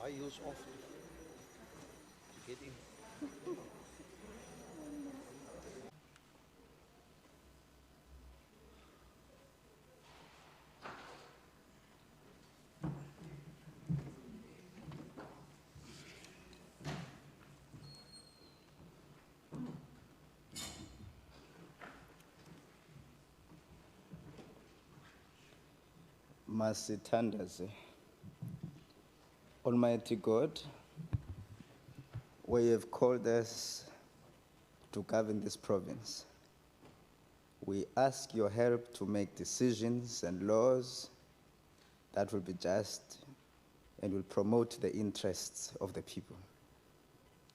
I use off to get in. Masithandaze. Almighty God, we have called us to govern this province. We ask your help to make decisions and laws that will be just and will promote the interests of the people.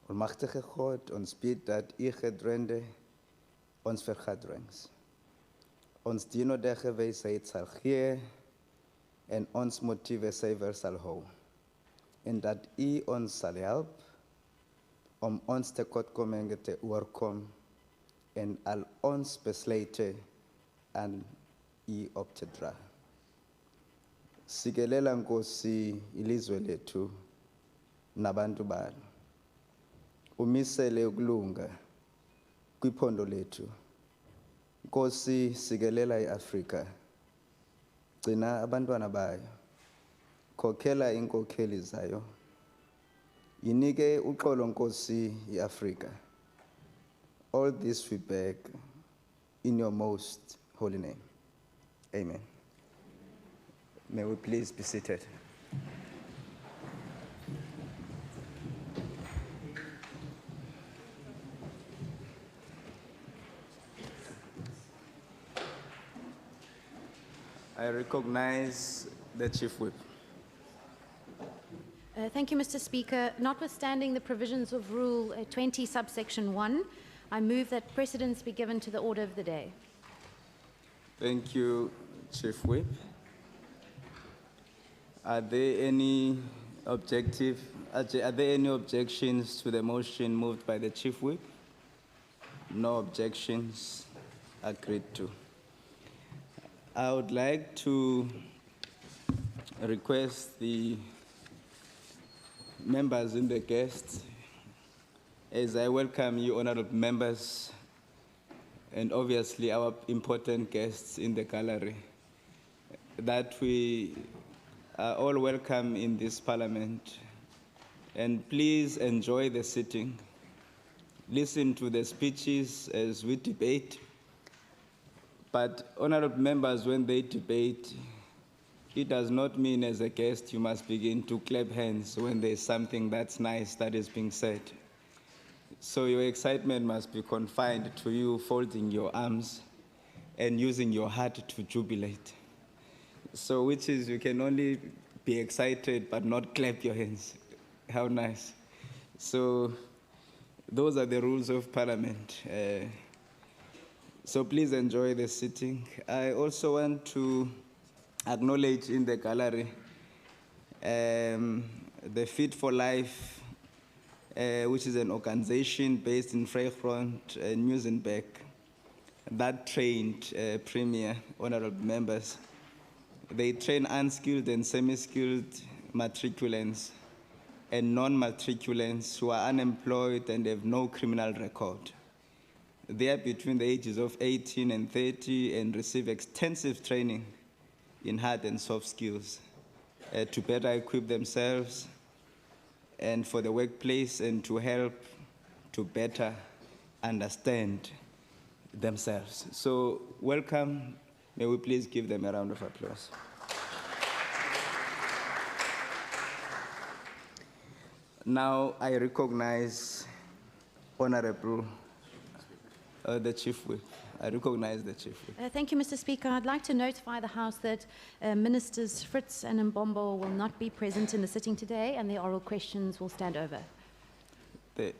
Almachtige God, ons bid dat u gedrende ons vergadrings. Ons dien oordige wysheid sal gee en ons motiewe suiwer sal hou. En dat u ons sal help om ons tekortkominge te oorkom en al ons besluite aan u op te dra. Sikelela Nkosi ilizwe lethu nabantu balo. Umisele ukulunga kwiphondo lethu. Nkosi sikelela iAfrika. Gcina abantwana bayo. Khokhela inkokheli zayo. Yinike uxolo Nkosi iAfrika. All this we beg in your most holy name. Amen. May we please be seated. I recognize the Chief Whip. Thank you, Mr. Speaker. Notwithstanding the provisions of Rule 20, subsection 1, I move that precedence be given to the order of the day. Thank you, Chief Whip. Are there any objections to the motion moved by the Chief Whip? No objections. Agreed to. I would like to request the members and the guests, as I welcome you, honorable members, and obviously our important guests in the gallery, that we are all welcome in this parliament. And please enjoy the sitting. Listen to the speeches as we debate. But honorable members, when they debate, it does not mean as a guest you must begin to clap hands when there's something that's nice that is being said. So your excitement must be confined to you folding your arms and using your heart to jubilate. So which is you can only be excited but not clap your hands. How nice. So those are the rules of parliament. So please enjoy the sitting. I also want to acknowledge in the gallery the Fit for Life, which is an organization based in Vrygrond, Muizenberg, that trained premier honorable members. They train unskilled and semi-skilled matriculants and non-matriculants who are unemployed and have no criminal record. They are between the ages of 18 and 30 and receive extensive training in hard and soft skills to better equip themselves and for the workplace and to help to better understand themselves. So welcome. May we please give them a round of applause. Now I recognize Honorable the Chief Whip. I recognize the Chief Whip. Thank you, Mr. Speaker. I'd like to notify the House that Ministers Fritz and Mbombo will not be present in the sitting today, and the oral questions will stand over.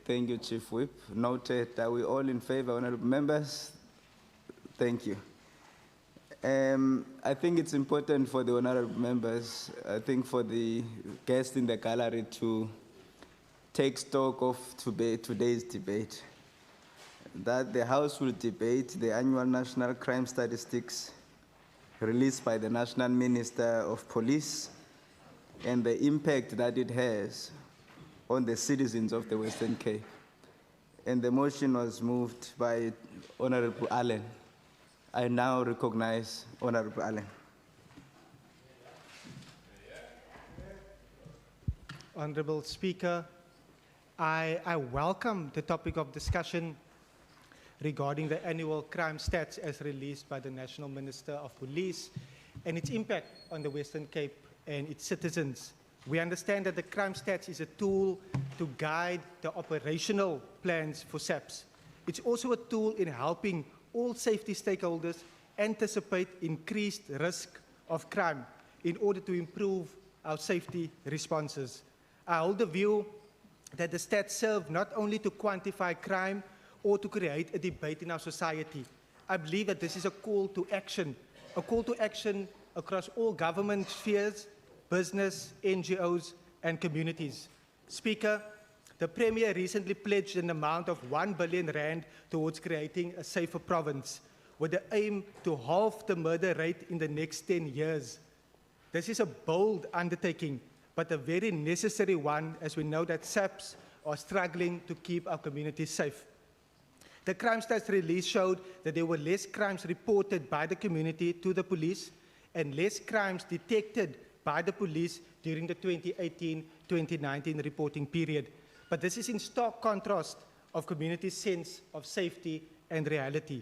Thank you, Chief Whip. Noted. Are we all in favor, honorable members? Thank you. I think it's important for the honorable members, I think for the guests in the gallery to take stock of today's debate. That the House will debate the annual national crime statistics released by the National Minister of Police and the impact that it has on the citizens of the Western Cape. And the motion was moved by Honorable Allen. I now recognize Honorable Allen. Honorable Speaker, I welcome the topic of discussion regarding the annual crime stats as released by the National Minister of Police and its impact on the Western Cape and its citizens. We understand that the crime stats is a tool to guide the operational plans for SAPS. It's also a tool in helping all safety stakeholders anticipate increased risk of crime in order to improve our safety responses. I hold the view that the stats serve not only to quantify crime or to create a debate in our society. I believe that this is a call to action across all government spheres, business, NGOs, and communities. Speaker, the Premier recently pledged an amount of 1 billion rand towards creating a safer province with the aim to halve the murder rate in the next 10 years. This is a bold undertaking, but a very necessary one, as we know that SAPS are struggling to keep our communities safe. The crime stats release showed that there were less crimes reported by the community to the police and less crimes detected by the police during the 2018-2019 reporting period. But this is in stark contrast of community's sense of safety and reality.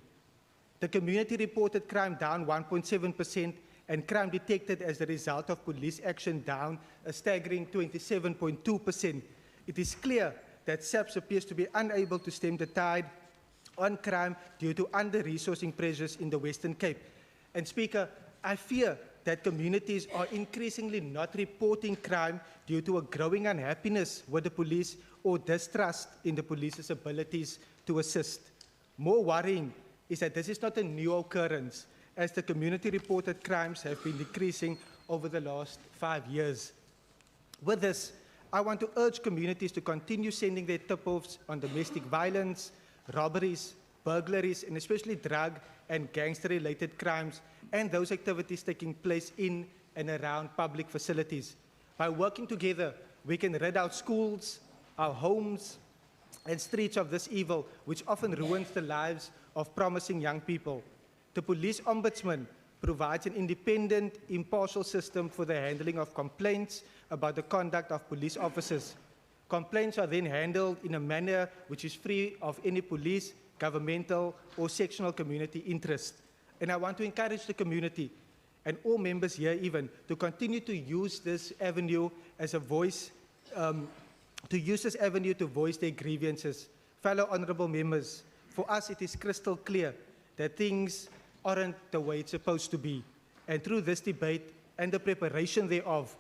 The community reported crime down 1.7%, and crime detected as a result of police action down a staggering 27.2%. It is clear that SAPS appears to be unable to stem the tide on crime due to under-resourcing pressures in the Western Cape. And Speaker, I fear that communities are increasingly not reporting crime due to a growing unhappiness with the police or distrust in the police's abilities to assist. More worrying is that this is not a new occurrence, as the community-reported crimes have been decreasing over the last 5 years. With this, I want to urge communities to continue sending their tip-offs on domestic violence, robberies, burglaries, and especially drug and gangster-related crimes, and those activities taking place in and around public facilities. By working together, we can rid our schools, our homes, and streets of this evil, which often ruins the lives of promising young people. The Police Ombudsman provides an independent, impartial system for the handling of complaints about the conduct of police officers. Complaints are then handled in a manner which is free of any police, governmental, or sectional community interest. And I want to encourage the community, and all members here even, to continue to use this avenue as a voice, to voice their grievances. Fellow honorable members, for us it is crystal clear that things aren't the way it's supposed to be. And through this debate and the preparation thereof,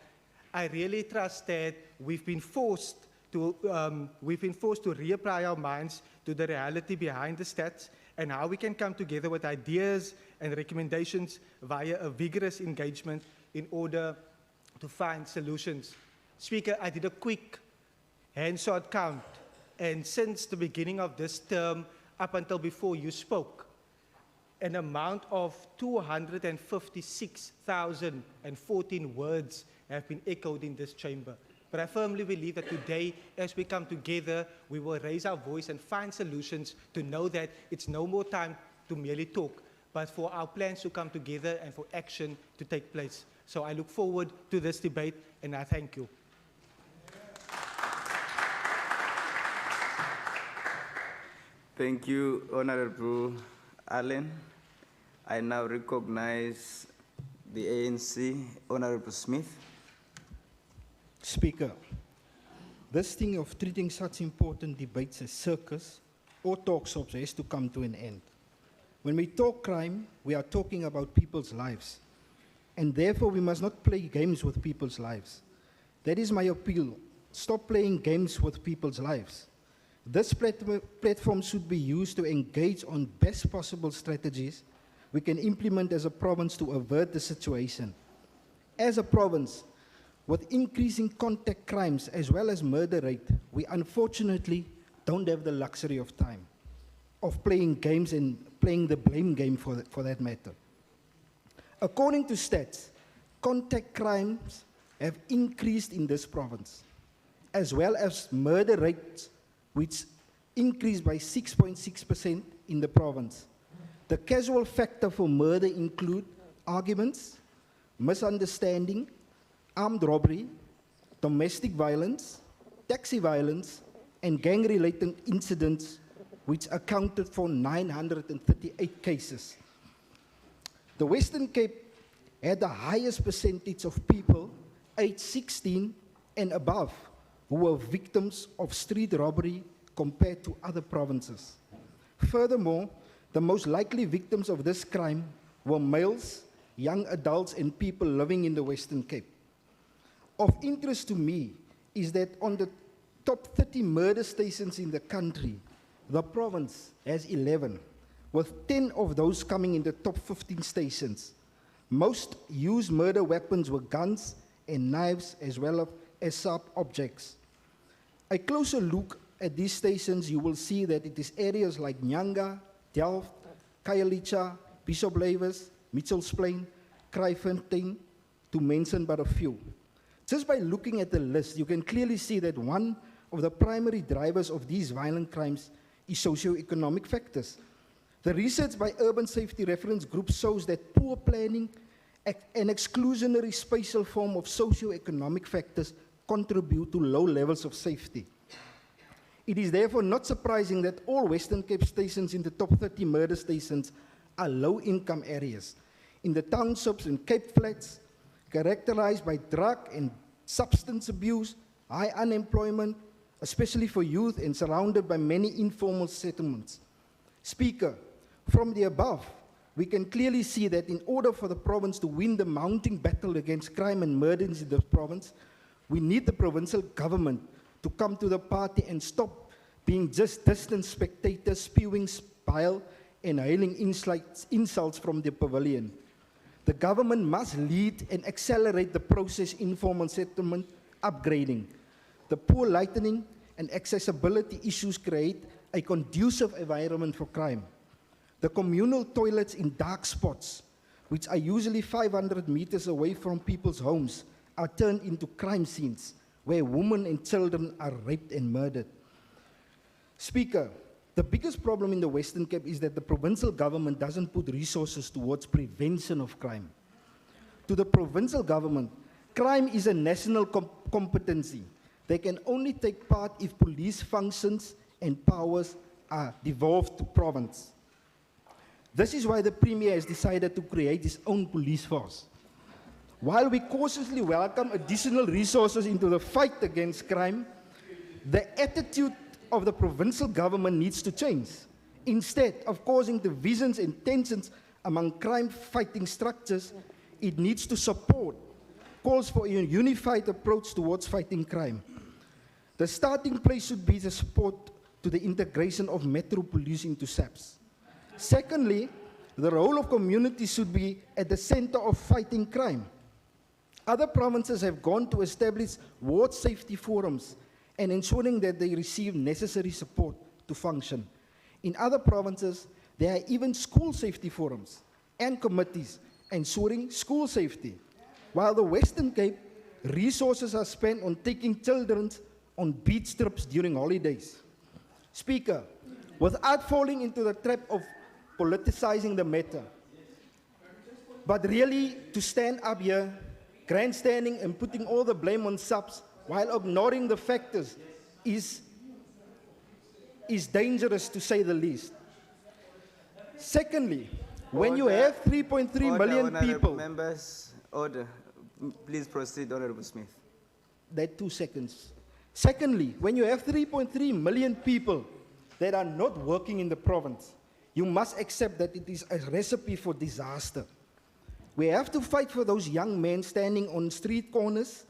I really trust that we've been forced to reapply our minds to the reality behind the stats and how we can come together with ideas and recommendations via a vigorous engagement in order to find solutions. Speaker, I did a quick hand-sort count, and since the beginning of this term up until before you spoke, an amount of 256,014 words have been echoed in this chamber. But I firmly believe that today, as we come together, we will raise our voice and find solutions to know that it's no more time to merely talk, but for our plans to come together and for action to take place. So I look forward to this debate, and I thank you. Thank you, Honorable Allen. I now recognize the ANC, Honorable Smith. Speaker, this thing of treating such important debates as circus or talk shops has to come to an end. When we talk crime, we are talking about people's lives, and therefore we must not play games with people's lives. That is my appeal. Stop playing games with people's lives. This platform should be used to engage on best possible strategies we can implement as a province to avert the situation. As a province, with increasing contact crimes as well as murder rate, we unfortunately don't have the luxury of time of playing games and playing the blame game for that matter. According to stats, contact crimes have increased in this province, as well as murder rates, which increased by 6.6% in the province. The casual factor for murder include arguments, misunderstanding, armed robbery, domestic violence, taxi violence, and gang-related incidents, which accounted for 938 cases. The Western Cape had the highest percentage of people aged 16 and above who were victims of street robbery compared to other provinces. Furthermore, the most likely victims of this crime were males, young adults, and people living in the Western Cape. Of interest to me is that on the top 30 murder stations in the country, the province has 11, with 10 of those coming in the top 15 stations. Most used murder weapons were guns and knives, as well as sharp objects. A closer look at these stations, you will see that it is areas like Nyanga, Delft, Khayelitsha, Bishop Leyvers, Mitchell's Plain, Kraaifontein, to mention but a few. Just by looking at the list, you can clearly see that one of the primary drivers of these violent crimes is socio-economic factors. The research by Urban Safety Reference Group shows that poor planning and exclusionary spatial form of socio-economic factors contribute to low levels of safety. It is therefore not surprising that all Western Cape stations in the top 30 murder stations are low-income areas. In the townships and Cape Flats, characterized by drug and substance abuse, high unemployment, especially for youth, and surrounded by many informal settlements. Speaker, from the above, we can clearly see that in order for the province to win the mounting battle against crime and murders in the province, we need the provincial government to come to the party and stop being just distant spectators spewing bile and hailing insults from the pavilion. The government must lead and accelerate the process informal settlement upgrading. The poor lighting and accessibility issues create a conducive environment for crime. The communal toilets in dark spots, which are usually 500 meters away from people's homes, are turned into crime scenes where women and children are raped and murdered. Speaker, the biggest problem in the Western Cape is that the provincial government doesn't put resources towards prevention of crime. To the provincial government, crime is a national competency. They can only take part if police functions and powers are devolved to province. This is why the Premier has decided to create his own police force. While we cautiously welcome additional resources into the fight against crime, the attitude of the provincial government needs to change. Instead of causing divisions and tensions among crime-fighting structures, it needs to support calls for a unified approach towards fighting crime. The starting place should be the support to the integration of Metro Police into SAPS. Secondly, the role of communities should be at the center of fighting crime. Other provinces have gone to establish ward safety forums and ensuring that they receive necessary support to function. In other provinces, there are even school safety forums and committees ensuring school safety. While the Western Cape, resources are spent on taking children on beach trips during holidays. Speaker, without falling into the trap of politicizing the matter, but really to stand up here, grandstanding and putting all the blame on subs while ignoring the factors is dangerous, to say the least. Secondly, when you have 3.3 million people... Members, order. Please proceed, Honorable Smith. That 2 seconds. Secondly, when you have 3.3 million people that are not working in the province, you must accept that it is a recipe for disaster. We have to fight for those young men standing on street corners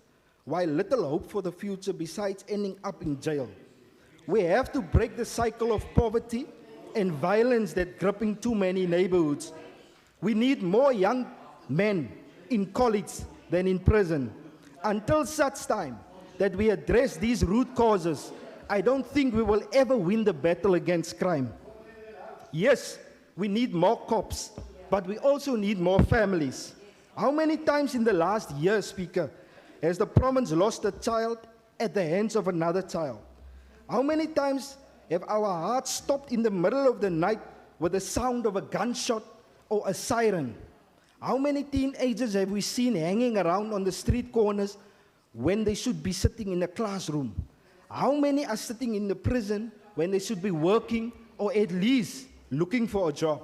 while little hope for the future besides ending up in jail. We have to break the cycle of poverty and violence that gripping too many neighborhoods. We need more young men in college than in prison. Until such time that we address these root causes, I don't think we will ever win the battle against crime. Yes, we need more cops, but we also need more families. How many times in the last year, Speaker, has the province lost a child at the hands of another child? How many times have our hearts stopped in the middle of the night with the sound of a gunshot or a siren? How many teenagers have we seen hanging around on the street corners when they should be sitting in a classroom? How many are sitting in the prison when they should be working or at least looking for a job?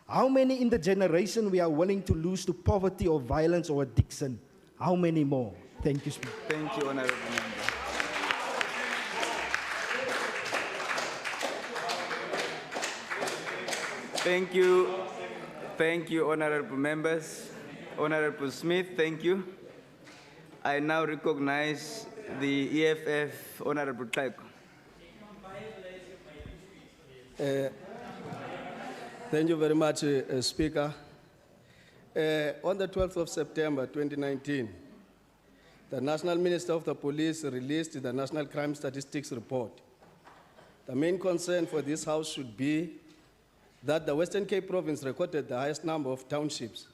How many in the generation we are willing to lose to poverty or violence or addiction? How many more? Thank you, Speaker. Thank you, Honorable Member. Thank you, Honorable Members. Honorable Smith, thank you. I now recognize the EFF, Honorable Taiko. Thank you very much, Speaker. On the 12th of September 2019, the National Minister of the Police released the National Crime Statistics Report. The main concern for this House should be that the Western Cape Province recorded the highest number of townships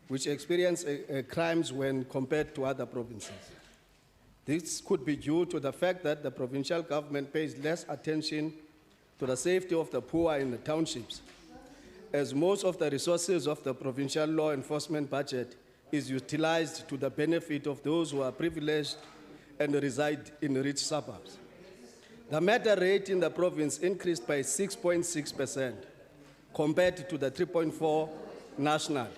which experience crimes when compared to other provinces. This could be due to the fact that the provincial government pays less attention to the safety of the poor in the townships, as most of the resources of the provincial law enforcement budget is utilized to the benefit of those who are privileged and reside in rich suburbs. The murder rate in the province increased by 6.6% compared to the 3.4% national.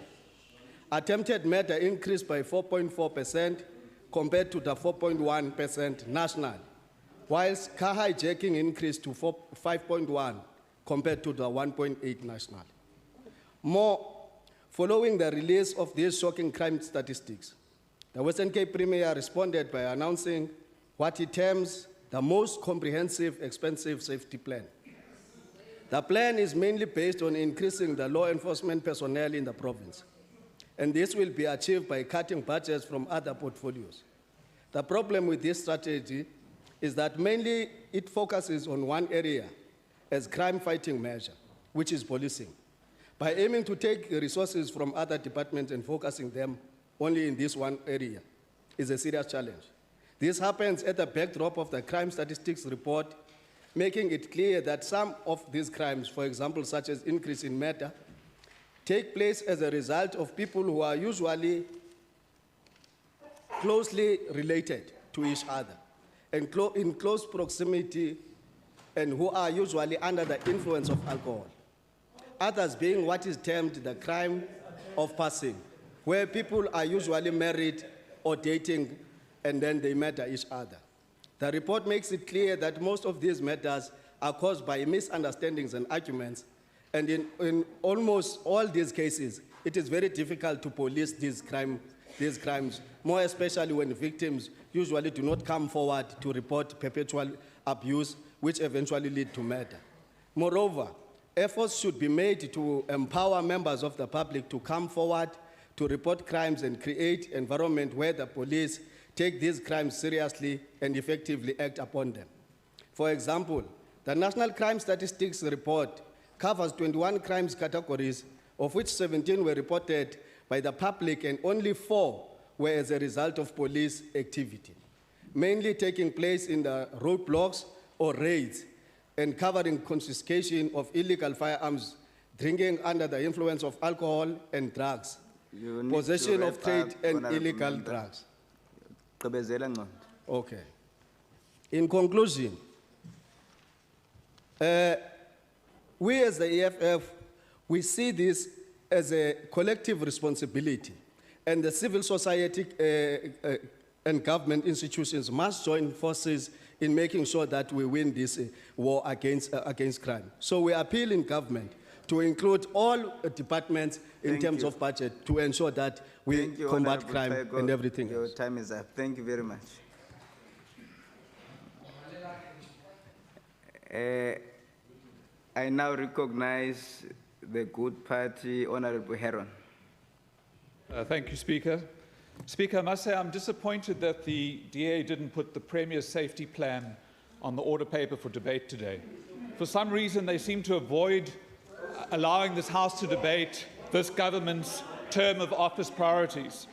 Attempted murder increased by 4.4% compared to the 4.1% national, whilst car hijacking increased to 5.1% compared to the 1.8% national. More, following the release of these shocking crime statistics, the Western Cape Premier responded by announcing what he terms the most comprehensive, expensive safety plan. The plan is mainly based on increasing the law enforcement personnel in the province, and this will be achieved by cutting budgets from other portfolios. The problem with this strategy is that mainly it focuses on one area as crime-fighting measure, which is policing. By aiming to take resources from other departments and focusing them only in this one area is a serious challenge. This happens at the backdrop of the crime statistics report, making it clear that some of these crimes, for example, such as increase in murder, take place as a result of people who are usually closely related to each other and in close proximity, and who are usually under the influence of alcohol. Others being what is termed the crime of passing, where people are usually married or dating and then they murder each other. The report makes it clear that most of these murders are caused by misunderstandings and arguments, and in almost all these cases, it is very difficult to police these crimes, more especially when victims usually do not come forward to report perpetual abuse, which eventually lead to murder. Moreover, efforts should be made to empower members of the public to come forward to report crimes and create an environment where the police take these crimes seriously and effectively act upon them. For example, the National Crime Statistics Report covers 21 crimes categories, of which 17 were reported by the public and only 4 were as a result of police activity, mainly taking place in the roadblocks or raids, and covering confiscation of illegal firearms, drinking under the influence of alcohol and drugs, possession of trade and illegal drugs. Okay. In conclusion, we as the EFF, we see this as a collective responsibility, and the civil society and government institutions must join forces in making sure that we win this war against crime. So we appeal in government to include all departments in terms of budget to ensure that we combat crime and everything else. Your time is up. Thank you very much. I now recognize the good party, Honorable Heron. Thank you, Speaker. Speaker, I must say I'm disappointed that the DA didn't put the Premier's safety plan on the order paper for debate today. For some reason, they seem to avoid allowing this House to debate this government's term of office priorities.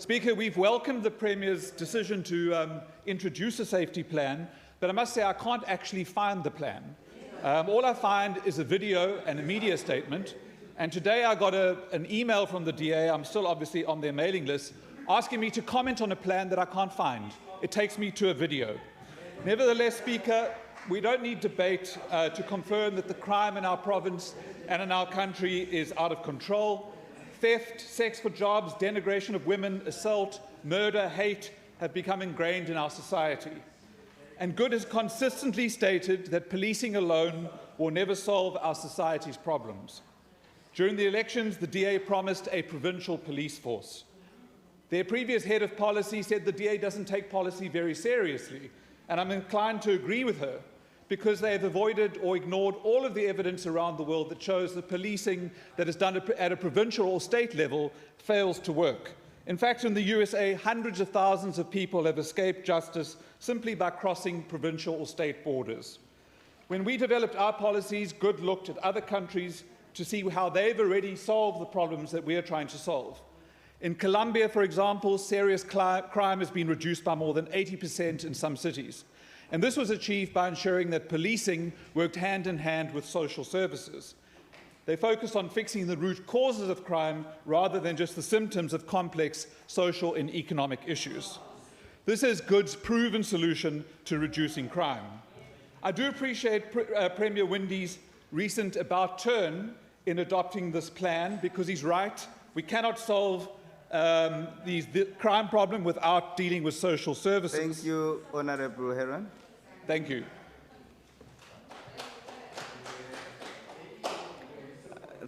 Speaker, we've welcomed the Premier's decision to introduce a safety plan, but I must say I can't actually find the plan. All I find is a video and a media statement, and today I got an email from the DA, I'm still obviously on their mailing list, asking me to comment on a plan that I can't find. It takes me to a video. Nevertheless, Speaker, we don't need debate to confirm that the crime in our province and in our country is out of control. Theft, sex for jobs, denigration of women, assault, murder, hate have become ingrained in our society. And Good has consistently stated that policing alone will never solve our society's problems. During the elections, the DA promised a provincial police force. Their previous head of policy said the DA doesn't take policy very seriously, and I'm inclined to agree with her, because they have avoided or ignored all of the evidence around the world that shows that policing that is done at a provincial or state level fails to work. In fact, in the USA, hundreds of thousands of people have escaped justice simply by crossing provincial or state borders. When we developed our policies, Good looked at other countries to see how they've already solved the problems that we are trying to solve. In Colombia, for example, serious crime has been reduced by more than 80% in some cities. And this was achieved by ensuring that policing worked hand in hand with social services. They focused on fixing the root causes of crime rather than just the symptoms of complex social and economic issues. This is Good's proven solution to reducing crime. I do appreciate Premier Windy's recent about-turn in adopting this plan, because he's right. We cannot solve the crime problem without dealing with social services. Thank you, Honourable Heron. Thank you.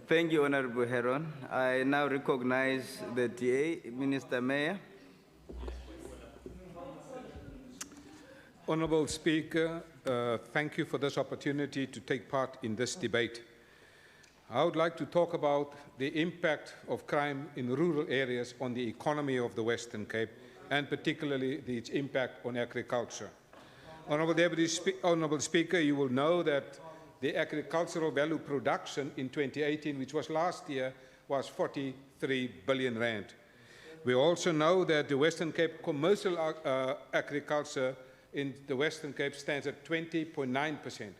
Thank you, Honourable Heron. I now recognize the DA, Minister Mayor. Honourable Speaker, thank you for this opportunity to take part in this debate. I would like to talk about the impact of crime in rural areas on the economy of the Western Cape, and particularly its impact on agriculture. Honourable Speaker, you will know that the agricultural value production in 2018, which was last year, was 43 billion rand. We also know that the Western Cape commercial agriculture in the Western Cape stands at 20.9%.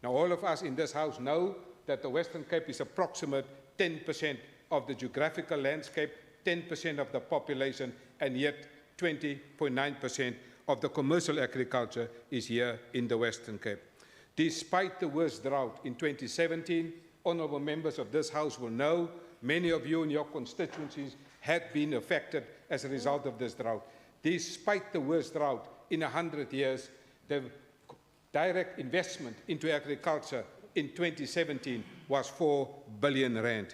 Now, all of us in this House know that the Western Cape is approximate 10% of the geographical landscape, 10% of the population, and yet 20.9% of the commercial agriculture is here in the Western Cape. Despite the worst drought in 2017, honourable members of this House will know many of you in your constituencies had been affected as a result of this drought. Despite the worst drought in 100 years, the direct investment into agriculture in 2017 was 4 billion rand.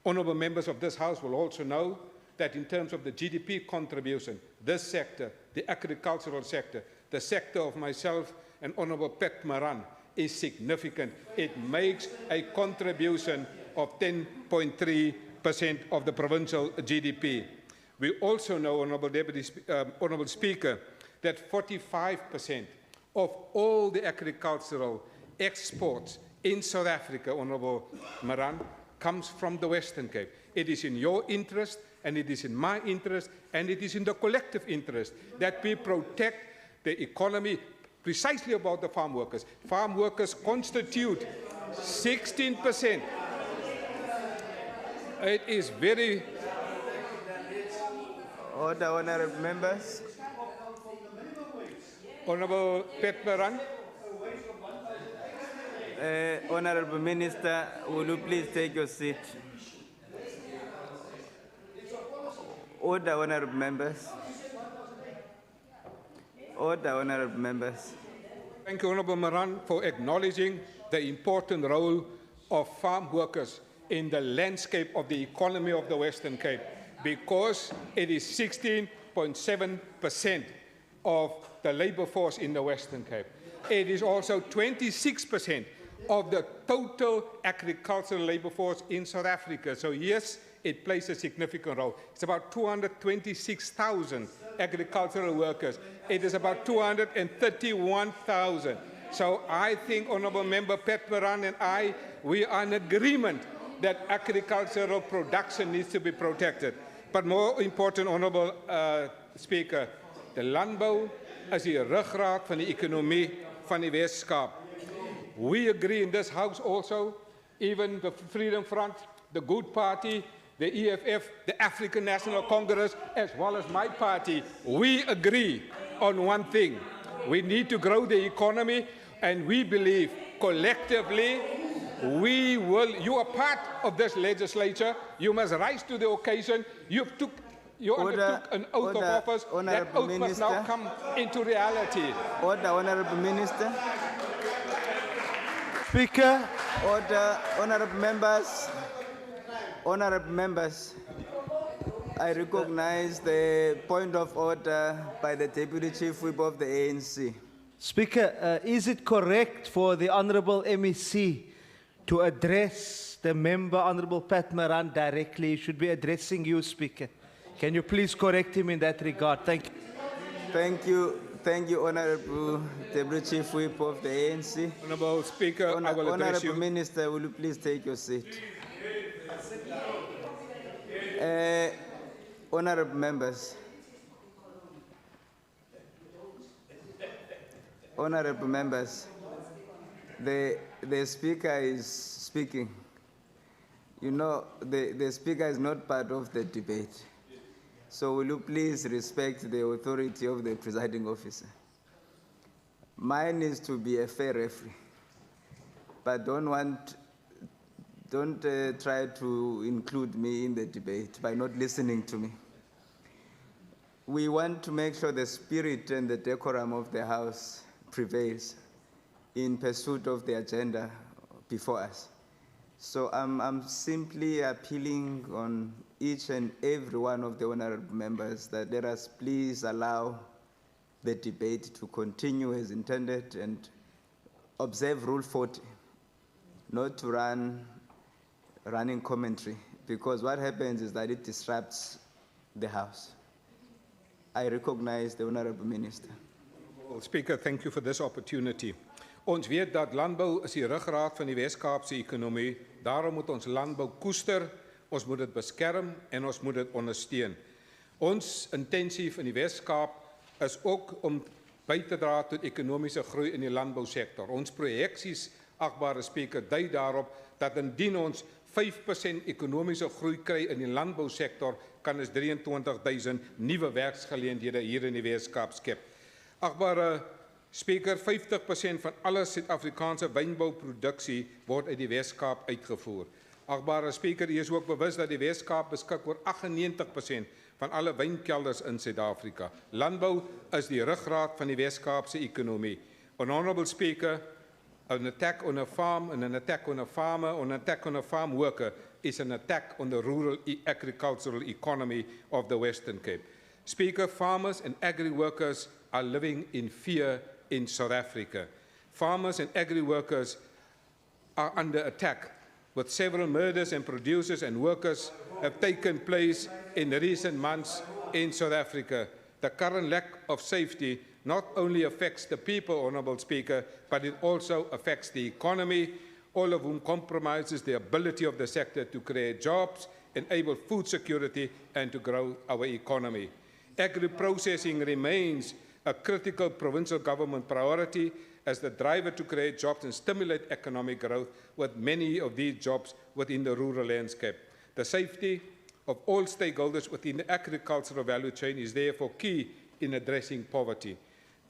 Honourable members of this House will also know that in terms of the GDP contribution, this sector, the agricultural sector, the sector of myself and Honourable Pat Maran, is significant. It makes a contribution of 10.3% of the provincial GDP. We also know, Honourable Speaker, that 45% of all the agricultural exports in South Africa, Honourable Maran, comes from the Western Cape. It is in your interest, and it is in my interest, and it is in the collective interest that we protect the economy, precisely about the farm workers. Farm workers constitute 16%. It is very... Order, honourable members. Honourable Pat Maran. Honourable Minister, will you please take your seat? Order, honourable members. Order, honourable members. Thank you, Honourable Maran, for acknowledging the important role of farm workers in the landscape of the economy of the Western Cape, because it is 16.7% of the labour force in the Western Cape. It is also 26% of the total agricultural labour force in South Africa. So yes, it plays a significant role. It's about 226,000 agricultural workers. It is about 231,000. So I think Honourable Member Pat Maran and I, we are in agreement that agricultural production needs to be protected. But more important, Honourable Speaker, the landbou is die ruggraat van die ekonomie van die Weskaap. We agree in this House also, even the Freedom Front, the Good Party, the EFF, the African National Congress, as well as my party, we agree on one thing. We need to grow the economy, and we believe collectively you are part of this legislature. You must rise to the occasion. You undertook an oath of office. That oath must now come into reality. Order, Honourable Minister. Speaker. Order, honourable members. Honourable members, I recognize the point of order by the Deputy Chief Whip of the ANC. Speaker, is it correct for the Honourable MEC to address the member, Honourable Pat Moran, directly? He should be addressing you, Speaker. Can you please correct him in that regard? Thank you. Thank you, Honourable Deputy Chief Whip of the ANC. Honourable Speaker, I will address you. Honourable Minister, will you please take your seat? Honourable members, the Speaker is speaking. You know, the Speaker is not part of the debate. So will you please respect the authority of the presiding officer? Mine is to be a fair referee, but don't try to include me in the debate by not listening to me. We want to make sure the spirit and the decorum of the House prevails in pursuit of the agenda before us. So I'm simply appealing on each and every one of the honourable members that let us please allow the debate to continue as intended and observe Rule 40, not to running commentary, because what happens is that it disrupts the House. I recognize the Honourable Minister. Well, Speaker, thank you for this opportunity. Ons weet dat landbou is die ruggraat van die Wes-Kaapse ekonomie. Daarom moet ons landbou koester, ons moet dit beskerm en ons moet dit ondersteun. Ons intensie van die Wes-Kaap is ook om by te dra tot ekonomiese groei in die landbousektor. Ons projeksies, agbare Speaker, dui daarop dat indien ons 5% ekonomiese groei kry in die landbousektor, kan ons 23,000 nuwe werksgeleenthede hier in die Weskaap skep. Agbare Speaker, 50% van alle Suid-Afrikaanse wynbouproduksie word uit die Weskaap uitgevoer. Agbare Speaker, u is ook bewus dat die Weskaap beskik oor 98% van alle wynkelders in Suid-Afrika. Landbou is die ruggraat van die Weskaapse ekonomie. Honourable Speaker, an attack on a farm and an attack on a farmer or an attack on a farm worker is an attack on the rural agricultural economy of the Western Cape. Speaker, farmers and agri-workers are living in fear in South Africa. Farmers and agri-workers are under attack, with several murders and producers and workers have taken place in recent months in South Africa. The current lack of safety not only affects the people, Honourable Speaker, but it also affects the economy, all of whom compromises the ability of the sector to create jobs, enable food security, and to grow our economy. Agri-processing remains a critical provincial government priority as the driver to create jobs and stimulate economic growth, with many of these jobs within the rural landscape. The safety of all stakeholders within the agricultural value chain is therefore key in addressing poverty.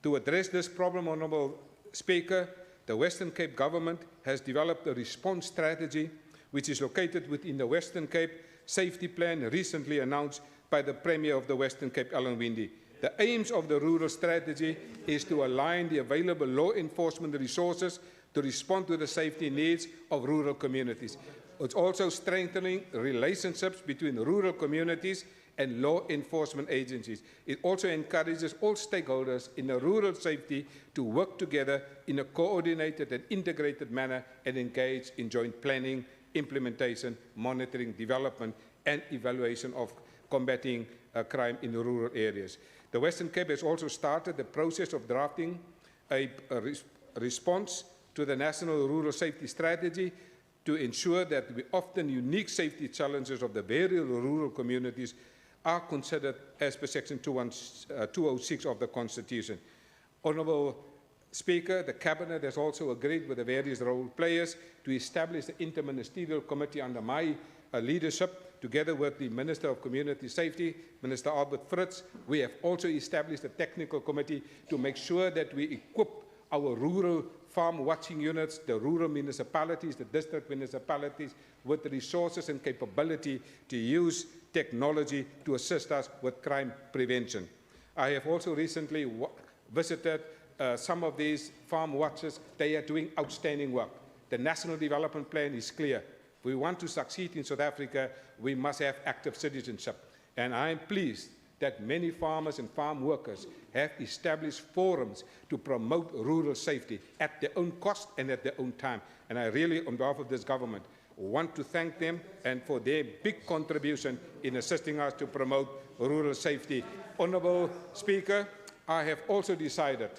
To address this problem, Honourable Speaker, the Western Cape government has developed a response strategy which is located within the Western Cape Safety Plan recently announced by the Premier of the Western Cape, Alan Winde. The aims of the rural strategy is to align the available law enforcement resources to respond to the safety needs of rural communities. It's also strengthening relationships between rural communities and law enforcement agencies. It also encourages all stakeholders in the rural safety to work together in a coordinated and integrated manner and engage in joint planning, implementation, monitoring, development, and evaluation of combating crime in the rural areas. The Western Cape has also started the process of drafting a response to the National Rural Safety Strategy to ensure that the often unique safety challenges of the various rural communities are considered as per Section 206 of the Constitution. Honourable Speaker, the Cabinet has also agreed with the various role players to establish the Interministerial Committee under my leadership, together with the Minister of Community Safety, Minister Albert Fritz. We have also established a technical committee to make sure that we equip our rural farm watching units, the rural municipalities, the district municipalities, with the resources and capability to use technology to assist us with crime prevention. I have also recently visited some of these farm watchers. They are doing outstanding work. The National Development Plan is clear. If we want to succeed in South Africa, we must have active citizenship. And I am pleased that many farmers and farm workers have established forums to promote rural safety at their own cost and at their own time. And I really, on behalf of this government, want to thank them and for their big contribution in assisting us to promote rural safety. Honourable Speaker, I have also decided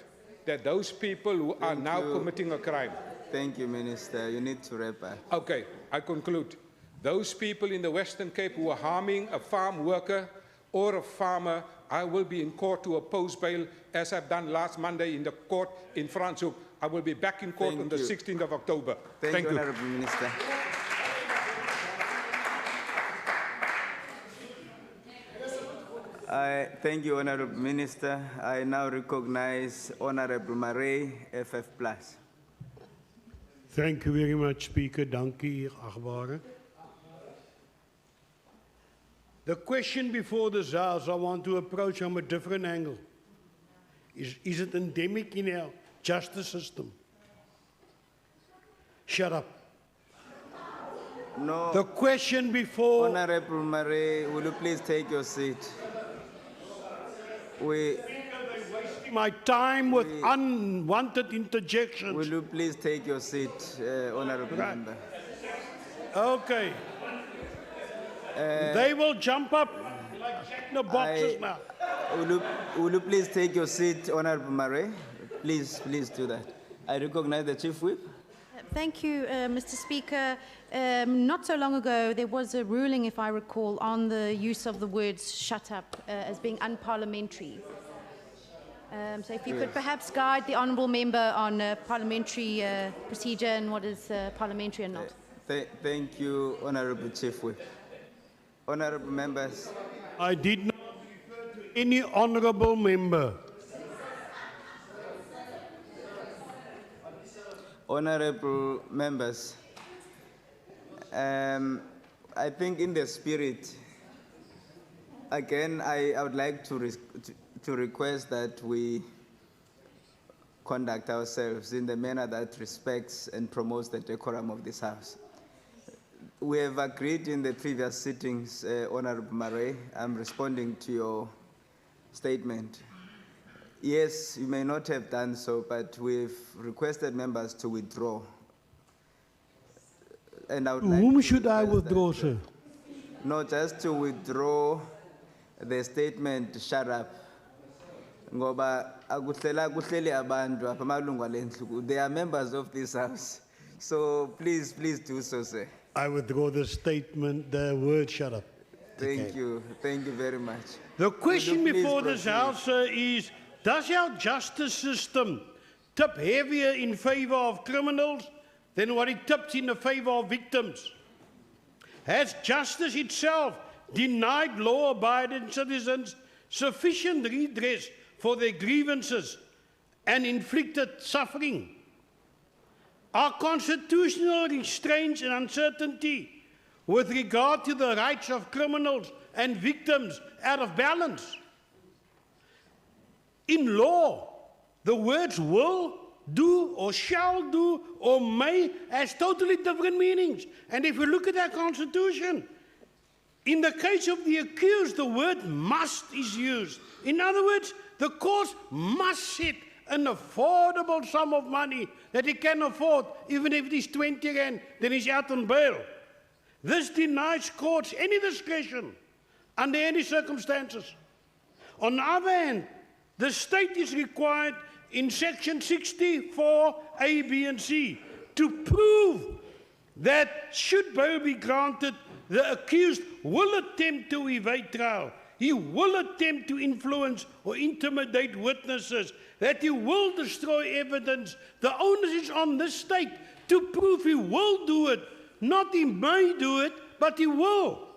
that those people who are now committing a crime. Thank you, Minister. You need to wrap up. Okay, I conclude. Those people in the Western Cape who are harming a farm worker or a farmer, I will be in court to oppose bail, as I've done last Monday in the court in Franschhoek. I will be back in court on the 16th of October. Thank you, Honourable Minister. Thank you, Honourable Minister. I now recognize Honourable Marais, FF+. Thank you very much, Speaker. Dankie, achtbare. The question before this House, I want to approach from a different angle. Is it endemic in our justice system? Shut up. No. The question before... Honourable Marais, will you please take your seat? My time with unwanted interjections. Will you please take your seat, Honourable Member? Okay. They will jump up like in the boxes now. Will you please take your seat, Honourable Marais? Please do that. I recognize the Chief Whip. Thank you, Mr. Speaker. Not so long ago, there was a ruling, if I recall, on the use of the words "shut up" as being unparliamentary. So if you could perhaps guide the honourable member on parliamentary procedure and what is parliamentary and not. Thank you, Honourable Chief Whip. Honourable members. I did not refer to any honourable member. Honourable members, I think in the spirit, again, I would like to request that we conduct ourselves in the manner that respects and promotes the decorum of this House. We have agreed in the previous sittings, Honourable Marais, I'm responding to your statement. Yes, you may not have done so, but we've requested members to withdraw. And I would like Whom should I withdraw, sir? No, just to withdraw the statement, shut up. Ngoba akuhleli abantu apha amalungu alendlu. They are members of this House. So please do so, sir. I withdraw the statement, the word shut up. Thank you very much. The question before this House is, does our justice system tip heavier in favour of criminals than what it tips in the favour of victims? Has justice itself denied law-abiding citizens sufficient redress for their grievances and inflicted suffering? Are constitutional restraints and uncertainty with regard to the rights of criminals and victims out of balance? In law, the words will, do, or shall do, or may has totally different meanings. And if we look at our Constitution, in the case of the accused, the word must is used. In other words, the court must set an affordable sum of money that he can afford, even if it is 20 rand, then he's out on bail. This denies courts any discretion under any circumstances. On the other hand, the state is required in Section 64, A, B, and C to prove that should bail be granted, the accused will attempt to evade trial. he will attempt to influence or intimidate witnesses, that he will destroy evidence. The onus is on the state to prove he will do it. Not he may do it, but he will.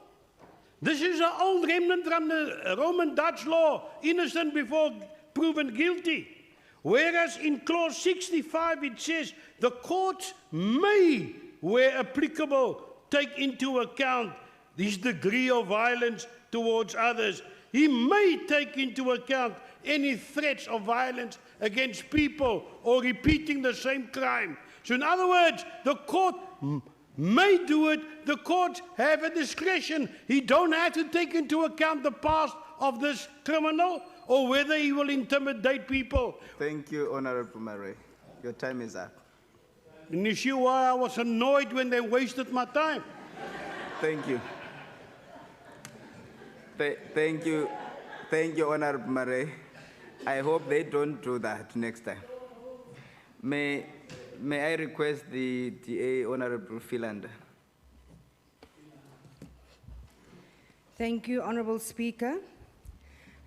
This is an old remnant from the Roman Dutch law, innocent before proven guilty. Whereas in clause 65 it says, the courts may, where applicable, take into account this degree of violence towards others. He may take into account any threats of violence against people or repeating the same crime. So in other words, the court may do it. The courts have a discretion. He don't have to take into account the past of this criminal or whether he will intimidate people. Thank you, Honorable Murray. Your time is up. And you see why I was annoyed when they wasted my time? Thank you. Thank you, Honorable Murray. I hope they don't do that next time. May I request the DA, Honorable Philander. Thank you, Honorable Speaker.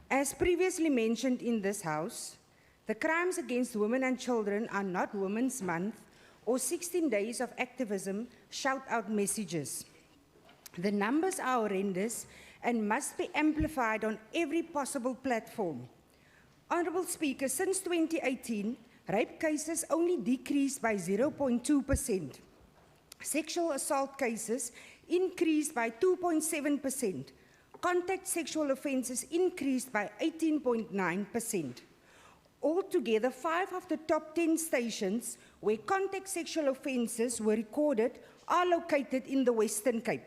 As previously mentioned in this House, the crimes against women and children are not Women's Month or 16 days of activism shout-out messages. The numbers are horrendous and must be amplified on every possible platform. Honorable Speaker, since 2018, rape cases only decreased by 0.2%. Sexual assault cases increased by 2.7%. Contact sexual offences increased by 18.9%. Altogether, 5 of the top 10 stations where contact sexual offences were recorded are located in the Western Cape.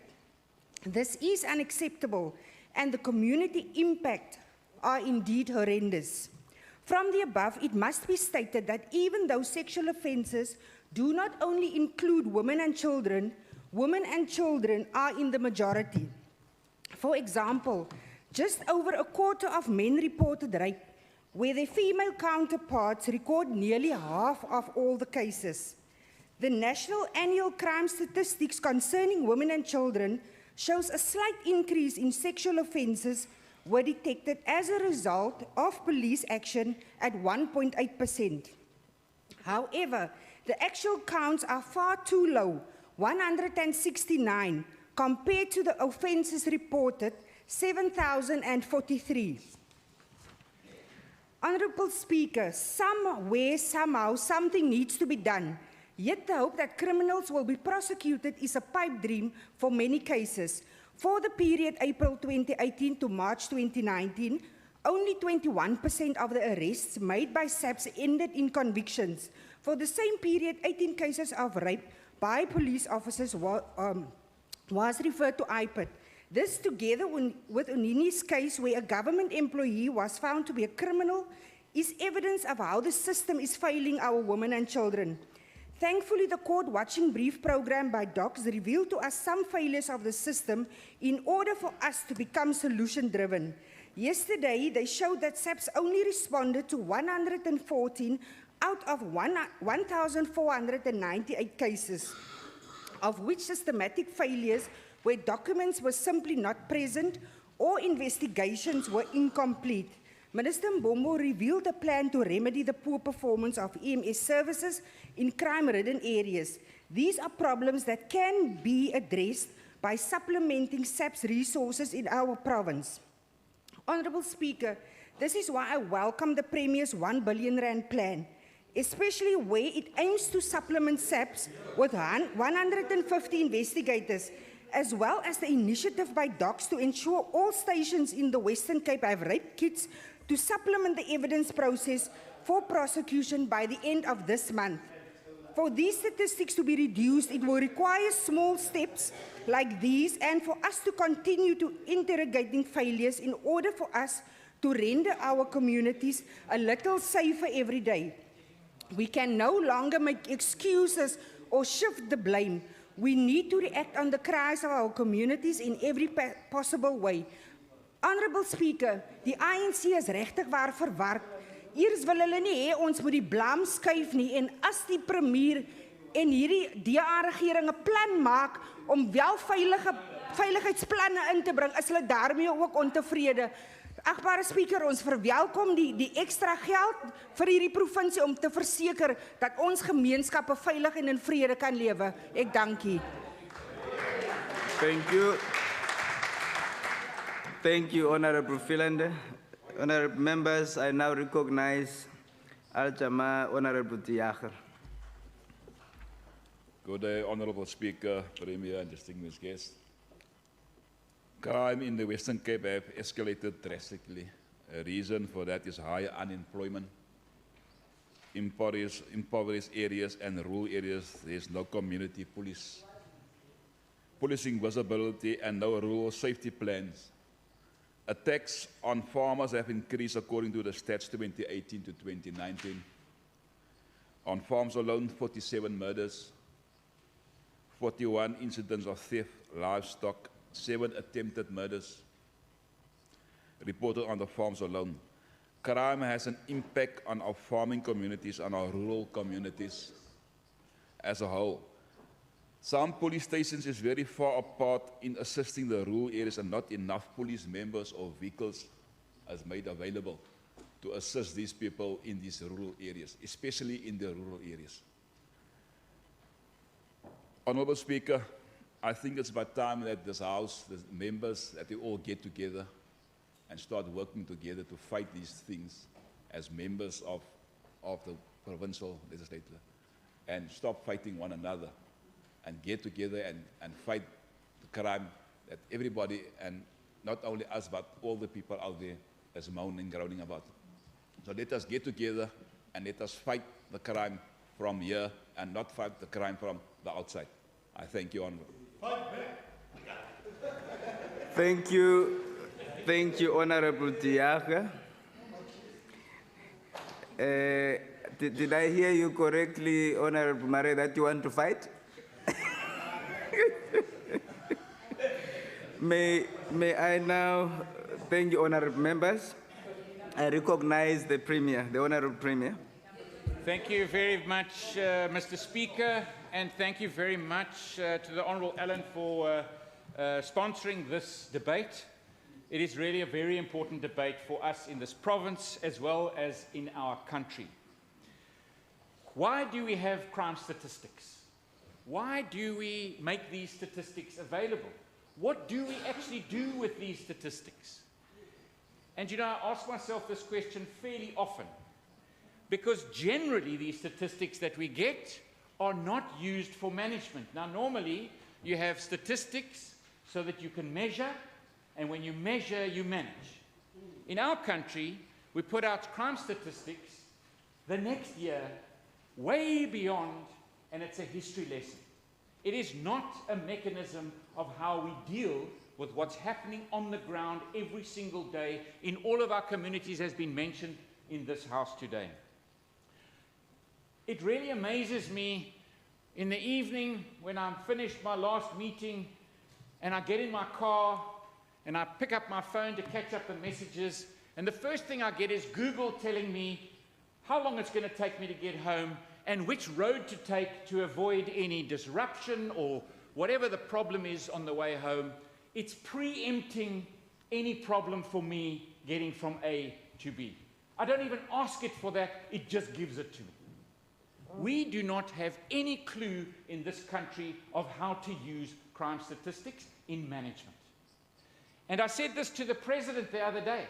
This is unacceptable, and the community impact are indeed horrendous. From the above, it must be stated that even though sexual offences do not only include women and children are in the majority. For example, just over a quarter of men reported rape, where their female counterparts record nearly half of all the cases. The National Annual Crime Statistics concerning women and children shows a slight increase in sexual offences were detected as a result of police action at 1.8%. However, the actual counts are far too low, 169, compared to the offences reported, 7,043. Honourable Speaker, somewhere, somehow, something needs to be done. Yet the hope that criminals will be prosecuted is a pipe dream for many cases. For the period April 2018 to March 2019, only 21% of the arrests made by SAPS ended in convictions. For the same period, 18 cases of rape by police officers was referred to IPID. This, together with Unini's case, where a government employee was found to be a criminal, is evidence of how the system is failing our women and children. Thankfully, the court watching brief program by DOCS revealed to us some failures of the system in order for us to become solution-driven. Yesterday, they showed that SAPS only responded to 114 out of 1,498 cases, of which systematic failures where documents were simply not present or investigations were incomplete. Minister Mbombo revealed a plan to remedy the poor performance of EMS services in crime-ridden areas. These are problems that can be addressed by supplementing SAP's resources in our province. Honourable Speaker, this is why I welcome the Premier's R1 billion plan, especially where it aims to supplement SAPS with 150 investigators, as well as the initiative by DOCS to ensure all stations in the Western Cape have rape kits to supplement the evidence process for prosecution by the end of this month. For these statistics to be reduced, it will require small steps like these and for us to continue to interrogating failures in order for us to render our communities a little safer every day. We can no longer make excuses or shift the blame. We need to react on the cries of our communities in every possible way. Honourable Speaker, die ANC is regtig waar verward. Eers wil hulle nie hê ons moet die blame skuif nie en as die premier en hierdie DA-regering 'n plan maak om wel veilige veiligheidsplanne in te bring, is hulle daarmee ook ontevrede. Agbare Speaker, ons verwelkom die ekstra geld vir hierdie provinsie om te verseker dat ons gemeenskappe veilig en in vrede kan lewe. Ek dank u. Thank you. Thank you, Honorable Philander. Honorable members, I now recognize Al-Jama Honorable Tiacher. Good day, Honorable Speaker, Premier, and distinguished guests. Crime in the Western Cape have escalated drastically. A reason for that is high unemployment. Impoverished areas and rural areas, there is no community police. Policing visibility and no rural safety plans. Attacks on farmers have increased according to the stats 2018 to 2019. On farms alone, 47 murders, 41 incidents of theft, livestock, 7 attempted murders reported on the farms alone. Crime has an impact on our farming communities, on our rural communities as a whole. Some police stations is very far apart in assisting the rural areas, and not enough police members or vehicles is made available to assist these people in these rural areas, especially in the rural areas. Honorable Speaker, I think it's about time that this House, the members, that we all get together and start working together to fight these things as members of the provincial legislature, and stop fighting one another and get together and fight the crime that everybody, and not only us, but all the people out there is moaning, groaning about. So let us get together and let us fight the crime from here and not fight the crime from the outside. I thank you, Honorable. Thank you, Honorable Tiaga. Did I hear you correctly, Honorable Mare, that you want to fight? May I now thank you, honorable members. I recognize the Premier, the Honorable Premier. Thank you very much, Mr. Speaker, and thank you very much to the Honourable Allen for sponsoring this debate. It is really a very important debate for us in this province as well as in our country. Why do we have crime statistics? Why do we make these statistics available? What do we actually do with these statistics? And you know, I ask myself this question fairly often, because generally these statistics that we get are not used for management. Now, normally you have statistics so that you can measure, and when you measure, you manage. In our country, we put out crime statistics the next year, way beyond, and it's a history lesson. It is not a mechanism of how we deal with what's happening on the ground every single day in all of our communities, has been mentioned in this House today. It really amazes me in the evening when I'm finished my last meeting and I get in my car and I pick up my phone to catch up the messages, and the first thing I get is Google telling me how long it's going to take me to get home and which road to take to avoid any disruption or whatever the problem is on the way home. It's preempting any problem for me getting from A to B. I don't even ask it for that, it just gives it to me. We do not have any clue in this country of how to use crime statistics in management. And I said this to the President the other day.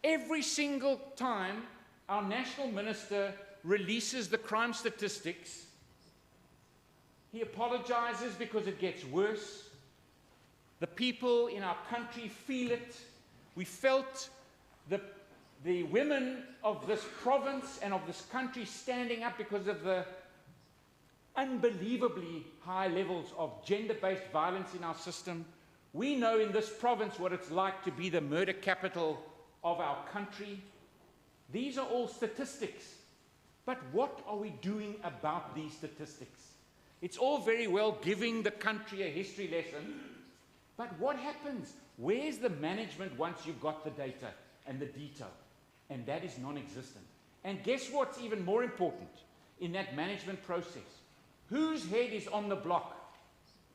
Every single time our National Minister releases the crime statistics, he apologizes because it gets worse. The people in our country feel it. We felt the women of this province and of this country standing up because of the unbelievably high levels of gender-based violence in our system. We know in this province what it's like to be the murder capital of our country. These are all statistics. But what are we doing about these statistics? It's all very well giving the country a history lesson, but what happens? Where's the management once you've got the data and the detail? And that is non-existent. And guess what's even more important in that management process? Whose head is on the block?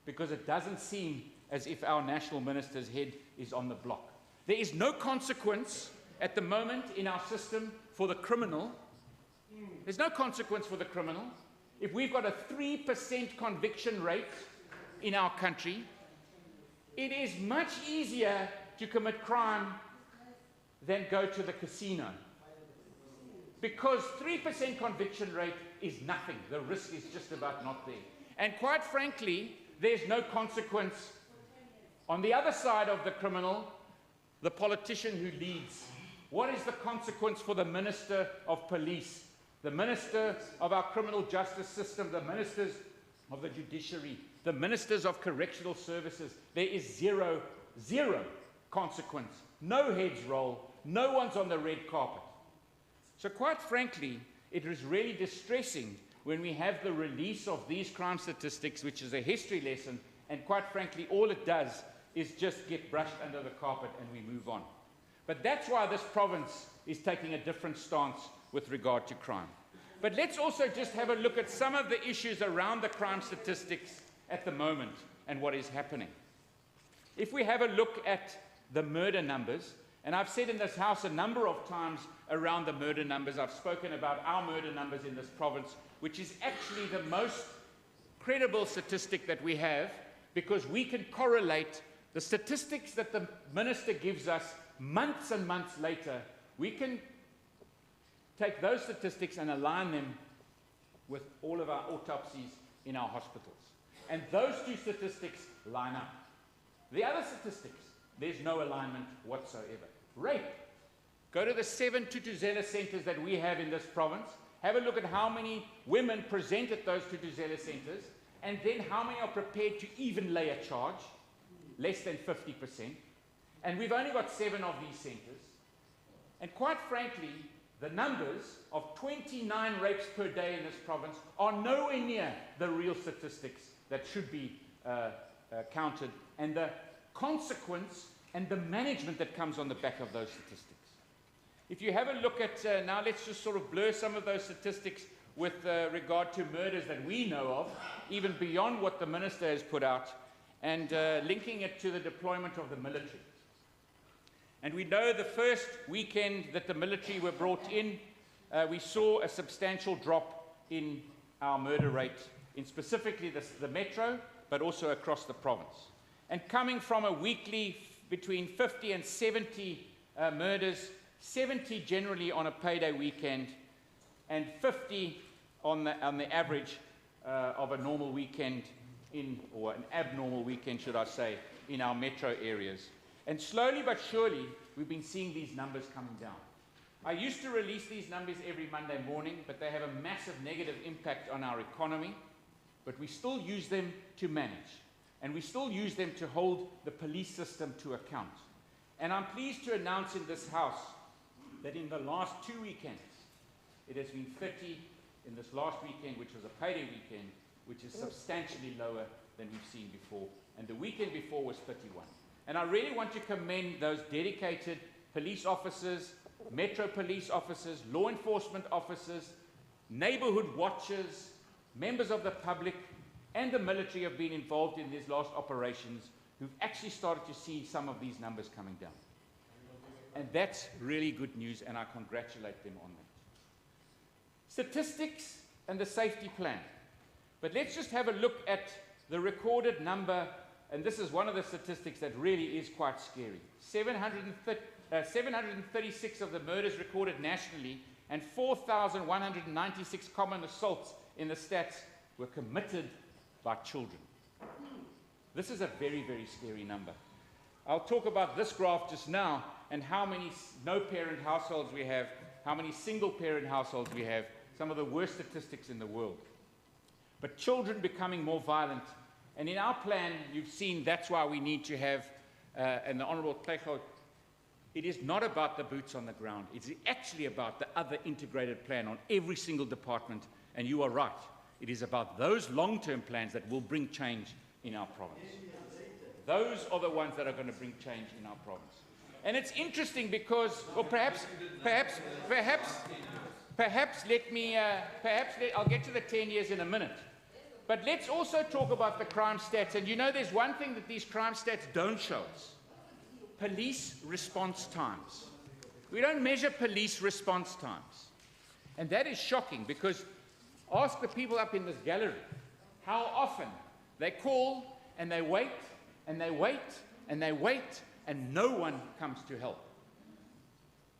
Because it doesn't seem as if our national minister's head is on the block. There is no consequence at the moment in our system for the criminal. There's no consequence for the criminal. If we've got a 3% conviction rate in our country, it is much easier to commit crime than go to the casino. Because 3% conviction rate is nothing. The risk is just about not there. And quite frankly, there's no consequence on the other side of the criminal, the politician who leads. What is the consequence for the Minister of Police, the Minister of our criminal justice system, the Ministers of the Judiciary, the Ministers of Correctional Services? There is zero consequence. No heads roll. No one's on the red carpet. So quite frankly, it is really distressing when we have the release of these crime statistics, which is a history lesson, and quite frankly, all it does is just get brushed under the carpet and we move on. But that's why this province is taking a different stance with regard to crime. But let's also just have a look at some of the issues around the crime statistics at the moment and what is happening. If we have a look at the murder numbers, and I've said in this House a number of times around the murder numbers, I've spoken about our murder numbers in this province, which is actually the most credible statistic that we have, because we can correlate the statistics that the minister gives us months and months later. We can take those statistics and align them with all of our autopsies in our hospitals. And those two statistics line up. The other statistics, there's no alignment whatsoever. Rape. Go to the 7 Tutuzela centers that we have in this province. Have a look at how many women present at those Tutuzela centers, and then how many are prepared to even lay a charge. Less than 50%. And we've only got 7 of these centers. And quite frankly, the numbers of 29 rapes per day in this province are nowhere near the real statistics that should be counted, and the consequence and the management that comes on the back of those statistics. If you have a look at, now let's just sort of blur some of those statistics with regard to murders that we know of, even beyond what the minister has put out, and linking it to the deployment of the military. And we know the first weekend that the military were brought in, we saw a substantial drop in our murder rate, in specifically the metro, but also across the province. And coming from a weekly between 50 and 70 murders, 70 generally on a payday weekend, and 50 on the average of a normal weekend or an abnormal weekend, should I say, in our metro areas. And slowly but surely, we've been seeing these numbers coming down. I used to release these numbers every Monday morning, but they have a massive negative impact on our economy. But we still use them to manage, and we still use them to hold the police system to account. And I'm pleased to announce in this House that in the last 2 weekends, it has been 30 in this last weekend, which was a payday weekend, which is substantially lower than we've seen before. And the weekend before was 31. And I really want to commend those dedicated police officers, metro police officers, law enforcement officers, neighborhood watchers, members of the public, and the military have been involved in these last operations, who've actually started to see some of these numbers coming down. And that's really good news, and I congratulate them on that. Statistics and the safety plan. But let's just have a look at the recorded number, and this is one of the statistics that really is quite scary. 736 of the murders recorded nationally, and 4,196 common assaults in the stats were committed by children. This is a very, very scary number. I'll talk about this graph just now and how many no-parent households we have, how many single-parent households we have, some of the worst statistics in the world. But children becoming more violent. And in our plan, you've seen that's why we need to have, and the Honourable Plecho, it is not about the boots on the ground. It's actually about the other integrated plan on every single department. And you are right. It is about those long-term plans that will bring change in our province. Those are the ones that are going to bring change in our province. And it's interesting because, or perhaps let me, I'll get to the 10 years in a minute. But let's also talk about the crime stats. And you know, there's one thing that these crime stats don't show us. Police response times. We don't measure police response times. And that is shocking, because ask the people up in this gallery how often they call and they wait and they wait and they wait and no one comes to help.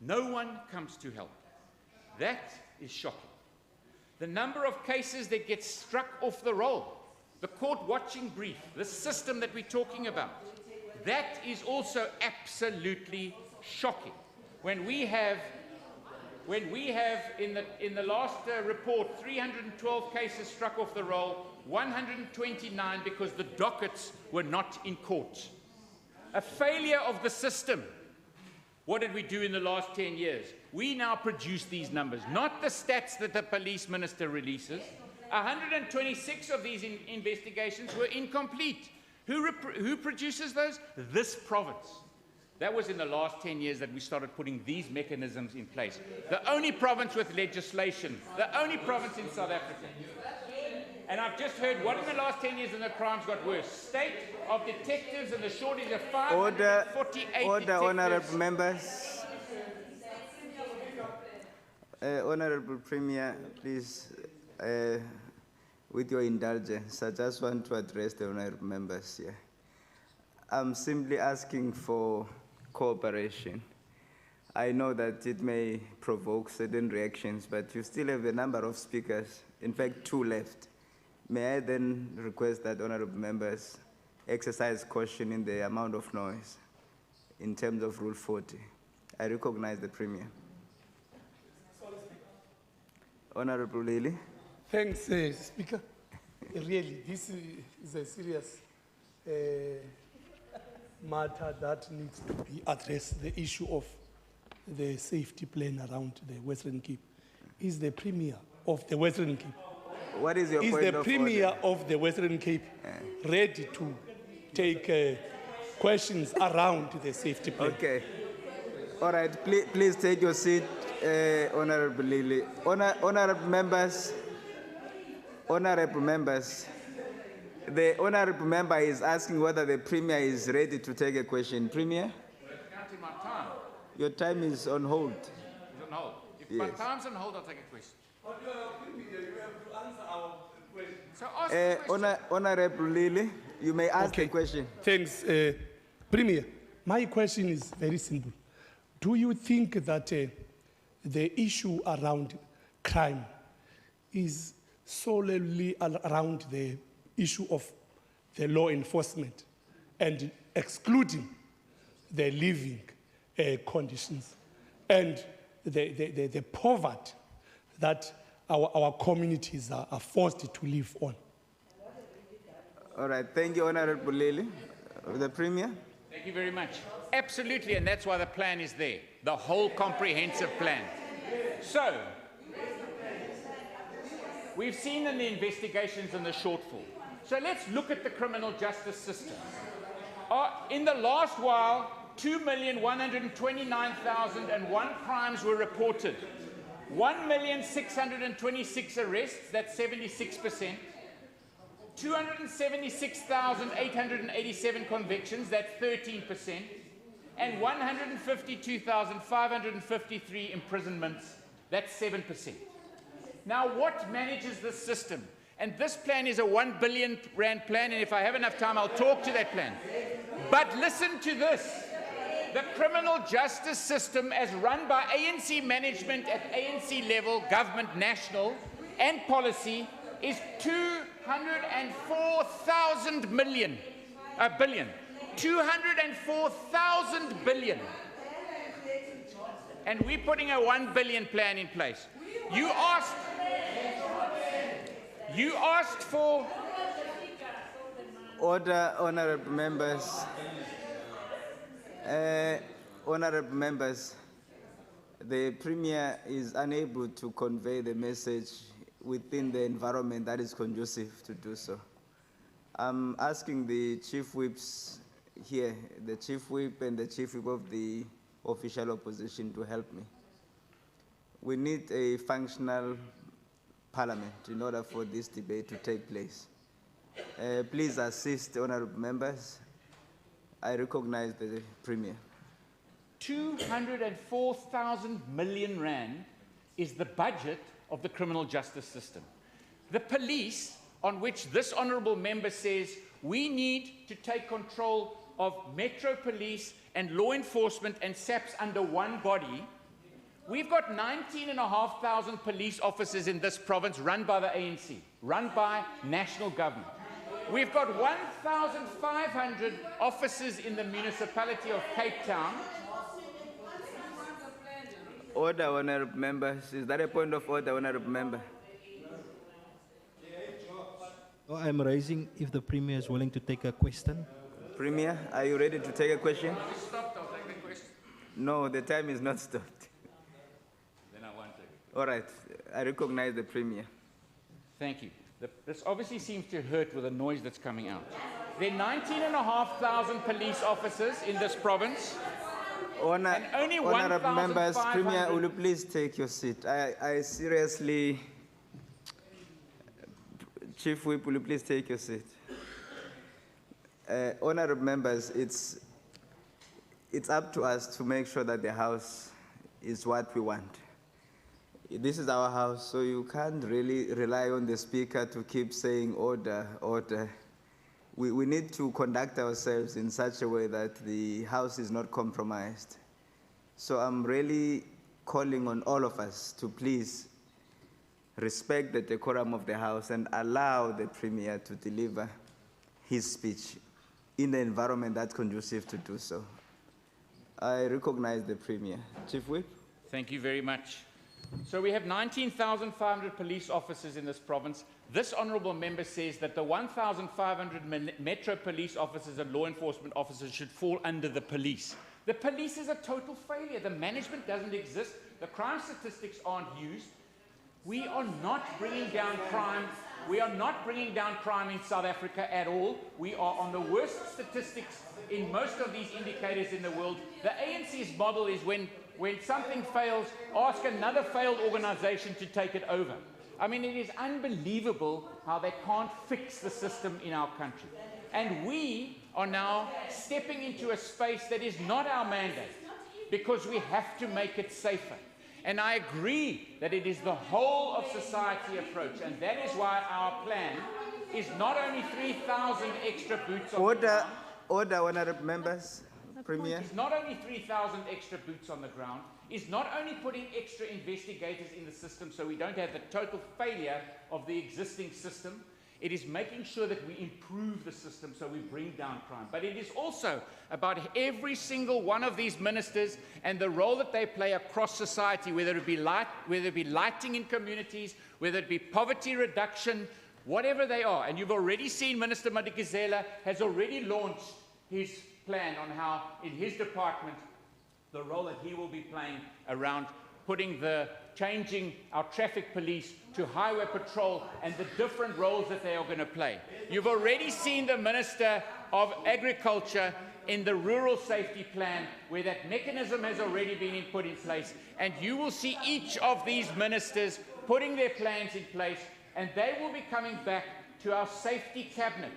No one comes to help. That is shocking. The number of cases that get struck off the roll, the court watching brief, the system that we're talking about, that is also absolutely shocking. When we have in the last report 312 cases struck off the roll, 129 because the dockets were not in court. A failure of the system. What did we do in the last 10 years? We now produce these numbers, not the stats that the police minister releases. 126 of these investigations were incomplete. Who produces those? This province. That was in the last 10 years that we started putting these mechanisms in place. The only province with legislation, the only province in South Africa. And I've just heard what in the last 10 years and the crimes got worse. State of detectives and the shortage of 548 Order, honorable members. Honorable Premier, please, with your indulgence, I just want to address the honorable members here. I'm simply asking for cooperation. I know that it may provoke certain reactions, but you still have a number of speakers, in fact 2 left. May I then request that honorable members exercise caution in the amount of noise in terms of Rule 40. I recognize the Premier. Honorable Lily. Thanks, Speaker. Really, this is a serious matter that needs to be addressed, the issue of the safety plan around the Western Cape. Is the Premier of the Western Cape, what is your point of order? Is the Premier of the Western Cape ready to take questions around the safety plan? Okay. All right, please take your seat, Honorable Lily. Honorable members, the honorable member is asking whether the Premier is ready to take a question. Premier? Counting my time. Your time is on hold. It's on hold. If Yes. my time's on hold, I'll take a question. So ask the question. Honorable Lily, you may ask the question. Thanks, Premier. My question is very simple. Do you think that the issue around crime is solely around the issue of the law enforcement and excluding the living conditions and the poverty that our communities are forced to live on? All right, thank you, Honorable Lily. The Premier? Thank you very much. Absolutely, and that's why the plan is there, the whole comprehensive plan. So, we've seen in the investigations and the shortfall. So let's look at the criminal justice system. In the last while, 2,129,001 crimes were reported. 1,626 arrests, that's 76%. 276,887 convictions, that's 13%. And 152,553 imprisonments, that's 7%. Now, what manages this system? And this plan is a 1 billion rand plan, and if I have enough time, I'll talk to that plan. But listen to this. The criminal justice system, as run by ANC management at ANC level, government, national, and policy, is 204,000 billion. 204,000 billion. And we're putting a 1 billion plan in place. You asked for... Order, honorable members. Honorable members, the Premier is unable to convey the message within the environment that is conducive to do so. I'm asking the Chief Whips here, the Chief Whip and the Chief Whip of the official opposition to help me. We need a functional parliament in order for this debate to take place. Please assist, honorable members. I recognize the Premier. 204,000 million rand is the budget of the criminal justice system. The police, on which this honourable member says we need to take control of Metro Police and law enforcement and SAPS under one body, we've got 19,500 police officers in this province run by the ANC, run by national government. We've got 1,500 officers in the municipality of Cape Town. Order, honorable members. Is that a point of order, honorable member? Oh, I'm raising if the Premier is willing to take a question. Premier, are you ready to take a question? Stopped, I'll take the question. No, the time is not stopped. Then I won't take it. All right, I recognize the Premier. Thank you. This obviously seems to hurt with the noise that's coming out. There are 19,500 police officers in this province. And only Honorable members, 1,500. Premier, will you please take your seat? I seriously, Chief Whip, will you please take your seat? Honorable members, it's up to us to make sure that the House is what we want. This is our House, so you can't really rely on the Speaker to keep saying order, order. We need to conduct ourselves in such a way that the House is not compromised. So I'm really calling on all of us to please respect the decorum of the House and allow the Premier to deliver his speech in an environment that's conducive to do so. I recognize the Premier. Chief Whip. Thank you very much. So we have 19,500 police officers in this province. This honourable member says that the 1,500 Metro police officers and law enforcement officers should fall under the police. The police is a total failure. The management doesn't exist. The crime statistics aren't used. We are not bringing down crime. We are not bringing down crime in South Africa at all. We are on the worst statistics in most of these indicators in the world. The ANC's model is when something fails, ask another failed organization to take it over. I mean, it is unbelievable how they can't fix the system in our country. And we are now stepping into a space that is not our mandate because we have to make it safer. And I agree that it is the whole of society approach, and that is why our plan is not only 3,000 extra boots on the ground. Order, honourable members. Premier. It's not only 3,000 extra boots on the ground, it's not only putting extra investigators in the system so we don't have the total failure of the existing system, it is making sure that we improve the system so we bring down crime. But it is also about every single one of these ministers and the role that they play across society, whether it be lighting in communities, whether it be poverty reduction, whatever they are. And you've already seen Minister Madikizela has already launched his plan on how, in his department, the role that he will be playing around changing our traffic police to highway patrol and the different roles that they are going to play. You've already seen the Minister of Agriculture in the rural safety plan where that mechanism has already been put in place, and you will see each of these ministers putting their plans in place, and they will be coming back to our safety cabinet,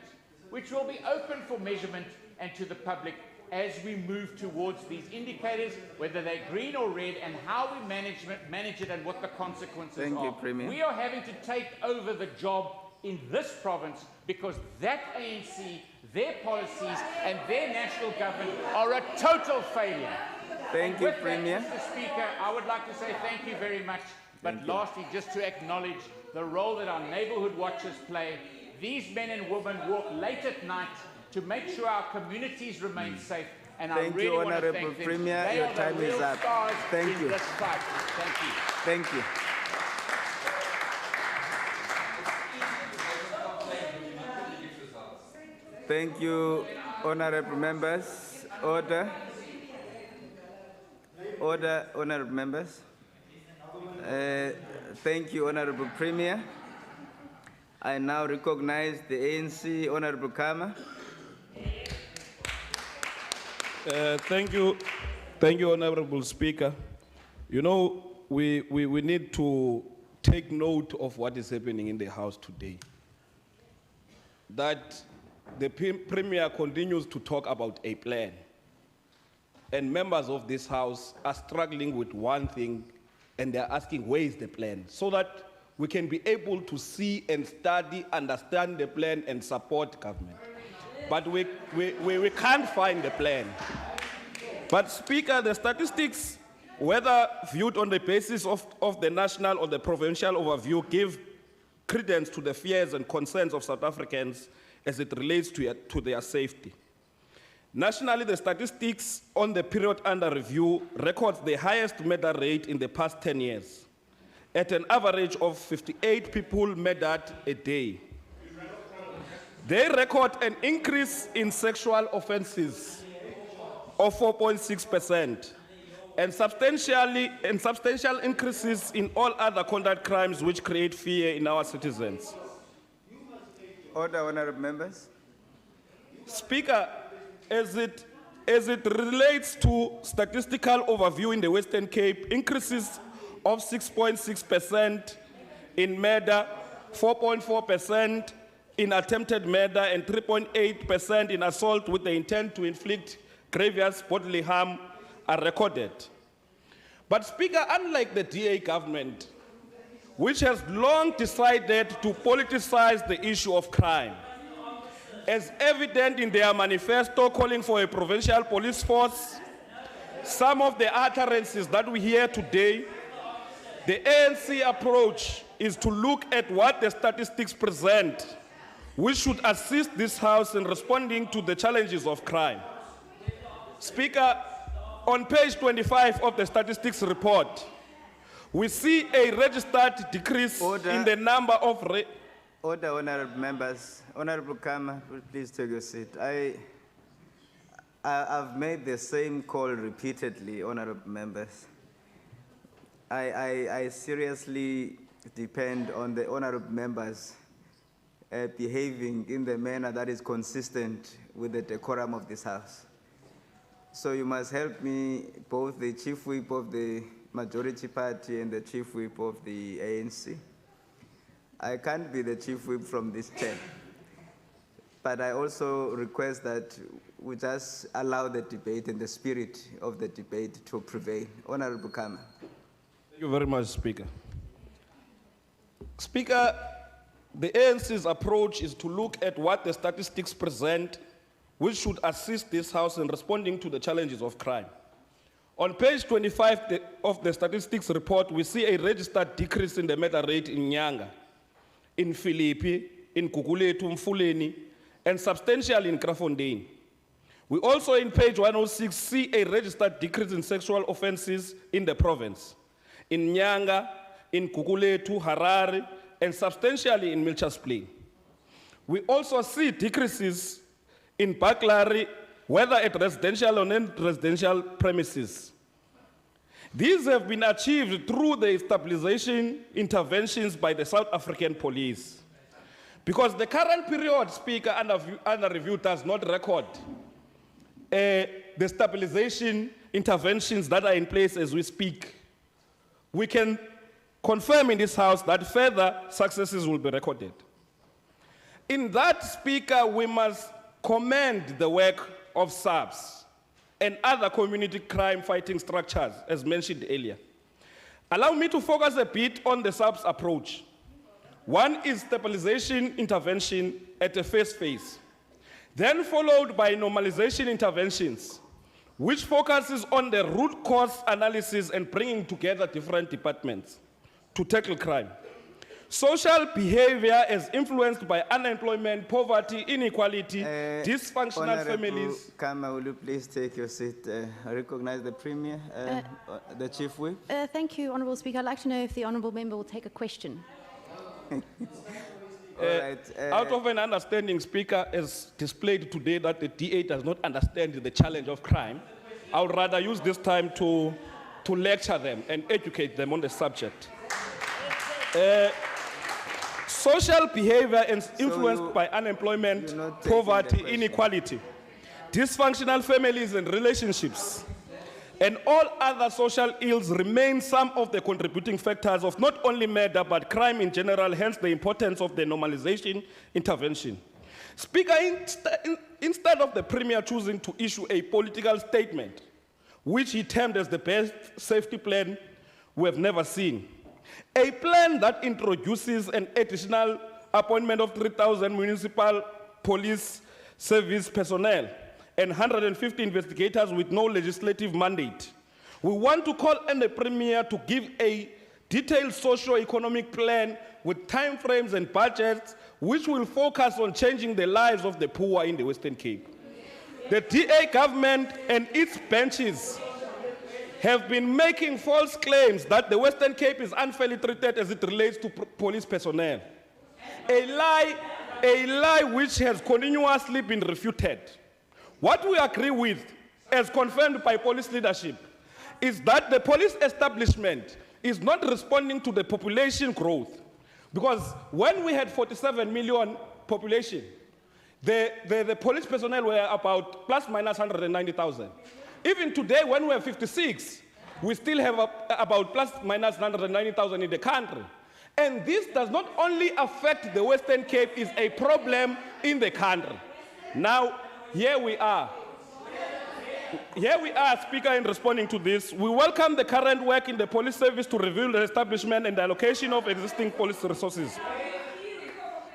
which will be open for measurement and to the public as we move towards these indicators, whether they're green or red, and how we manage it and what the consequences are. Thank you, Premier. We are having to take over the job in this province because that ANC, their policies and their national government are a total failure. Thank you, With Premier. that, Mr. Speaker, I would like to say thank you very much. But lastly, just to acknowledge the role that our neighbourhood watchers play. These men and women walk late at night to make sure our communities remain safe. And I really want to thank them. Premier. They Your are time the real is up. stars Thank in you. this fight. Thank you. Thank you. Thank you, honourable members. Order. Order, honourable members. Thank you, honourable Premier. I now recognize the ANC, Honourable Kama. Thank you, Honourable Speaker. You know, we need to take note of what is happening in the House today. that the Premier continues to talk about a plan. And members of this House are struggling with one thing, and they're asking, where is the plan? So that we can be able to see and study, understand the plan, and support government. But we can't find the plan. But Speaker, the statistics, whether viewed on the basis of the national or the provincial overview, give credence to the fears and concerns of South Africans as it relates to their safety. Nationally, the statistics on the period under review records the highest murder rate in the past 10 years, at an average of 58 people murdered a day. They record an increase in sexual offenses of 4.6%, and substantial increases in all other conduct crimes which create fear in our citizens. Order, honorable members. Speaker, as it relates to statistical overview in the Western Cape, increases of 6.6% in murder, 4.4% in attempted murder, and 3.8% in assault with the intent to inflict grievous bodily harm are recorded. But Speaker, unlike the DA government, which has long decided to politicize the issue of crime, as evident in their manifesto calling for a provincial police force, some of the utterances that we hear today, the ANC approach is to look at what the statistics present, which should assist this House in responding to the challenges of crime. Speaker, on page 25 of the statistics report, we see a registered decrease in the number of... Order, honorable members. Honorable Kama, please take your seat. I've made the same call repeatedly, honorable members. I seriously depend on the honorable members behaving in the manner that is consistent with the decorum of this House. So you must help me, both the Chief Whip of the majority party and the Chief Whip of the ANC. I can't be the Chief Whip from this chair, but I also request that we just allow the debate and the spirit of the debate to prevail. Honorable Kama. Thank you very much, Speaker. Speaker, the ANC's approach is to look at what the statistics present, which should assist this House in responding to the challenges of crime. On page 25 of the statistics report, we see a registered decrease in the murder rate in Nyanga, in Philippi, in Guguletu, Mfuleni, and substantially in Krafontein. We also, in page 106, see a registered decrease in sexual offenses in the province, in Nyanga, in Guguletu, Harare, and substantially in Milchas Plain. We also see decreases in burglary, whether at residential or non-residential premises. These have been achieved through the stabilization interventions by the South African police. Because the current period, Speaker, under review does not record the stabilization interventions that are in place as we speak. We can confirm in this House that further successes will be recorded. In that, Speaker, we must commend the work of SAPS and other community crime fighting structures, as mentioned earlier. Allow me to focus a bit on the SAPS approach. One is stabilization intervention at the first phase, then followed by normalization interventions, which focuses on the root cause analysis and bringing together different departments to tackle crime. Social behavior is influenced by unemployment, poverty, inequality, dysfunctional families. Kama, will you please take your seat? I recognize the Premier, the Chief Whip. Thank you, Honourable Speaker. I'd like to know if the Honourable Member will take a question. Out of an understanding, Speaker, as displayed today that the DA does not understand the challenge of crime, I would rather use this time to lecture them and educate them on the subject. Social behavior is influenced by unemployment, poverty, inequality, dysfunctional families and relationships, and all other social ills remain some of the contributing factors of not only murder but crime in general, hence the importance of the normalization intervention. Speaker, instead of the Premier choosing to issue a political statement, which he termed as the best safety plan we have never seen, a plan that introduces an additional appointment of 3,000 municipal police service personnel and 150 investigators with no legislative mandate. We want to call on the Premier to give a detailed socio-economic plan with timeframes and budgets which will focus on changing the lives of the poor in the Western Cape. The DA government and its benches have been making false claims that the Western Cape is unfairly treated as it relates to police personnel. A lie which has continuously been refuted. What we agree with, as confirmed by police leadership, is that the police establishment is not responding to the population growth. Because when we had 47 million population, the police personnel were about plus minus 190,000. Even today, when we have 56, we still have about plus minus 190,000 in the country. And this does not only affect the Western Cape, it's a problem in the country. Now, here we are. Here we are, Speaker, in responding to this. We welcome the current work in the police service to review the establishment and the allocation of existing police resources.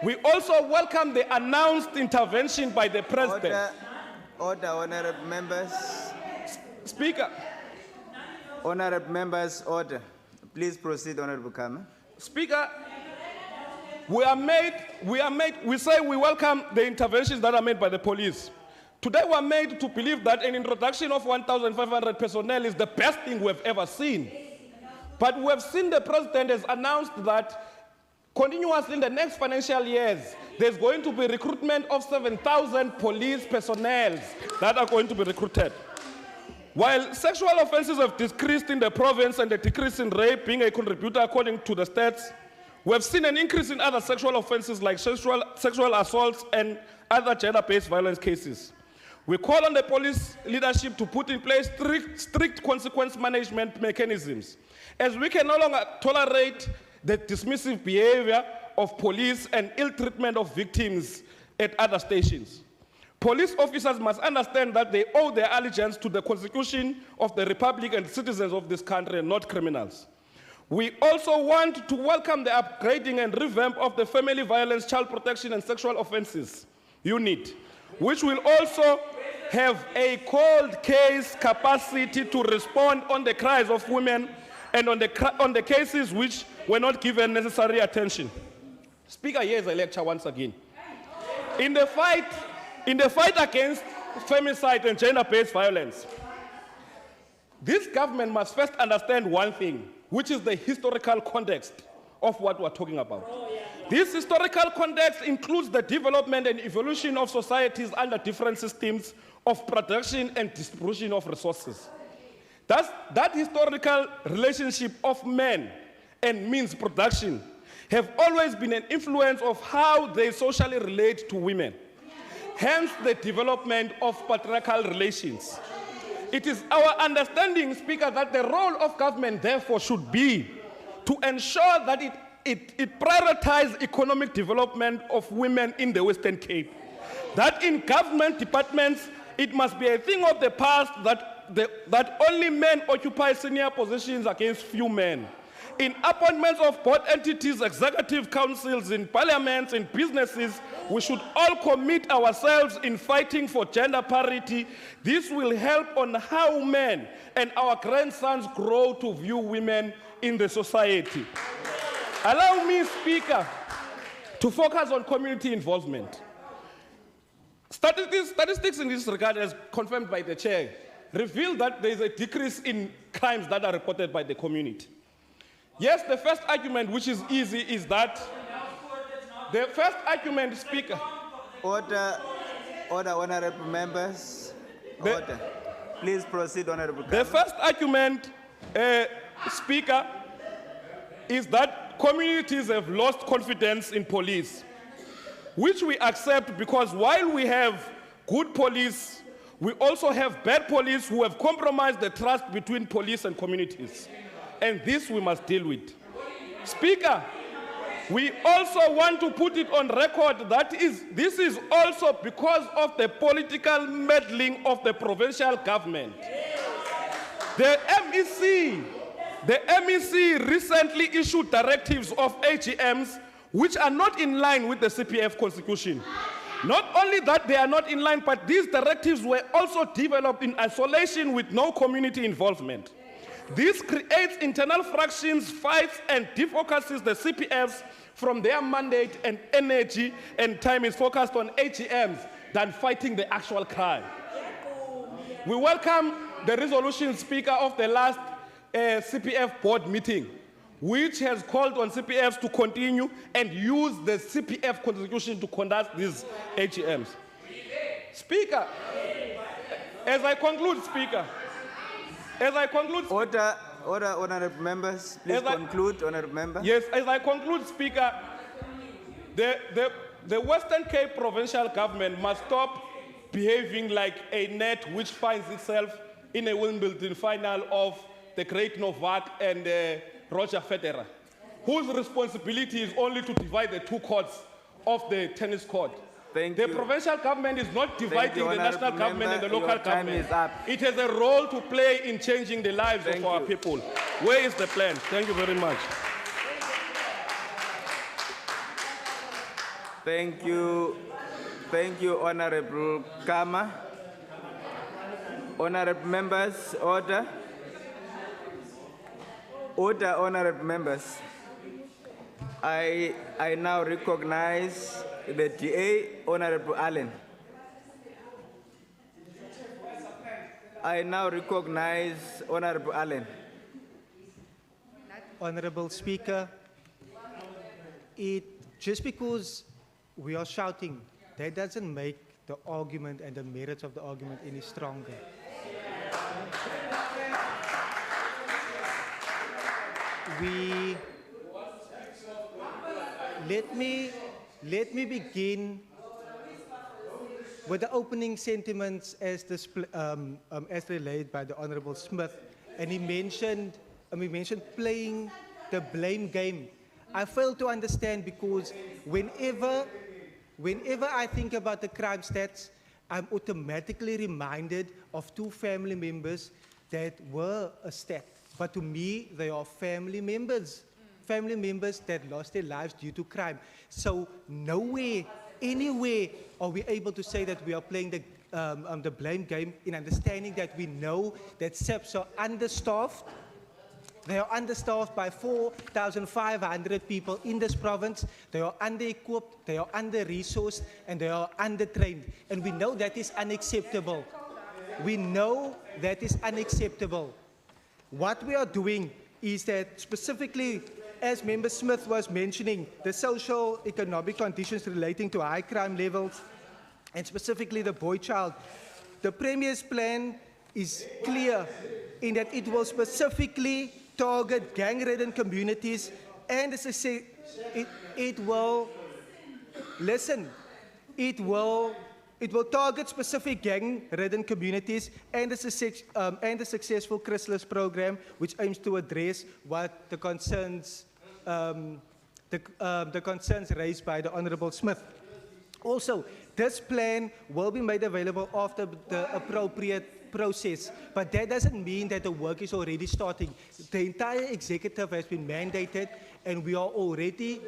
We also welcome the announced intervention by the President. Order, honorable members. Speaker. Honorable members, order. Please proceed, Honorable Kama. Speaker, we say we welcome the interventions that are made by the police. Today we are made to believe that an introduction of 1,500 personnel is the best thing we have ever seen. But we have seen the President has announced that continuously in the next financial years, there's going to be recruitment of 7,000 police personnel that are going to be recruited. While sexual offenses have decreased in the province and the decrease in rape being a contributor according to the stats, we have seen an increase in other sexual offenses like sexual assaults and other gender-based violence cases. We call on the police leadership to put in place strict consequence management mechanisms, as we can no longer tolerate the dismissive behavior of police and ill treatment of victims at other stations. Police officers must understand that they owe their allegiance to the Constitution of the Republic and citizens of this country and not criminals. We also want to welcome the upgrading and revamp of the Family Violence, Child Protection and Sexual Offences Unit, which will also have a cold case capacity to respond on the cries of women and on the cases which were not given necessary attention. Speaker, here's a lecture once again. In the fight against femicide and gender-based violence, this government must first understand one thing, which is the historical context of what we're talking about. This historical context includes the development and evolution of societies under different systems of production and distribution of resources. That historical relationship of men and means production have always been an influence of how they socially relate to women. Hence the development of patriarchal relations. It is our understanding, Speaker, that the role of government therefore should be to ensure that it prioritizes economic development of women in the Western Cape. That in government departments, it must be a thing of the past that only men occupy senior positions against few men. In appointments of board entities, executive councils, in parliaments, in businesses, we should all commit ourselves in fighting for gender parity. This will help on how men and our grandsons grow to view women in the society. Allow me, Speaker, to focus on community involvement. Statistics in this regard, as confirmed by the chair, reveal that there is a decrease in crimes that are reported by the community. Yes, the first argument, which is easy, is that the first argument, Speaker. Order, honorable members. Order. Please proceed, honorable. The first argument, Speaker, is that communities have lost confidence in police, which we accept because while we have good police, we also have bad police who have compromised the trust between police and communities. And this we must deal with. Speaker, We also want to put it on record that this is also because of the political meddling of the provincial government. The MEC recently issued directives of AGMs which are not in line with the CPF constitution. Not only that they are not in line, but these directives were also developed in isolation with no community involvement. This creates internal fractions, fights, and defocuses the CPFs from their mandate, and energy and time is focused on AGMs than fighting the actual crime. We welcome the resolution, Speaker, of the last CPF board meeting, which has called on CPFs to continue and use the CPF constitution to conduct these AGMs. Speaker, as I conclude, Speaker, Order, honourable members. Please conclude, honourable member. Yes, as I conclude, Speaker, the Western Cape provincial government must stop behaving like a net which finds itself in a Wimbledon final of the great Novak and Roger Federer, whose responsibility is only to divide the two courts of the tennis court. The provincial government is not dividing the national government and the local government. It has a role to play in changing the lives of our people. Where is the plan? Thank you very much. Thank you. Thank you, Honorable Kama. Honorable members, order. Order, honorable members. I now recognize the DA, Honorable Allen. I now recognize Honorable Allen. Honorable Speaker, just because we are shouting, that doesn't make the argument and the merits of the argument any stronger. Let me begin with the opening sentiments as relayed by the Honourable Smith, and he mentioned playing the blame game. I fail to understand because whenever I think about the crime stats, I'm automatically reminded of two family members that were a stat. But to me, they are family members. Family members that lost their lives due to crime. So nowhere, anywhere are we able to say that we are playing the blame game, in understanding that we know that SEPs are understaffed. They are understaffed by 4,500 people in this province. They are under-equipped, they are under-resourced, and they are under-trained. And we know that is unacceptable. We know that is unacceptable. What we are doing is that specifically, as Member Smith was mentioning, the social economic conditions relating to high crime levels, and specifically the boy child, the Premier's plan is clear in that it will specifically target gang-ridden communities, and it will target specific gang-ridden communities and the successful Chrysalis program, which aims to address what the concerns raised by the Honourable Smith. Also, this plan will be made available after the appropriate process, but that doesn't mean that the work is already starting. The entire executive has been mandated, and we are already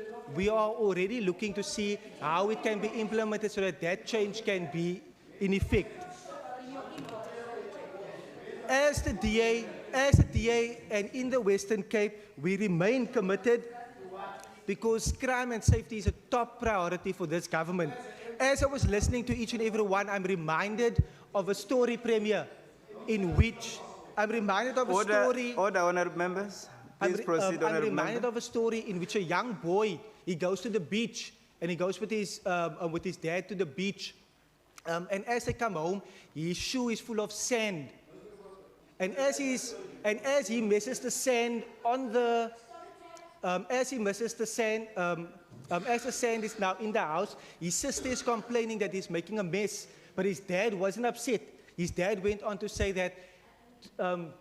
looking to see how it can be implemented so that that change can be in effect. As the DA and in the Western Cape, we remain committed because crime and safety is a top priority for this government. As I was listening to each and every one, I'm reminded of a story, Premier, in which Order, honourable members. Please proceed, I'm reminded of a story in which a young boy, he goes to the beach, and he goes with his dad to the beach. And as they come home, his shoe is full of sand. And as he misses the sand on the, as the sand is now in the house, his sister is complaining that he's making a mess, but his dad wasn't upset. His dad went on to say that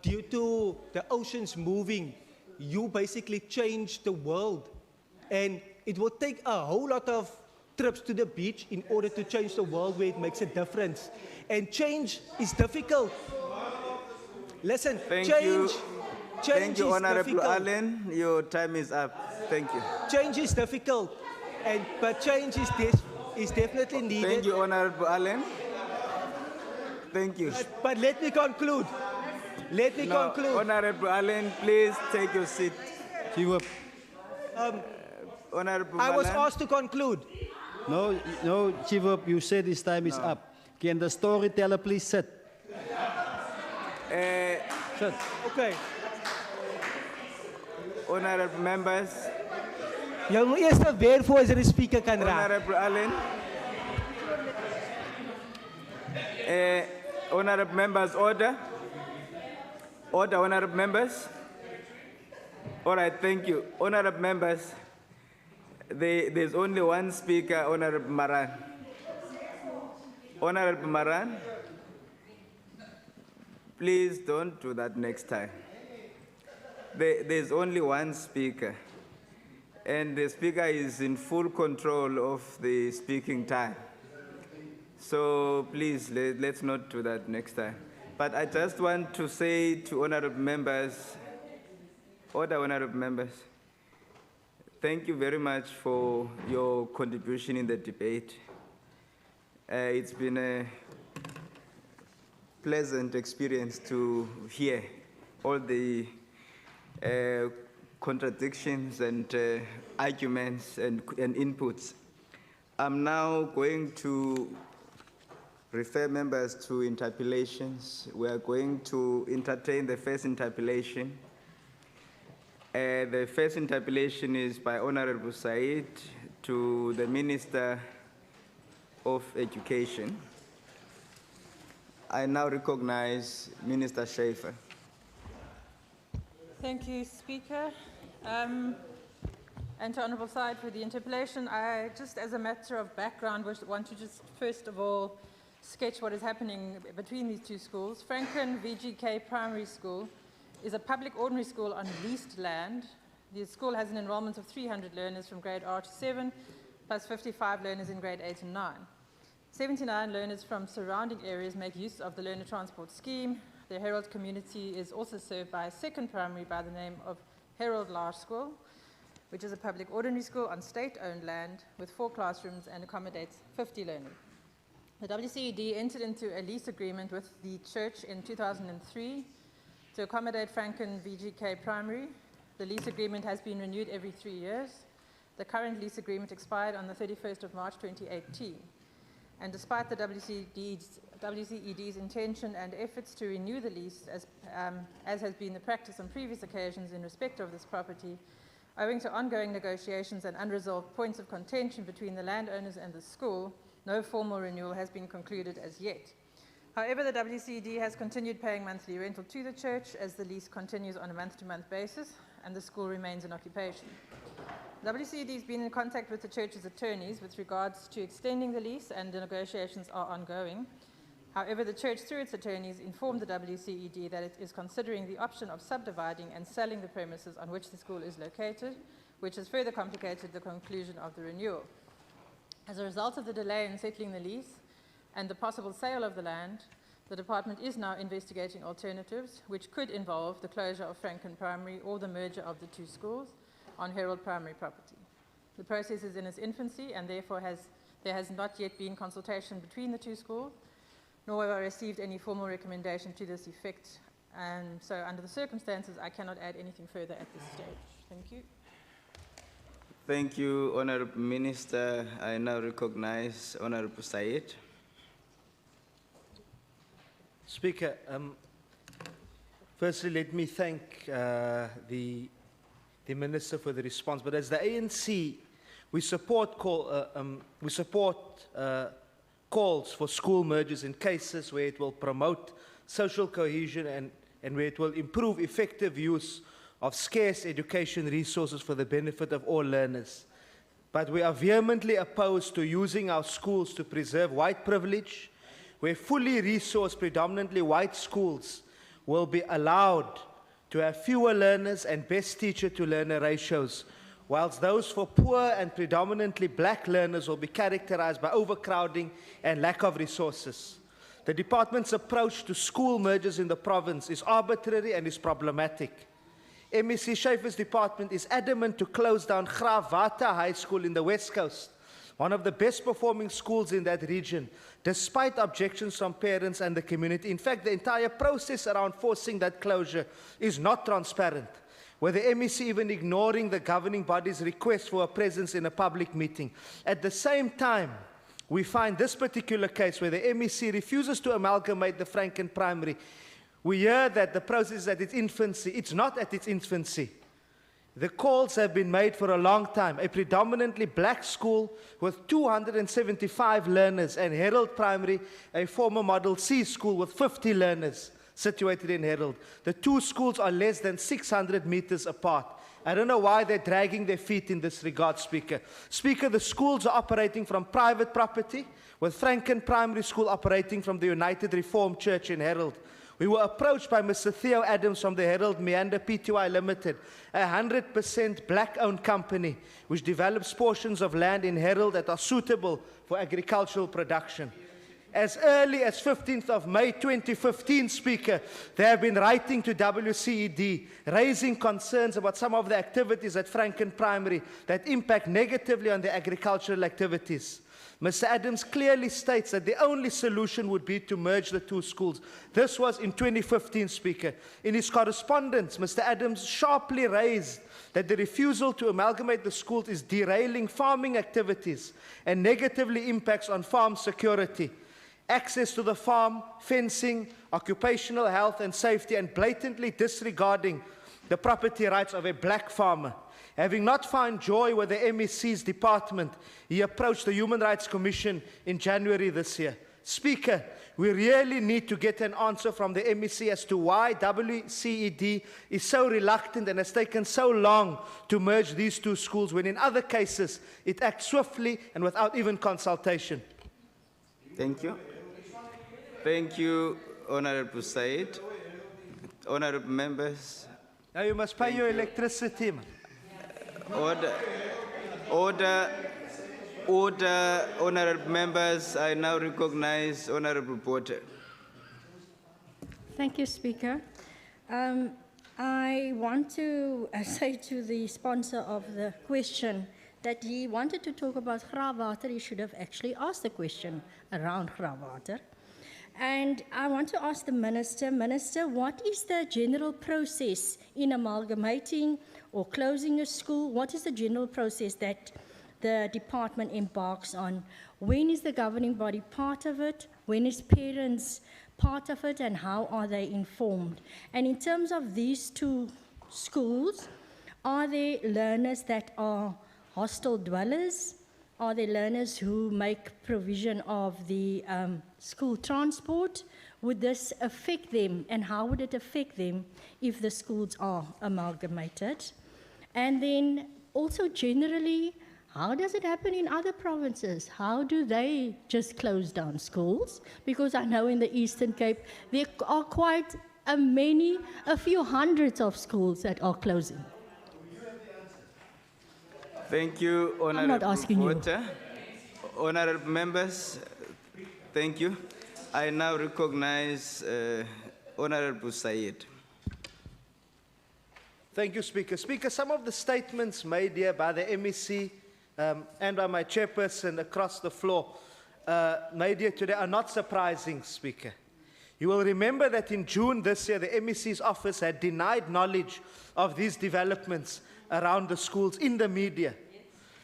due to the oceans moving, you basically changed the world. And it will take a whole lot of trips to the beach in order to change the world where it makes a difference. And change is difficult. Listen, Thank change, you. change Thank you, is Honorable difficult. Allen. Your time is up. Thank you. Change is difficult, but change is definitely needed. Thank you, Honorable Allen. Thank you. But let me conclude. Let me conclude. Honorable Allen, please take your seat. Honorable I was Malan. asked to conclude. No, Chief Whip, you said his time is up. Can the storyteller please sit? Sit. Okay. Honorable members. Jy moet eers weer voor die speaker kan raak. Honorable Allen. Honorable members, order. Order, honorable members. All right, thank you. Honorable members, there's only one speaker, Honorable Maran. Honorable Maran, please don't do that next time. There's only one speaker, and the speaker is in full control of the speaking time. So please, let's not do that next time. But I just want to say to honorable members, honorable members, thank you very much for your contribution in the debate. It's been a pleasant experience to hear all the contradictions and arguments and inputs. I'm now going to refer members to interpellations. We are going to entertain the first interpellation. The first interpellation is by Honorable Said to the Minister of Education. I now recognize Minister Schaefer. Thank you, Speaker. And to Honourable Said for the interpellation. I just, as a matter of background, want to just first of all sketch what is happening between these two schools. Franklin VGK Primary School is a public ordinary school on leased land. The school has an enrollment of 300 learners from grade R to 7, plus 55 learners in grade 8 and 9. 79 learners from surrounding areas make use of the learner transport scheme. The Herald community is also served by a second primary by the name of Herald Large School, which is a public ordinary school on state-owned land with 4 classrooms and accommodates 50 learners. The WCED entered into a lease agreement with the church in 2003 to accommodate Franklin VGK Primary. The lease agreement has been renewed every 3 years. The current lease agreement expired on the 31st of March 2018. And despite the WCED's intention and efforts to renew the lease, as has been the practice on previous occasions in respect of this property, owing to ongoing negotiations and unresolved points of contention between the landowners and the school, no formal renewal has been concluded as yet. However, the WCED has continued paying monthly rental to the church as the lease continues on a month-to-month basis and the school remains in occupation. WCED has been in contact with the church's attorneys with regards to extending the lease, and the negotiations are ongoing. However, the church, through its attorneys, informed the WCED that it is considering the option of subdividing and selling the premises on which the school is located, which has further complicated the conclusion of the renewal. As a result of the delay in settling the lease and the possible sale of the land, the department is now investigating alternatives, which could involve the closure of Franklin Primary or the merger of the two schools on Herald Primary property. The process is in its infancy, and therefore there has not yet been consultation between the two schools, nor have I received any formal recommendation to this effect. And so under the circumstances, I cannot add anything further at this stage. Thank you. Thank you, Honorable Minister. I now recognize Honorable Said. Speaker, firstly, let me thank the Minister for the response. But as the ANC, we support calls for school mergers in cases where it will promote social cohesion and where it will improve effective use of scarce education resources for the benefit of all learners. But we are vehemently opposed to using our schools to preserve white privilege, where fully resourced, predominantly white schools will be allowed to have fewer learners and best teacher-to-learner ratios, whilst those for poor and predominantly black learners will be characterized by overcrowding and lack of resources. The department's approach to school mergers in the province is arbitrary and is problematic. MEC Schaefer's department is adamant to close down Gravata High School in the West Coast, one of the best performing schools in that region, despite objections from parents and the community. In fact, the entire process around forcing that closure is not transparent, with the MEC even ignoring the governing body's request for a presence in a public meeting. At the same time, we find this particular case where the MEC refuses to amalgamate the Franken Primary. We hear that the process is at its infancy. It's not at its infancy. The calls have been made for a long time. A predominantly black school with 275 learners, and Herald Primary, a former Model C school with 50 learners, situated in Herald. The two schools are less than 600 meters apart. I don't know why they're dragging their feet in this regard, Speaker. Speaker, the schools are operating from private property, with Franken Primary School operating from the United Reformed Church in Herald. We were approached by Mr. Theo Adams from the Herald Meander Pty Limited, a 100% black-owned company which develops portions of land in Herald that are suitable for agricultural production. As early as 15th of May 2015, Speaker, they have been writing to WCED, raising concerns about some of the activities at Franken Primary that impact negatively on the agricultural activities. Mr. Adams clearly states that the only solution would be to merge the two schools. This was in 2015, Speaker. In his correspondence, Mr. Adams sharply raised that the refusal to amalgamate the schools is derailing farming activities and negatively impacts on farm security, access to the farm, fencing, occupational health and safety, and blatantly disregarding the property rights of a black farmer. Having not found joy with the MEC's department, he approached the Human Rights Commission in January this year. Speaker, we really need to get an answer from the MEC as to why WCED is so reluctant and has taken so long to merge these two schools, when in other cases it acts swiftly and without even consultation. Thank you. Thank you, Honorable Said. Honorable members. Now you must pay your electricity, man. Order, honorable members. I now recognize Honorable Porter. Thank you, Speaker. I want to say to the sponsor of the question that he wanted to talk about Gravwater. He should have actually asked the question around Gravwater. And I want to ask the Minister, what is the general process in amalgamating or closing a school? What is the general process that the department embarks on? When is the governing body part of it? When is parents part of it? And how are they informed? And in terms of these two schools, are there learners that are hostel dwellers? Are there learners who make provision of the school transport? Would this affect them, and how would it affect them if the schools are amalgamated? And then also generally, how does it happen in other provinces? How do they just close down schools? Because I know in the Eastern Cape, there are quite a few hundreds of schools that are closing. Thank you, Honorable I'm not asking Porter. Honorable members, thank you. I now recognize Honorable Said. Thank you, Speaker. Speaker, some of the statements made here by the MEC and by my chairperson across the floor made here today are not surprising, Speaker. You will remember that in June this year, the MEC's office had denied knowledge of these developments around the schools in the media.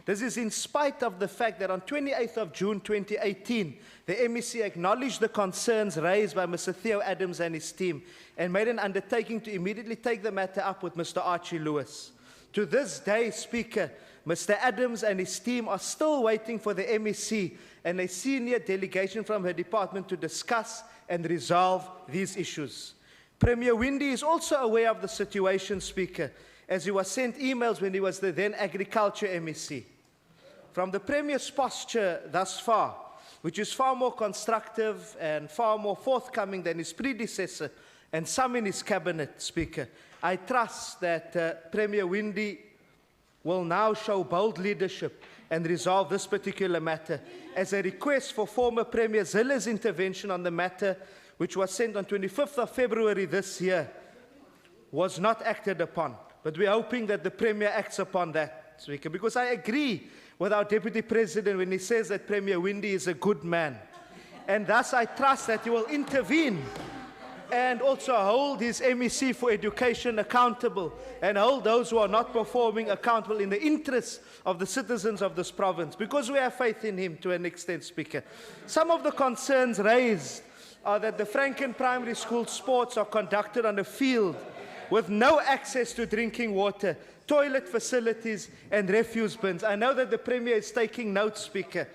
This is in spite of the fact that on 28th of June 2018, the MEC acknowledged the concerns raised by Mr. Theo Adams and his team and made an undertaking to immediately take the matter up with Mr. Archie Lewis. To this day, Speaker, Mr. Adams and his team are still waiting for the MEC and a senior delegation from her department to discuss and resolve these issues. Premier Windy is also aware of the situation, Speaker, as he was sent emails when he was the then Agriculture MEC. From the Premier's posture thus far, which is far more constructive and far more forthcoming than his predecessor and some in his cabinet, Speaker, I trust that Premier Windy will now show bold leadership and resolve this particular matter, as a request for former Premier Zille's intervention on the matter, which was sent on 25th of February this year, was not acted upon. But we're hoping that the Premier acts upon that, Speaker, because I agree with our Deputy President when he says that Premier Windy is a good man. And thus I trust that he will intervene and also hold his MEC for Education accountable and hold those who are not performing accountable in the interests of the citizens of this province, because we have faith in him to an extent, Speaker. Some of the concerns raised are that the Franken Primary School sports are conducted on a field with no access to drinking water, toilet facilities and refuse bins. I know that the Premier is taking notes, Speaker.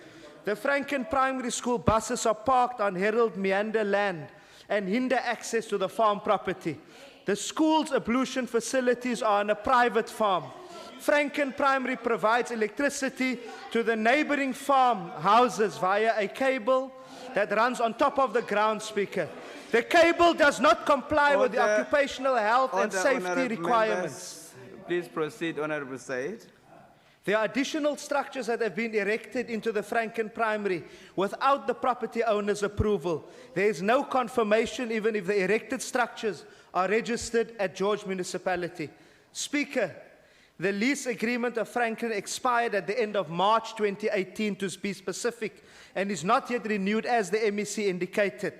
The Franken Primary School buses are parked on Herald Meander land and hinder access to the farm property. The school's ablution facilities are on a private farm. Franken Primary provides electricity to the neighboring farm houses via a cable that runs on top of the ground, Speaker. The cable does not comply with the occupational health and safety requirements. Please proceed, Honorable Said. There are additional structures that have been erected into the Franken Primary without the property owner's approval. There is no confirmation even if the erected structures are registered at George Municipality. Speaker, the lease agreement of Franken expired at the end of March 2018 to be specific and is not yet renewed as the MEC indicated.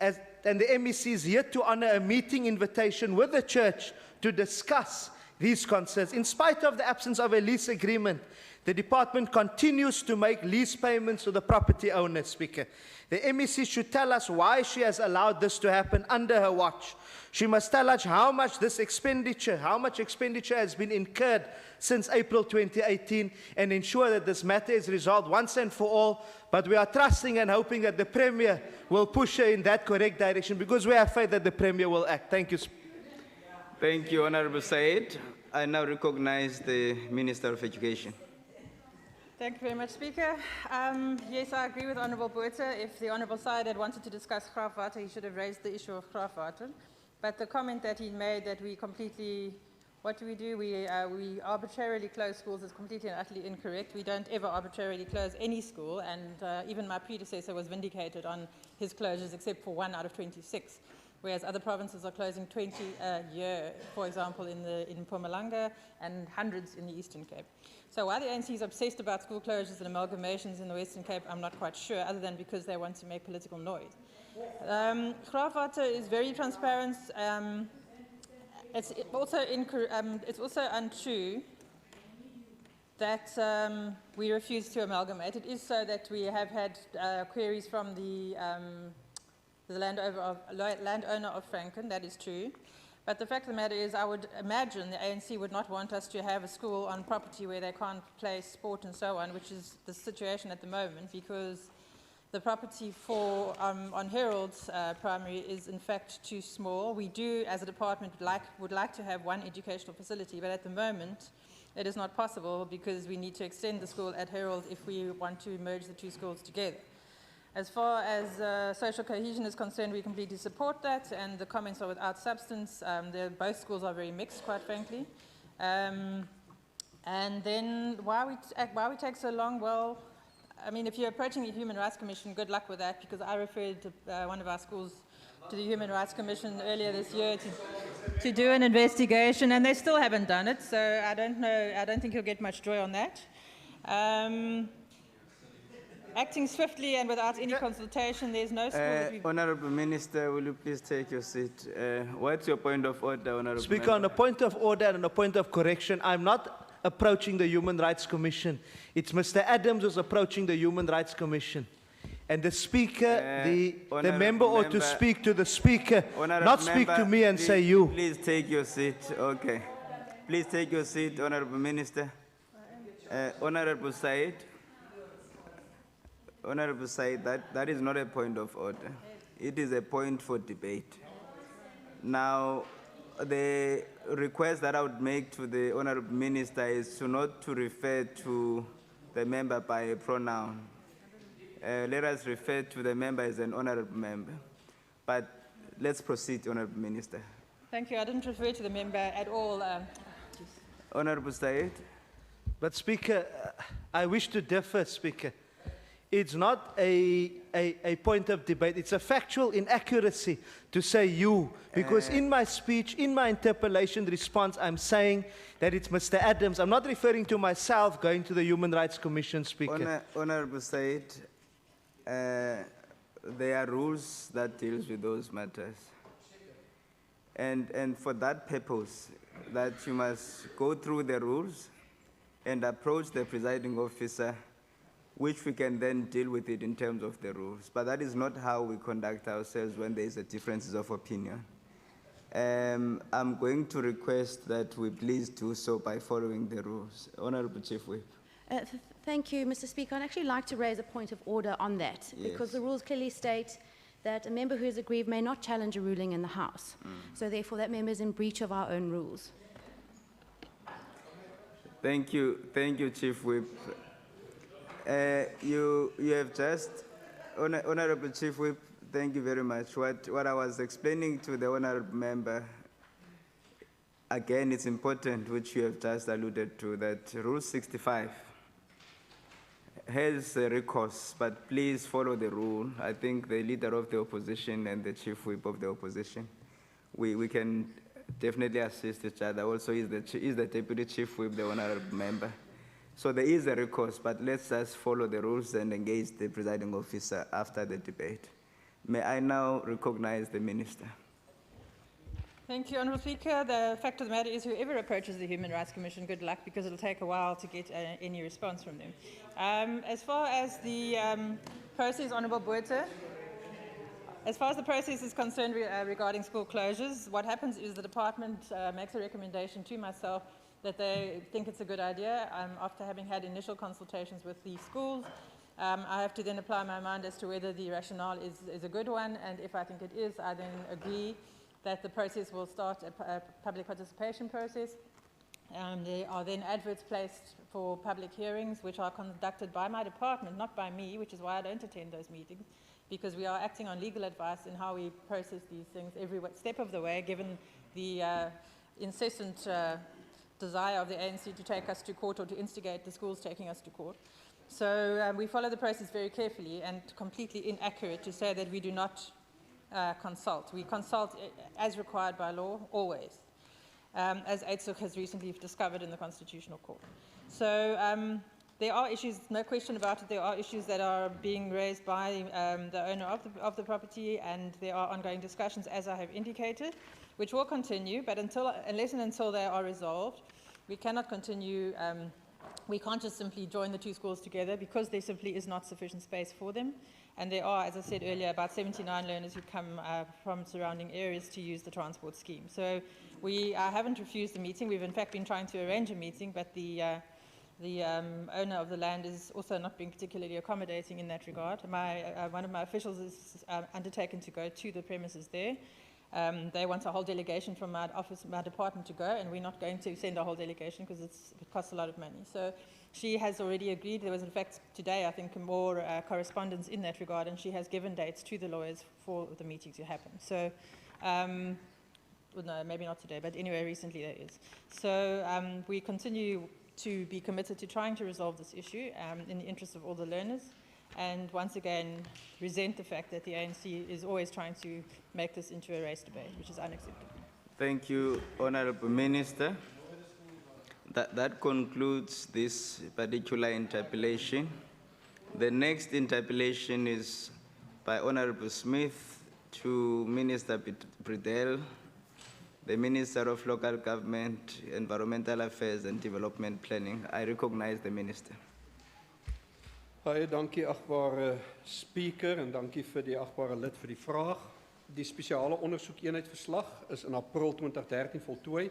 And the MEC is yet to honor a meeting invitation with the church to discuss these concerns. In spite of the absence of a lease agreement, the department continues to make lease payments to the property owner, Speaker. The MEC should tell us why she has allowed this to happen under her watch. She must tell us how much expenditure has been incurred since April 2018 and ensure that this matter is resolved once and for all. But we are trusting and hoping that the Premier will push her in that correct direction, because we have faith that the Premier will act. Thank you. Thank you, Honorable Said. I now recognize the Minister of Education. Thank you very much, Speaker. Yes, I agree with Honourable Botha. If the Honourable Said had wanted to discuss Graafwater, he should have raised the issue of Graafwater. But the comment that he made that we completely, what do? We arbitrarily close schools is completely and utterly incorrect. We don't ever arbitrarily close any school, and even my predecessor was vindicated on his closures, except for 1 out of 26. Whereas other provinces are closing 20 a year, for example, in Mpumalanga, and hundreds in the Eastern Cape. So while the ANC is obsessed about school closures and amalgamations in the Western Cape, I'm not quite sure, other than because they want to make political noise. Graafwater is very transparent. It's also untrue that we refuse to amalgamate. It is so that we have had queries from the landowner of Franken, that is true. But the fact of the matter is, I would imagine the ANC would not want us to have a school on property where they can't play sport and so on, which is the situation at the moment, because the property for on Herald's primary is in fact too small. We do, as a department, would like to have one educational facility, but at the moment it is not possible because we need to extend the school at Herald if we want to merge the two schools together. As far as social cohesion is concerned, we completely support that, and the comments are without substance. Both schools are very mixed, quite frankly. And then why we take so long? Well, I mean, if you're approaching the Human Rights Commission, good luck with that, because I referred one of our schools to the Human Rights Commission earlier this year to do an investigation, and they still haven't done it. So I don't know. I don't think you'll get much joy on that. Acting swiftly and without any consultation, there's no school. Honourable Minister, will you please take your seat? What's your point of order, Honourable Speaker, on a point of order and a point of correction, I'm not approaching the Human Rights Commission. It's Mr. Adams who's approaching the Human Rights Commission. And the Speaker, the member ought to speak to the Speaker, not speak to me and say you. Please take your seat. Okay. Please take your seat, Honourable Minister. Honourable Said. Honourable Said, that is not a point of order. It is a point for debate. Now, the request that I would make to the Honourable Minister is not to refer to the member by a pronoun. Let us refer to the member as an honourable member. But let's proceed, Honourable Minister. Thank you. I didn't refer to the member at all. Honorable Said. But Speaker, I wish to differ, Speaker. It's not a point of debate. It's a factual inaccuracy to say you. Because in my speech, in my interpellation response, I'm saying that it's Mr. Adams. I'm not referring to myself going to the Human Rights Commission, Speaker. Honorable Said, there are rules that deals with those matters. And for that purpose, that you must go through the rules and approach the presiding officer, which we can then deal with it in terms of the rules. But that is not how we conduct ourselves when there is a difference of opinion. I'm going to request that we please do so by following the rules. Honorable Chief Whip. Thank you, Mr. Speaker. I'd actually like to raise a point of order on that, because the rules clearly state that a member who is aggrieved may not challenge a ruling in the House. So therefore, that member is in breach of our own rules. Thank you, Chief Whip. You have just, Honorable Chief Whip, thank you very much. What I was explaining to the honorable member, again, it's important, which you have just alluded to, that Rule 65 has a recourse, but please follow the rule. I think the leader of the opposition and the Chief Whip of the opposition, we can definitely assist each other. Also, is the Deputy Chief Whip the honorable member? So there is a recourse, but let's just follow the rules and engage the presiding officer after the debate. May I now recognize the Minister? Thank you, Honourable Speaker. The fact of the matter is whoever approaches the Human Rights Commission, good luck, because it'll take a while to get any response from them. As far as the process, Honourable Botha, as far as the process is concerned regarding school closures, what happens is the department makes a recommendation to myself that they think it's a good idea. After having had initial consultations with the schools, I have to then apply my mind as to whether the rationale is a good one, and if I think it is, I then agree that the process will start a public participation process. There are then adverts placed for public hearings, which are conducted by my department, not by me, which is why I don't attend those meetings, because we are acting on legal advice in how we process these things every step of the way, given the incessant desire of the ANC to take us to court or to instigate the schools taking us to court. So we follow the process very carefully, and completely inaccurate to say that we do not consult. We consult as required by law, always, as Aitzuk has recently discovered in the Constitutional Court. So there are issues, no question about it, there are issues that are being raised by the owner of the property, and there are ongoing discussions, as I have indicated, which will continue, but unless and until they are resolved, we cannot continue. We can't just simply join the two schools together, because there simply is not sufficient space for them. And there are, as I said earlier, about 79 learners who come from surrounding areas to use the transport scheme. So I haven't refused the meeting. We've in fact been trying to arrange a meeting, but the owner of the land is also not being particularly accommodating in that regard. One of my officials is undertaken to go to the premises there. They want a whole delegation from my office, my department, to go, and we're not going to send a whole delegation because it costs a lot of money. So she has already agreed. There was, in fact, today, I think, more correspondence in that regard, and she has given dates to the lawyers for the meeting to happen. So, well, no, maybe not today, but anyway, recently there is. So we continue to be committed to trying to resolve this issue in the interest of all the learners. And once again, resent the fact that the ANC is always trying to make this into a race debate, which is unacceptable. Thank you, Honorable Minister. That concludes this particular interpellation. The next interpellation is by Honorable Smith to Minister Bridel, the Minister of Local Government, Environmental Affairs and Development Planning. I recognize the Minister. Baie dankie agbare speaker en dankie vir die agbare lid vir die vraag. Die spesiale ondersoekeenheidverslag is in April 2013 voltooi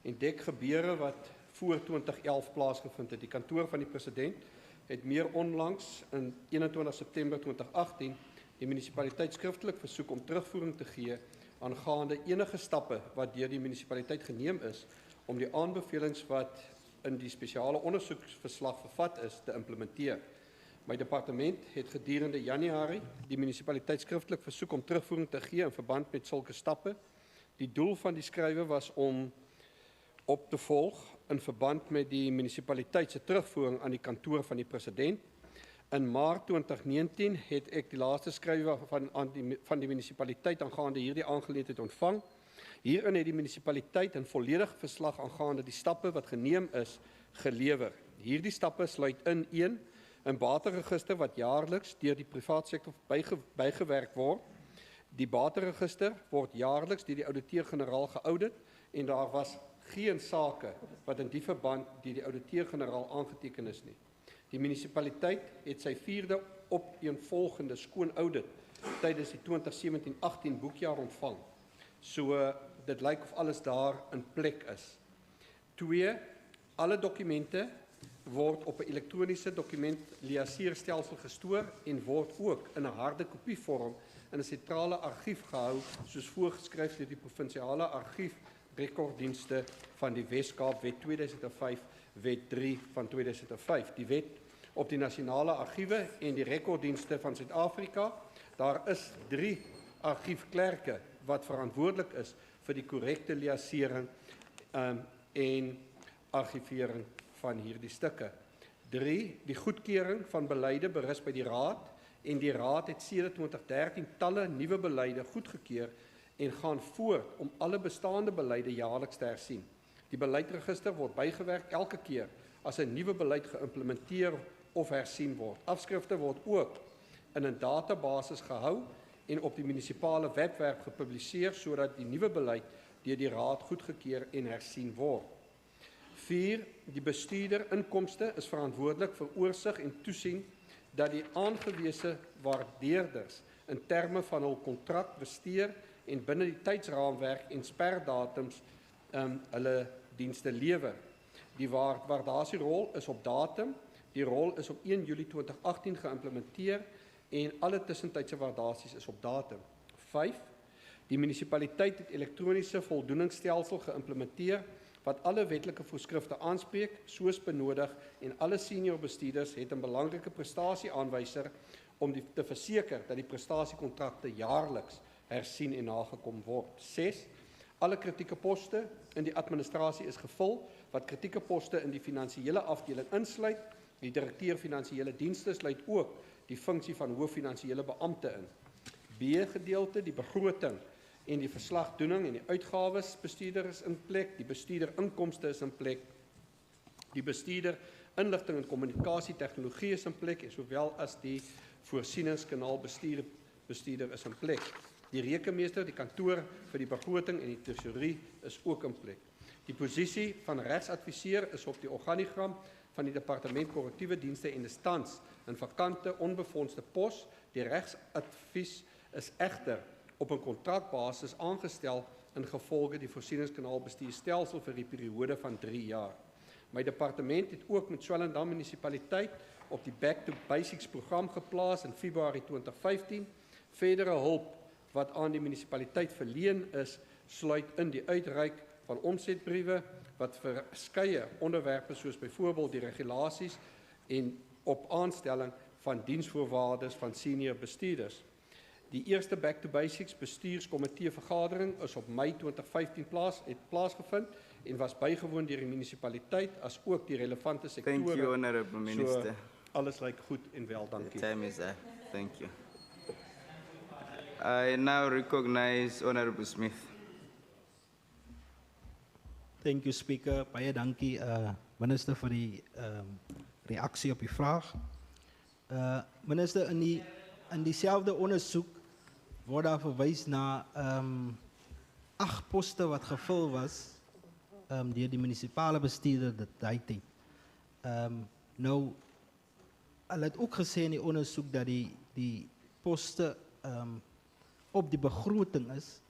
en dek gebeure wat voor 2011 plaasgevind het. Die kantoor van die president het meer onlangs in 21 September 2018 die munisipaliteit skriftelik versoek om terugvoering te gee aangaande enige stappe wat deur die munisipaliteit geneem is om die aanbevelings wat in die spesiale ondersoekverslag vervat is te implementeer. My departement het gedurende Januarie die munisipaliteit skriftelik versoek om terugvoering te gee in verband met sulke stappe. Die doel van die skrywe was om op te volg in verband met die munisipaliteit se terugvoering aan die kantoor van die president. In Maart 2019 het ek die laaste skrywe van die munisipaliteit aangaande hierdie aangeleentheid ontvang. Hierin het die munisipaliteit 'n volledige verslag aangaande die stappe wat geneem is, gelewer. Hierdie stappe sluit in 1, 'n bateregister wat jaarliks deur die private sektor bygewerk word. Die bateregister word jaarliks deur die ouditeur-generaal geaudit en daar was geen sake wat in die verband deur die ouditeur-generaal aangeteken is nie. Die munisipaliteit het sy 4de opeenvolgende skoon audit tydens die 2017-18 boekjaar ontvang. So dit lyk of alles daar in plek is. 2. Alle dokumente word op 'n elektroniese dokumentliaseerstelsel gestoor en word ook in 'n harde kopievorm in 'n sentrale argief gehou, soos voorgeskryf deur die Provinciale Argiefrekorddienste van die Wes-Kaap Wet 2005, Wet 3 van 2005. Die wet op die nasionale argiewe en die rekorddienste van Suid-Afrika. Daar is 3 argiefklerke wat verantwoordelik is vir die korrekte liasering en argivering van hierdie stukke. 3. Die goedkeuring van beleide berus by die Raad en die Raad het sedert 2013 talle nuwe beleide goedgekeur en gaan voort om alle bestaande beleide jaarliks te hersien. Die beleidregister word bygewerk elke keer as 'n nuwe beleid geïmplementeer of hersien word. Afskrifte word ook in 'n database gehou en op die munisipale webwerf gepubliseer sodat die nuwe beleid deur die Raad goedgekeur en hersien word. 4. Die bestuurder inkomste is verantwoordelik vir oorsig en toesien dat die aangewese waardeerders in terme van hul kontrak presteer en binne die tydsraamwerk en sperdatums hulle dienste lewer. Die waardasierol is op datum. Die rol is op 1 Julie 2018 geïmplementeer en alle tussentydse waardasies is op datum. 5. Die munisipaliteit het elektroniese voldoeningsstelsel geïmplementeer wat alle wetlike voorskrifte aanspreek soos benodig en alle senior bestuurders het 'n belangrike prestasieaanwyser om te verseker dat die prestasiekontrakte jaarliks hersien en nagekom word. 6. Alle kritieke poste in die administrasie is gevul wat kritieke poste in die finansiële afdeling insluit. Die direkteur finansiële dienste sluit ook die funksie van hooffinansiële beampte in. B gedeelte, die begroting en die verslagdoening en die uitgawes bestuurder is in plek, die bestuurder inkomste is in plek, die bestuurder inligting en kommunikasie tegnologie is in plek en sowel as die voorsieningskanaal bestuurder is in plek. Die rekenmeester, die kantoor vir die begroting en die tesourie is ook in plek. Die posisie van regsadviseur is op die organigram van die departement korrektiewe dienste en is tans 'n vakante onbefondste pos. Die regsadvies is egter op 'n kontrakbasis aangestel ingevolge die voorsieningskanaal bestuurstelsel vir die periode van 3 jaar. My departement het ook met Swellendam munisipaliteit op die Back to Basics program geplaas in Februarie 2015. Verdere hulp wat aan die munisipaliteit verleen is, sluit in die uitreik van omsetbriewe wat vir verskeie onderwerpe soos byvoorbeeld die regulasies en op aanstelling van diensvoorwaardes van senior bestuurders. Die eerste Back to Basics bestuurskomitee vergadering is op Mei 2015 plaasgevind en was bygewoon deur die munisipaliteit as ook die relevante sektore. Thank you, Honorable Minister. So, alles lyk goed en wel, dankie. The time is up. Thank you. I now recognize Honorable Smith. Thank you, Speaker. Baie dankie, Minister, vir die reaksie op die vraag. Minister, in diezelfde onderzoek word daar verwys na 8 poste wat gevul was deur die munisipale bestuurder daai tyd. Nou, hulle het ook gesê in die onderzoek dat die poste op die begroting is,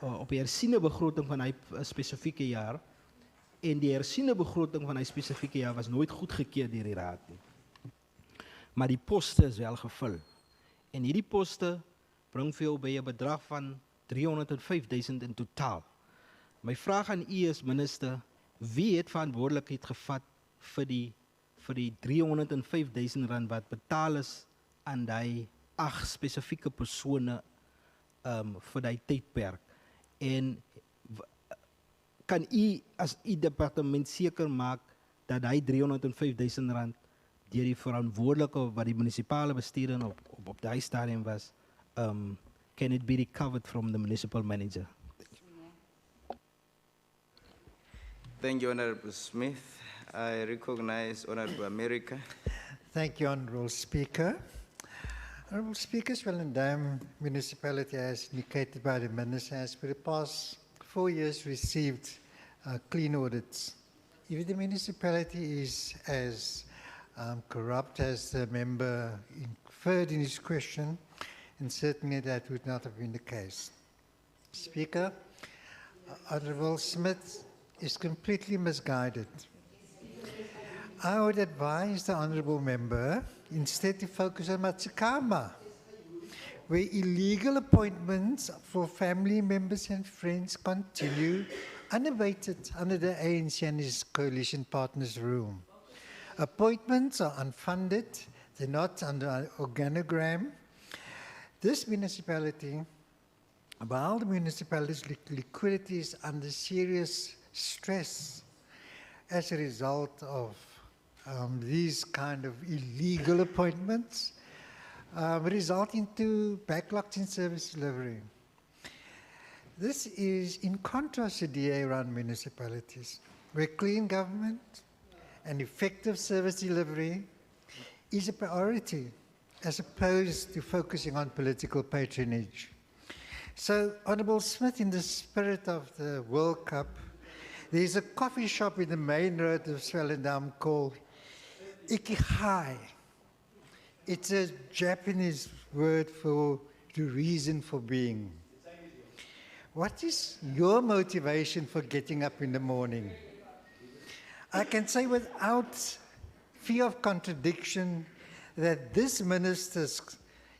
op die hersiene begroting van hy spesifieke jaar, en die hersiene begroting van hy spesifieke jaar was nooit goedgekeur deur die raad nie. Maar die poste is wel gevul. En hierdie poste bring vir jou by 'n bedrag van 305.000 in totaal. My vraag aan u is, minister, wie het verantwoordelikheid gevat vir die 305.000 rand wat betaal is aan die 8 spesifieke persone vir die tydperk? En kan u as u departement seker maak dat hy R305,000 deur die verantwoordelike wat die munisipale bestuurder op daai stadium was, can it be recovered from the municipal manager? Thank you, Honorable Smith. I recognize Honorable America. Thank you, Honorable Speaker. Honorable Speaker, Swellendam Municipality, as indicated by the Minister, has for the past 4 years received clean audits. If the municipality is as corrupt as the member inferred in his question, and certainly that would not have been the case. Speaker, Honorable Smith is completely misguided. I would advise the Honourable Member instead to focus on Matsukama, where illegal appointments for family members and friends continue unabated under the ANC and its coalition partners' rule. Appointments are unfunded, they're not under an organogram. This municipality, while the municipality's liquidity is under serious stress as a result of these kind of illegal appointments, resulting to backlogs in service delivery. This is in contrast to DA-run municipalities, where clean government and effective service delivery is a priority, as opposed to focusing on political patronage. So, Honourable Smith, in the spirit of the World Cup, there is a coffee shop in the main road of Swellendam called Ikigai. It's a Japanese word for the reason for being. What is your motivation for getting up in the morning? I can say without fear of contradiction that this minister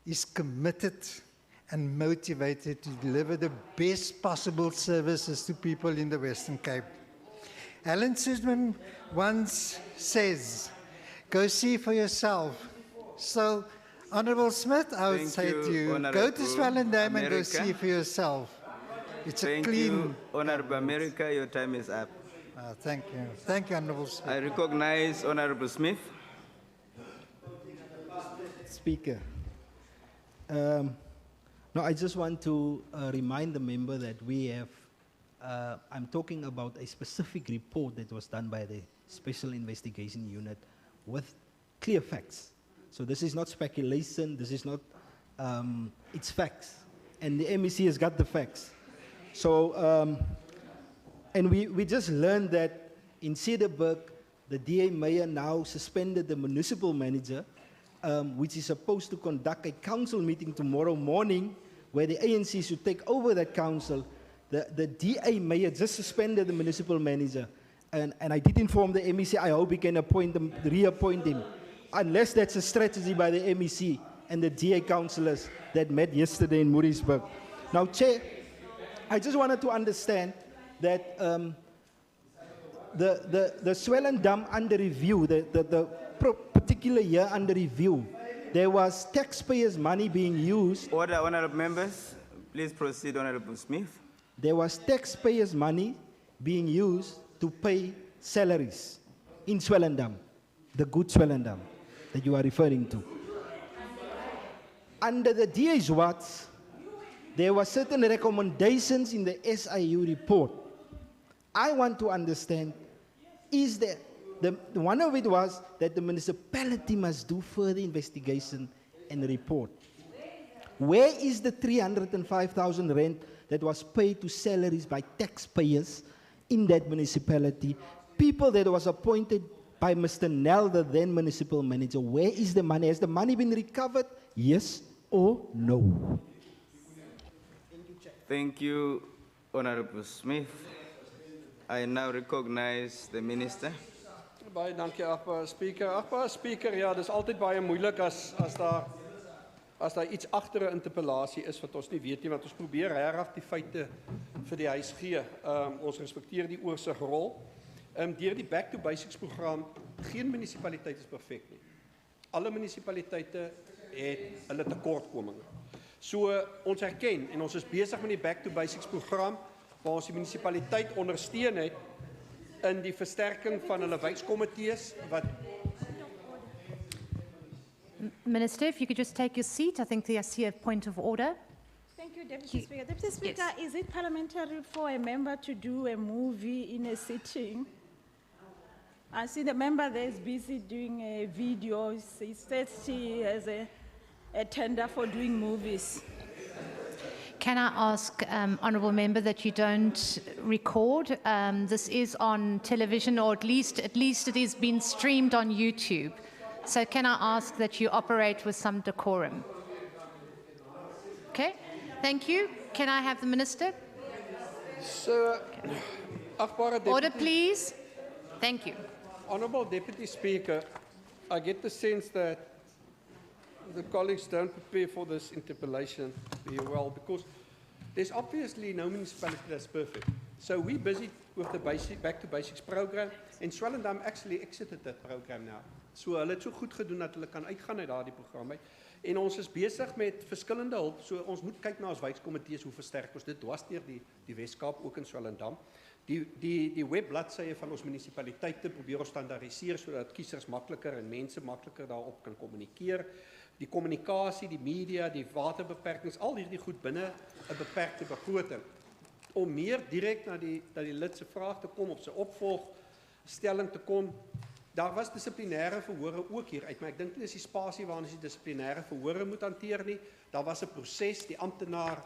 is committed and motivated to deliver the best possible services to people in the Western Cape. Alan Suzman once says, go see for yourself. So, Honourable Smith, I would say to you, go to Swellendam and go see for yourself. It's a clean... Thank you, Honourable America. Your time is up. Thank you. Thank you, Honourable Smith. I recognize Honourable Smith. Speaker. No, I just want to remind the member that we have, I'm talking about a specific report that was done by the Special Investigation Unit with clear facts. So this is not speculation, this is not, it's facts. And the MEC has got the facts. So, and we just learned that in Cedarburg, the DA mayor now suspended the municipal manager, which is supposed to conduct a council meeting tomorrow morning, where the ANC should take over that council. The DA mayor just suspended the municipal manager. And I did inform the MEC, I hope he can appoint him, reappoint him. Unless that's a strategy by the MEC and the DA councillors that met yesterday in Mooriesburg. Now, Chair, I just wanted to understand that the Swellendam under review, the particular year under review, there was taxpayers' money being used. Order, Honourable Members. Please proceed, Honourable Smith. There was taxpayers' money being used to pay salaries in Swellendam, the good Swellendam that you are referring to. Under the DA's watch, there were certain recommendations in the SIU report. I want to understand, is there, one of it was that the municipality must do further investigation and report. Where is the 305,000 rand that was paid to salaries by taxpayers in that municipality? People that was appointed by Mr. Nell, the then municipal manager. Where is the money? Has the money been recovered? Yes or no? Thank you, Honourable Smith. I now recognize the Minister. Baie dankie, agbare Speaker. Agbare Speaker, ja, dis altyd baie moeilik as daar iets agter 'n interpellasie is wat ons nie weet nie, want ons probeer regtig die feite vir die huis gee. Ons respekteer die oorsigrol. Deur die Back to Basics program, geen munisipaliteit is perfek nie. Alle munisipaliteite het hulle tekortkominge. So ons erken en ons is besig met die Back to Basics program waar ons die munisipaliteit ondersteun het in die versterking van hulle wijkkomitees wat Minister, if you could just take your seat. I think I see a point of order. Thank you, Deputy Speaker. Deputy Speaker, is it parliamentary for a member to do a movie in a sitting? I see the member there is busy doing a video. He says she has a tender for doing movies. Can I ask, Honourable Member, that you don't record? This is on television, or at least it is being streamed on YouTube. So can I ask that you operate with some decorum? Okay, thank you. Can I have the Minister? So, Order, please. Thank you. Honourable Deputy Speaker, I get the sense that the colleagues don't prepare for this interpellation very well, because there's obviously no municipality that's perfect. So we're busy with the Back to Basics program, and Swellendam actually exited that program now. So hulle het so goed gedoen dat hulle kan uitgaan uit daardie program uit. En ons is besig met verskillende hulp. So ons moet kyk na ons wijkkomitees, hoe versterk ons dit dwars deur die Weskaap, ook in Swellendam. Die webbladsye van ons munisipaliteite probeer ons standaardiseer sodat kiesers makliker en mense makliker daarop kan kommunikeer. Die kommunikasie, die media, die waterbeperkings, al hierdie goed binne 'n beperkte begroting. Om meer direk na die lid se vraag te kom, op sy opvolgstelling te kom. Daar was dissiplinêre verhore ook hier uit, maar ek dink nie dis die spasie waarin ons die dissiplinêre verhore moet hanteer nie. Daar was 'n proses, die amptenaar,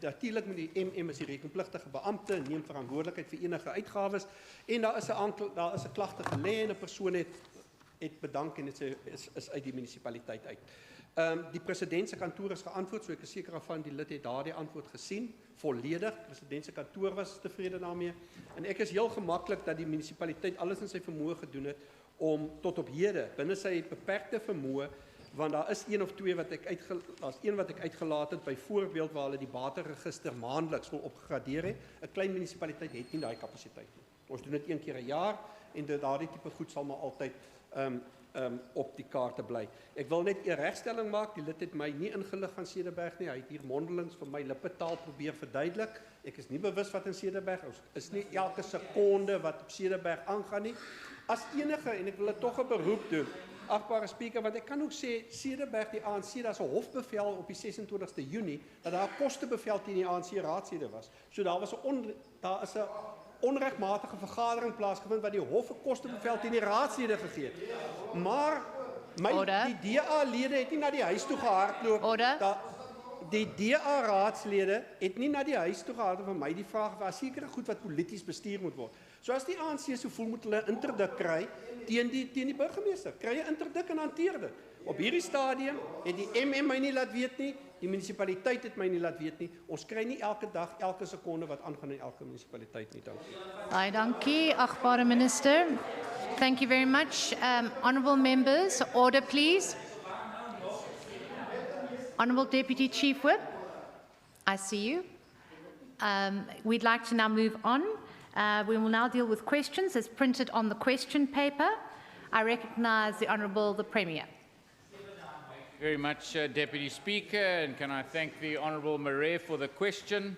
natuurlik met die MM as die rekenpligtige beampte, neem verantwoordelikheid vir enige uitgawes, en daar is 'n klagte gelê en 'n persoon het bedank en dit is uit die munisipaliteit uit. Die president se kantoor is geantwoord, so ek is seker daarvan die lid het daardie antwoord gesien, volledig. Die president se kantoor was tevrede daarmee, en ek is heel gemaklik dat die munisipaliteit alles in sy vermoë gedoen het om tot op hede, binne sy beperkte vermoë, want daar is een of twee wat ek uitgelaat het, byvoorbeeld waar hulle die bateregister maandeliks wil opgegradeer het. 'n Klein munisipaliteit het nie daai kapasiteit nie. Ons doen dit 1 keer 'n jaar, en daardie tipe goed sal maar altyd op die kaarte bly. Ek wil net 'n regstelling maak. Die lid het my nie ingelig van Cederberg nie. Hy het hier mondelings vir my lippetaal probeer verduidelik. Ek is nie bewus wat in Cederberg is nie elke sekonde wat op Cederberg aangaan nie. As enige, en ek wil dit tog 'n beroep doen, agbare Speaker, want ek kan ook sê Cederberg, die ANC, daar's 'n hofbevel op die 26ste Junie dat daar 'n kostebevel teen die ANC raadslede was. So daar is 'n onregmatige vergadering plaasgevind wat die hof 'n kostebevel teen die raadslede gegee het. Maar die DA-lede het nie na die huis toe gehardloop. Die DA-raadslede het nie na die huis toe gehardloop vir my die vraag was sekere goed wat polities bestuur moet word. So as die ANC so voel moet hulle interdik kry teen die burgemeester. Kry jy interdik en hanteer dit. Op hierdie stadium het die MM my nie laat weet nie, die munisipaliteit het my nie laat weet nie. Ons kry nie elke dag, elke sekonde wat aangaan in elke munisipaliteit nie. Dankie. Baie dankie, agbare minister. Thank you very much. Honourable members, order please. Honourable Deputy Chief Whip, I see you. We'd like to now move on. We will now deal with questions as printed on the question paper. I recognise the Honourable Premier. Very much, Deputy Speaker, and can I thank the Honourable Marais for the question.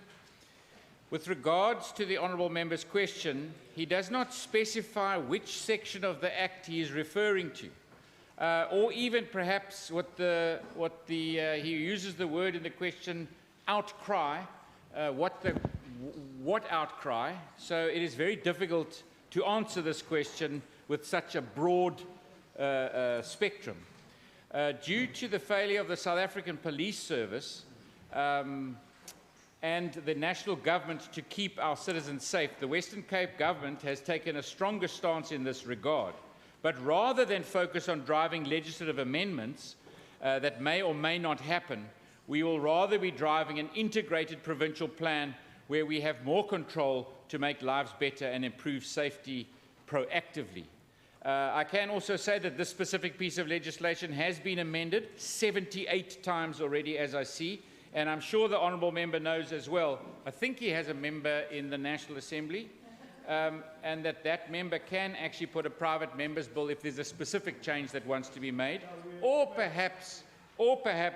With regards to the Honourable Member's question, he does not specify which section of the Act he is referring to, or even perhaps he uses the word in the question, outcry, what outcry. So it is very difficult to answer this question with such a broad spectrum. Due to the failure of the South African Police Service and the national government to keep our citizens safe, the Western Cape government has taken a stronger stance in this regard. But rather than focus on driving legislative amendments that may or may not happen, we will rather be driving an integrated provincial plan where we have more control to make lives better and improve safety proactively. I can also say that this specific piece of legislation has been amended 78 times already, as I see, and I'm sure the Honourable Member knows as well. I think he has a member in the National Assembly, and that member can actually put a private member's bill if there's a specific change that wants to be made, or perhaps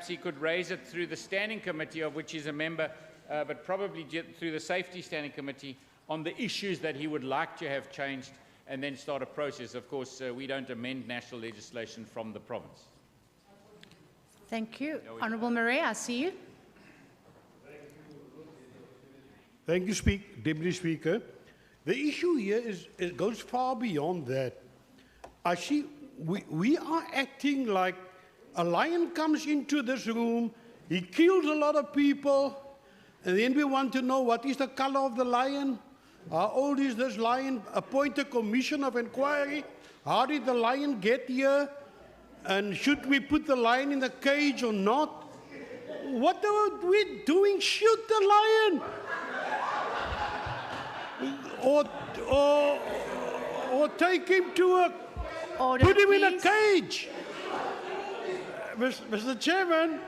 he could raise it through the Standing Committee, of which he's a member, but probably through the Safety Standing Committee on the issues that he would like to have changed, and then start a process. Of course, we don't amend national legislation from the province. Thank you. Honourable Murray, I see you. Thank you, Deputy Speaker. The issue here it goes far beyond that. I see we are acting like a lion comes into this room, he kills a lot of people, and then we want to know what is the color of the lion? How old is this lion? Appoint a commission of inquiry. How did the lion get here? And should we put the lion in the cage or not? What are we doing? Shoot the lion! Or take him to a... put him in a cage! Mr. Chairman,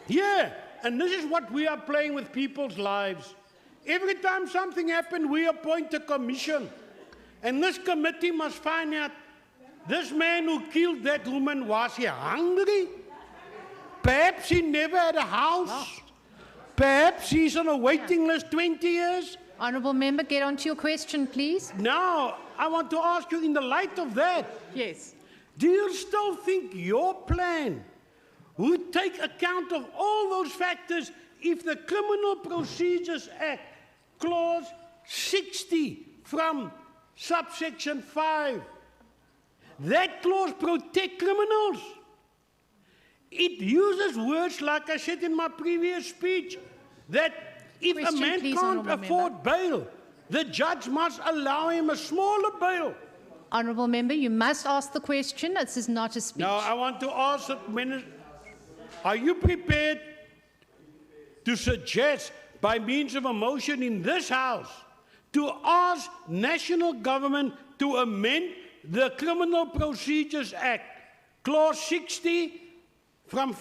yeah, and this is what we are playing with people's lives. Every time something happens, we appoint a commission. And this committee must find out, this man who killed that woman, was he hungry? Perhaps he never had a house. Perhaps he's on a waiting list 20 years. Honourable Member, get on to your question, please. Now, I want to ask you, in the light of that, yes, do you still think your plan would take account of all those factors if the Criminal Procedures Act, Clause 60 from subsection 5, that clause protects criminals? It uses words, like I said in my previous speech, that if a man can't afford bail, the judge must allow him a smaller bail. Honourable Member, you must ask the question. This is not a speech. Now, I want to ask the Minister, are you prepared to suggest, by means of a motion in this House, to ask national government to amend the Criminal Procedures Act, Clause 60, from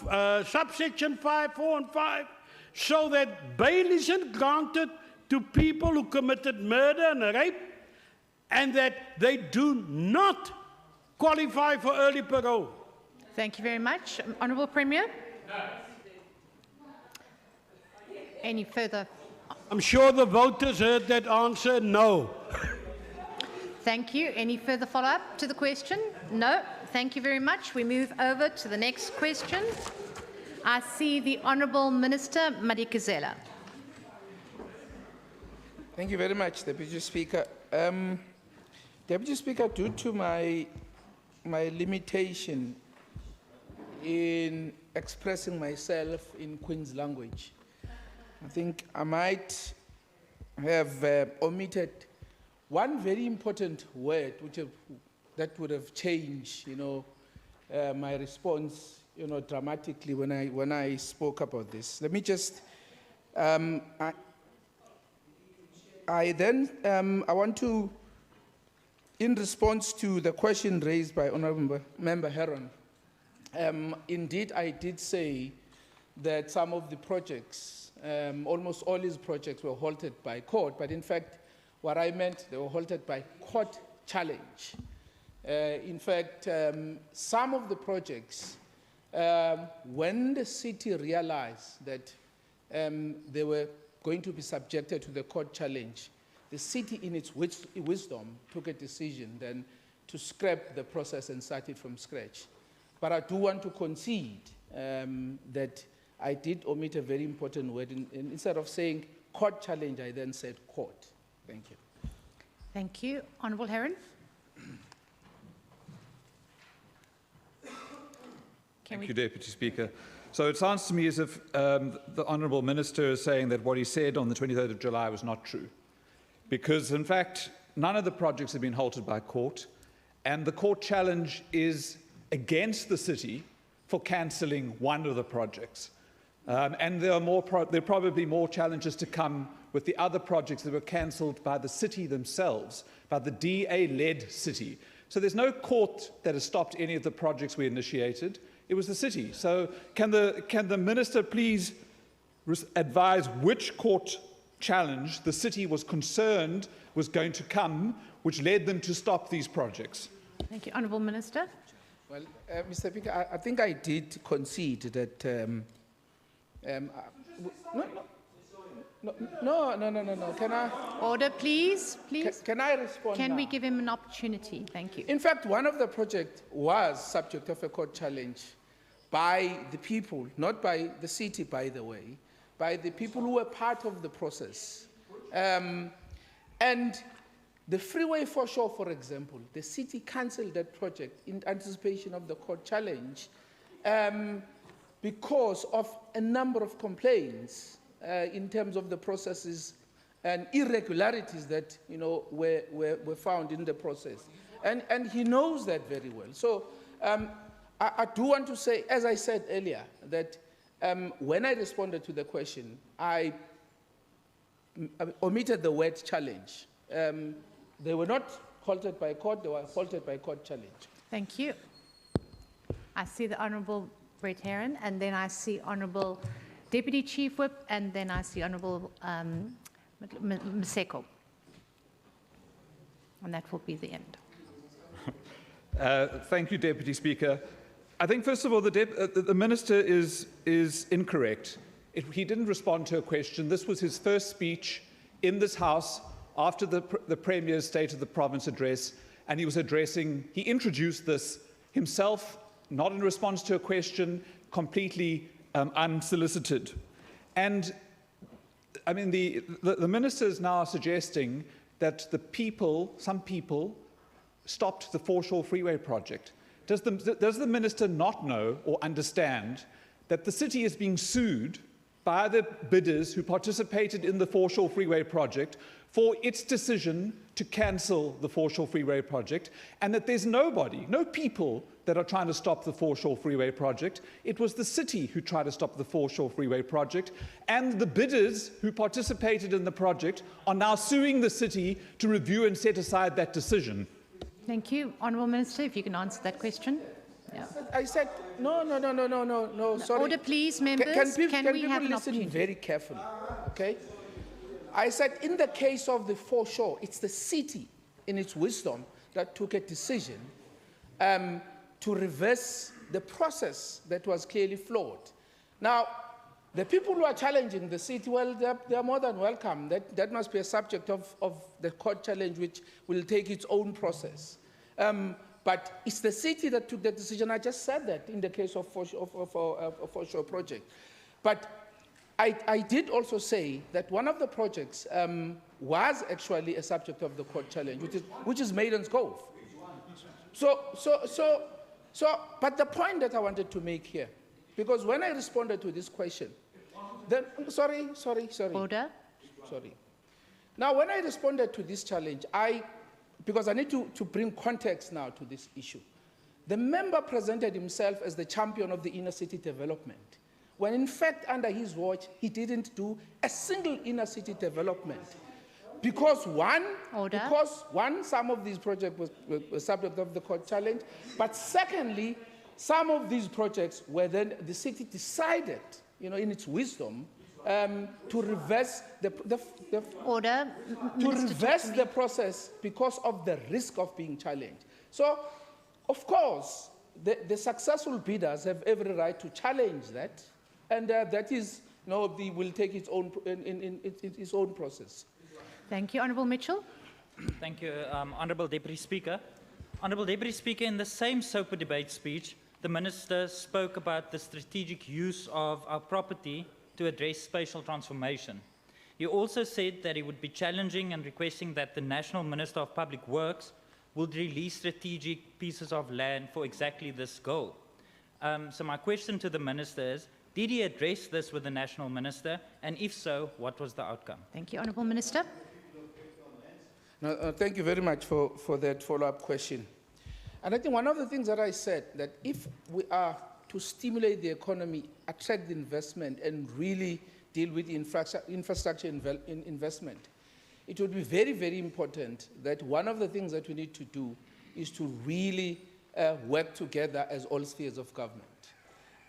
subsection 5, 4 and 5, so that bail isn't granted to people who committed murder and rape, and that they do not qualify for early parole? Thank you very much. Honourable Premier? No. Any further? I'm sure the voters heard that answer, no. Thank you. Any further follow-up to the question? No. Thank you very much. We move over to the next question. I see the Honourable Minister Madikizela. Thank you very much, Deputy Speaker. Deputy Speaker, due to my limitation in expressing myself in Queen's language, I think I might have omitted one very important word that would have changed, my response, dramatically when I spoke about this. Let me just. I want to, in response to the question raised by Honourable Member Heron, indeed I did say that some of the projects, almost all these projects were halted by court, but in fact, what I meant, they were halted by court challenge. In fact, some of the projects, when the city realized that they were going to be subjected to the court challenge, the city in its wisdom took a decision then to scrap the process and start it from scratch. But I do want to concede that I did omit a very important word. Instead of saying court challenge, I then said court. Thank you. Thank you. Honourable Heron. Thank you, Deputy Speaker. So it sounds to me as if the Honourable Minister is saying that what he said on the 23rd of July was not true. Because, in fact, none of the projects have been halted by court, and the court challenge is against the city for cancelling one of the projects. And there are probably more challenges to come with the other projects that were cancelled by the city themselves, by the DA-led city. So there's no court that has stopped any of the projects we initiated. It was the city. So can the Minister please advise which court challenge the city was concerned was going to come, which led them to stop these projects? Thank you. Honourable Minister. Well, Mr. Speaker, I think I did concede that... No. Can I? Order, please. Please. Can I respond Can we now? give him an opportunity? Thank you. In fact, one of the projects was subject of a court challenge by the people, not by the city, by the way, by the people who were part of the process. And the freeway foreshore, for example, the city cancelled that project in anticipation of the court challenge because of a number of complaints in terms of the processes and irregularities that were found in the process. And he knows that very well. So I do want to say, as I said earlier, that when I responded to the question, I omitted the word challenge. They were not halted by court, they were halted by court challenge. Thank you. I see the Honourable Brett Heron, and then I see Honourable Deputy Chief Whip, and then I see Honourable Mseko. And that will be the end. Thank you, Deputy Speaker. I think, first of all, the Minister is incorrect. He didn't respond to a question. This was his first speech in this House after the Premier's State of the Province address, and he introduced this himself, not in response to a question, completely unsolicited. And I mean, the Minister is now suggesting that some people stopped the Foreshore Freeway project. Does the Minister not know or understand that the city is being sued by the bidders who participated in the Foreshore Freeway project for its decision to cancel the Foreshore Freeway project, and that there's no people that are trying to stop the Foreshore Freeway project? It was the city who tried to stop the Foreshore Freeway project, and the bidders who participated in the project are now suing the city to review and set aside that decision. Thank you. Honourable Minister, if you can answer that question. Yeah. I said, no, sorry. Order, please, members. Can we have an listen opportunity? very carefully, okay? I said, in the case of the foreshore, it's the city, in its wisdom, that took a decision to reverse the process that was clearly flawed. Now, the people who are challenging the city, well, they're more than welcome. That must be a subject of the court challenge, which will take its own process. But it's the city that took the decision. I just said that in the case of Foreshore project. But I did also say that one of the projects was actually a subject of the court challenge, which is Maiden's Cove. But the point that I wanted to make here, because when I responded to this question, then, sorry. Order. Sorry. Now, when I responded to this challenge, because I need to bring context now to this issue. The member presented himself as the champion of the inner city development, when in fact, under his watch, he didn't do a single inner city development. Because some of these projects were subject of the court challenge, but secondly, some of these projects were then the city decided, in its wisdom, to reverse the process because of the risk of being challenged. So, of course, the successful bidders have every right to challenge that, and that is, will take its own process. Thank you, Honourable Mitchell. Thank you, Honourable Deputy Speaker. Honourable Deputy Speaker, in the same SOPA debate speech, the Minister spoke about the strategic use of our property to address spatial transformation. He also said that he would be challenging and requesting that the National Minister of Public Works would release strategic pieces of land for exactly this goal. So my question to the Minister is, did he address this with the National Minister? And if so, what was the outcome? Thank you, Honourable Minister. Thank you very much for that follow-up question. And I think one of the things that I said, that if we are to stimulate the economy, attract the investment, and really deal with the infrastructure investment, it would be very, very important that one of the things that we need to do is to really work together as all spheres of government.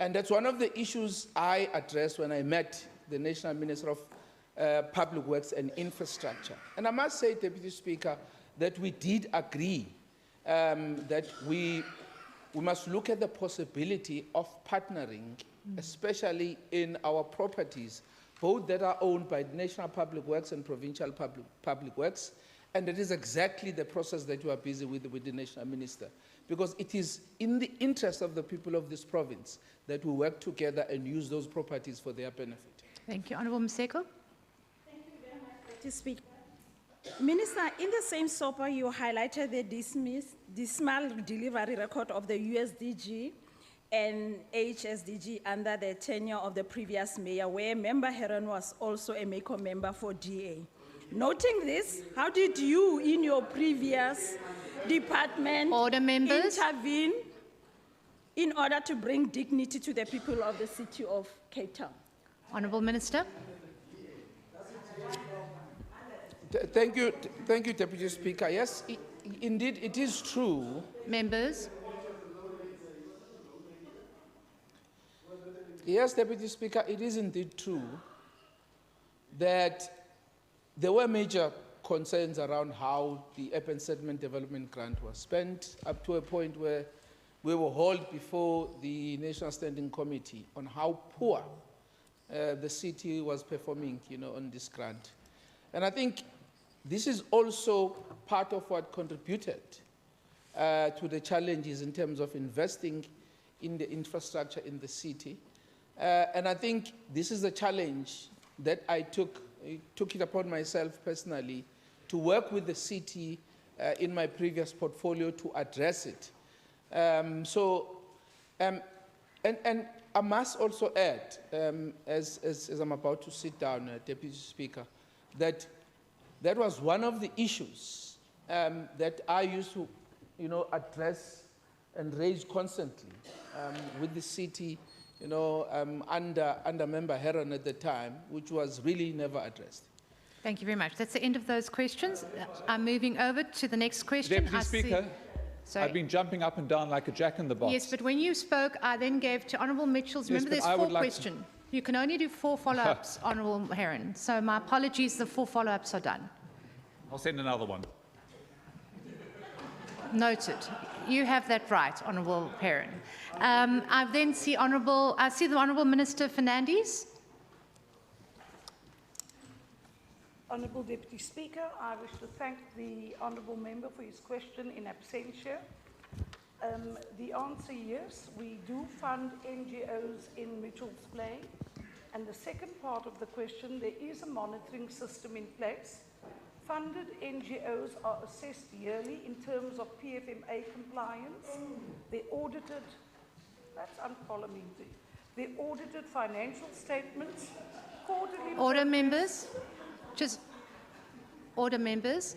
And that's one of the issues I addressed when I met the National Minister of Public Works and Infrastructure. And I must say, Deputy Speaker, that we did agree that we must look at the possibility of partnering, especially in our properties both that are owned by National Public Works and Provincial Public Works. And it is exactly the process that you are busy with the National Minister. Because it is in the interest of the people of this province that we work together and use those properties for their benefit. Thank you. Honourable Mseko. To speak. Minister, in the same SOPA, you highlighted the dismal delivery record of the USDG and HSDG under the tenure of the previous mayor, where Member Heron was also a MECO member for DA. Noting this, how did you, in your previous department, intervene in order to bring dignity to the people of the city of Cape Town? Honourable Minister. Thank you, Deputy Speaker. Yes, indeed, it is true. Members. Yes, Deputy Speaker, it is indeed true that there were major concerns around how the Urban Settlement Development Grant was spent, up to a point where we were hauled before the National Standing Committee on how poor the city was performing, on this grant. And I think this is also part of what contributed to the challenges in terms of investing in the infrastructure in the city. And I think this is a challenge that I took it upon myself personally to work with the city in my previous portfolio to address it. And I must also add, as I'm about to sit down, Deputy Speaker, that that was one of the issues that I used to, address and raise constantly with the city, under Member Heron at the time, which was really never addressed. Thank you very much. That's the end of those questions. I'm moving over to the next question. Deputy Speaker, I've been jumping up and down like a jack in the box. Yes, but when you spoke, I then gave to Honourable Mitchell's. Remember, there's 4 questions. You can only do 4 follow-ups, Honourable Heron. So my apologies, the 4 follow-ups are done. I'll send another one. Noted. You have that right, Honourable Heron. I then see the Honourable Minister Fernandes. Honourable Deputy Speaker, I wish to thank the Honourable Member for his question in absentia. The answer, yes, we do fund NGOs in Mitchell's Plain. And the second part of the question, there is a monitoring system in place. Funded NGOs are assessed yearly in terms of PFMA compliance. They're audited, that's unparliamentary. They're audited financial statements, quarterly... Order, members. Order, members.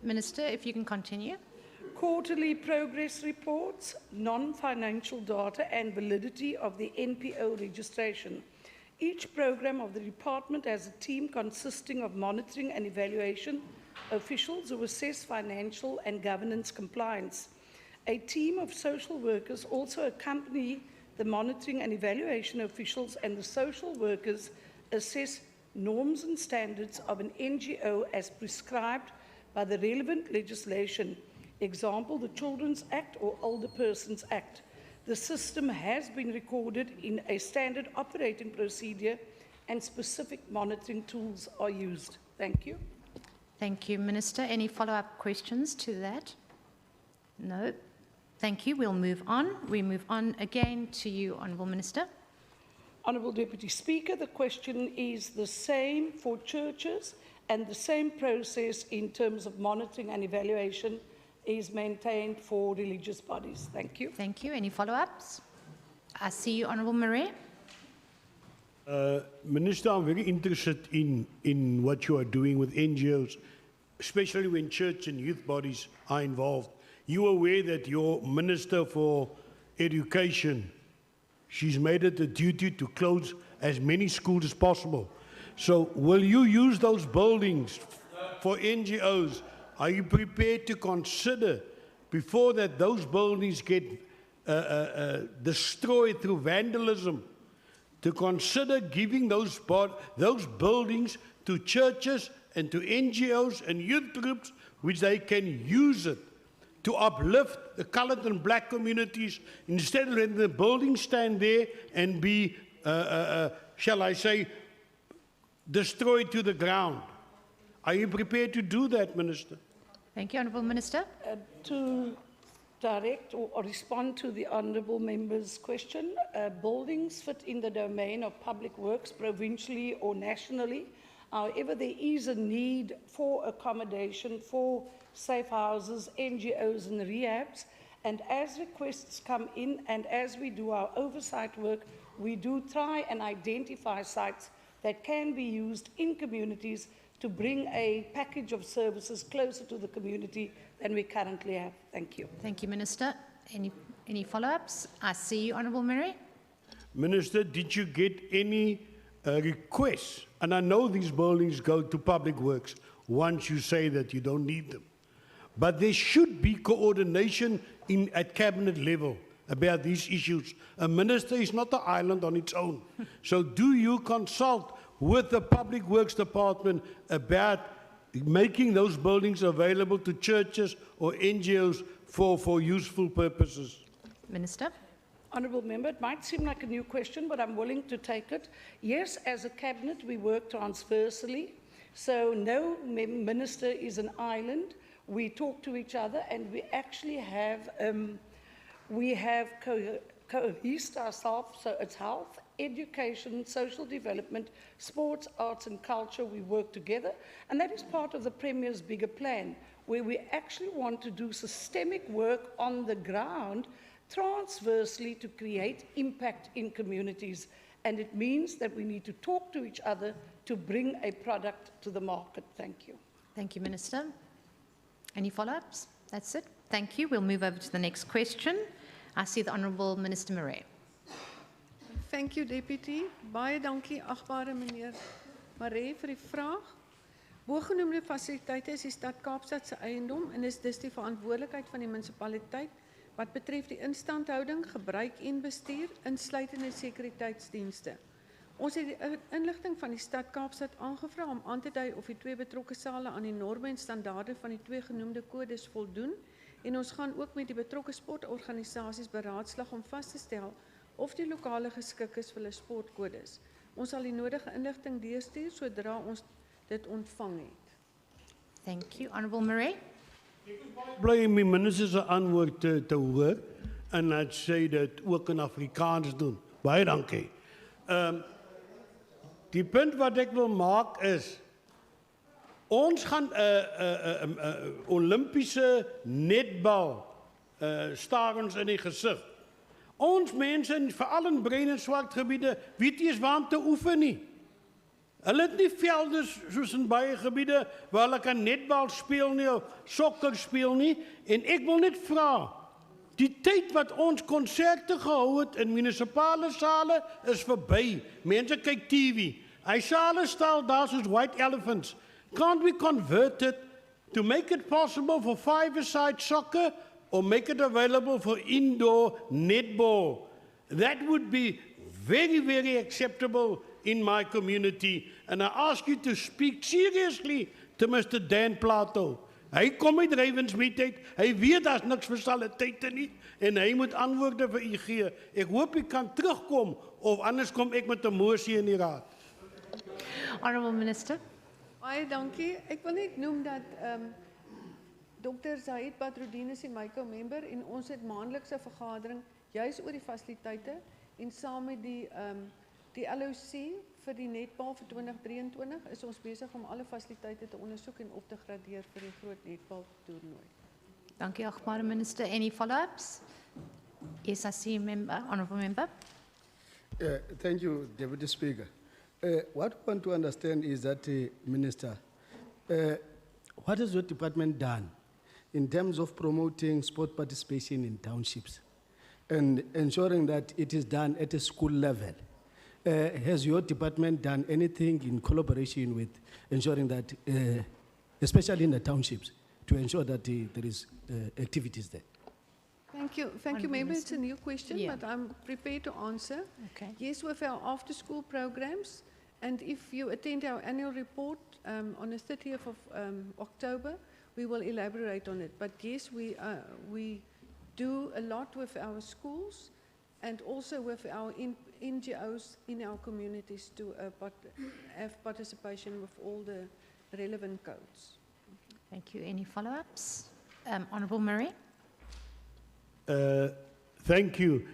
Minister, if you can continue. Quarterly progress reports, non-financial data and validity of the NPO registration. Each program of the department has a team consisting of monitoring and evaluation officials who assess financial and governance compliance. A team of social workers also accompany the monitoring and evaluation officials, and the social workers assess norms and standards of an NGO as prescribed by the relevant legislation, example, the Children's Act or Older Persons Act. The system has been recorded in a standard operating procedure, and specific monitoring tools are used. Thank you. Thank you, Minister. Any follow-up questions to that? No. Thank you. We'll move on. We move on again to you, Honourable Minister. Honourable Deputy Speaker, the question is the same for churches, and the same process in terms of monitoring and evaluation is maintained for religious bodies. Thank you. Thank you. Any follow-ups? I see you, Honourable Marais. Minister, I'm very interested in what you are doing with NGOs, especially when church and youth bodies are involved. You are aware that your Minister for Education, she's made it a duty to close as many schools as possible. So will you use those buildings for NGOs? Are you prepared to consider, before that those buildings get destroyed through vandalism, to consider giving those buildings to churches and to NGOs and youth groups, which they can use it to uplift the coloured and black communities, instead of letting the buildings stand there and be shall I say, destroyed to the ground. Are you prepared to do that, Minister? Thank you, Honourable Minister. To direct or respond to the honourable member's question, buildings fit in the domain of public works provincially or nationally. However, there is a need for accommodation for safe houses, NGOs and rehabs. And as requests come in and as we do our oversight work, we do try and identify sites that can be used in communities to bring a package of services closer to the community than we currently have. Thank you. Thank you, Minister. Any follow-ups? I see you, Honourable Murray. Minister, did you get any requests? And I know these buildings go to public works once you say that you don't need them. But there should be coordination at cabinet level about these issues. A minister is not an island on its own. So do you consult with the Public Works Department about making those buildings available to churches or NGOs for useful purposes? Minister. Honourable Member, it might seem like a new question, but I'm willing to take it. Yes, as a cabinet, we work transversally. So no minister is an island. We talk to each other, and we actually have cohesed ourselves. So it's health, education, social development, sports, arts and culture. We work together, and that is part of the Premier's bigger plan, where we actually want to do systemic work on the ground transversely to create impact in communities. And it means that we need to talk to each other to bring a product to the market. Thank you. Thank you, Minister. Any follow-ups? That's it. Thank you. We'll move over to the next question. I see the Honourable Minister Murray. Thank you, Deputy. Baie dankie, agbare meneer Murray, vir die vraag. Bogenoemde fasiliteite is die stad Kaapstad se eiendom en is dus die verantwoordelikheid van die munisipaliteit wat betref die instandhouding, gebruik en bestuur, insluitende sekuriteitsdienste. Ons het die inligting van die stad Kaapstad aangevra om aan te dui of die twee betrokke sale aan die norme en standaarde van die twee genoemde kodes voldoen, en ons gaan ook met die betrokke sportorganisasies beraadslag om vas te stel of die lokale geskik is vir hulle sportkodes. Ons sal die nodige inligting deurstuur sodra ons dit ontvang het. Thank you, Honourable Murray. Bly my minister se antwoord te hoor en dat sê dit ook in Afrikaans doen. Baie dankie. Die punt wat ek wil maak is ons gaan Olympiese netbal staar ons in die gesig. Ons mense, veral in bruin en swart gebiede, weet nie eens waar om te oefen nie. Hulle het nie velde soos in baie gebiede waar hulle kan netbal speel nie of sokker speel nie. En ek wil net vra, die tyd wat ons konserte gehou het in munisipale sale is verby. Mense kyk TV. Hy sale staan daar soos white elephants. Can't we convert it to make it possible for five-a-side soccer or make it available for indoor netball? That would be very, very acceptable in my community. And I ask you to speak seriously to Mr. Dan Plato. Hy kom uit Ravensmead uit, hy weet daar's niks vir fasiliteite nie, en hy moet antwoorde vir u gee. Ek hoop u kan terugkom, of anders kom ek met 'n mosie in die raad. Honourable Minister. Baie dankie. Ek wil net noem dat Dr. Zahid Badruddin is die MICO member en ons het maandelikse vergadering juis oor die fasiliteite en saam met die LOC vir die netbal vir 2023 is ons besig om alle fasiliteite te ondersoek en op te gradeer vir die groot netbal toernooi. Dankie, agbare minister. Any follow-ups? Yes, I see member, honourable member. Thank you, Deputy Speaker. What we want to understand is that, Minister, what has your department done in terms of promoting sport participation in townships and ensuring that it is done at a school level? Has your department done anything in collaboration with ensuring that, especially in the townships, to ensure that there is activities there? Thank you, Member. It's a new question, but I'm prepared to answer. Okay. Yes, with our after-school programs, and if you attend our annual report on the 30th of October, we will elaborate on it. But yes, we do a lot with our schools and also with our NGOs in our communities to have participation with all the relevant codes. Thank you. Any follow-ups? Honourable Murray. Thank you.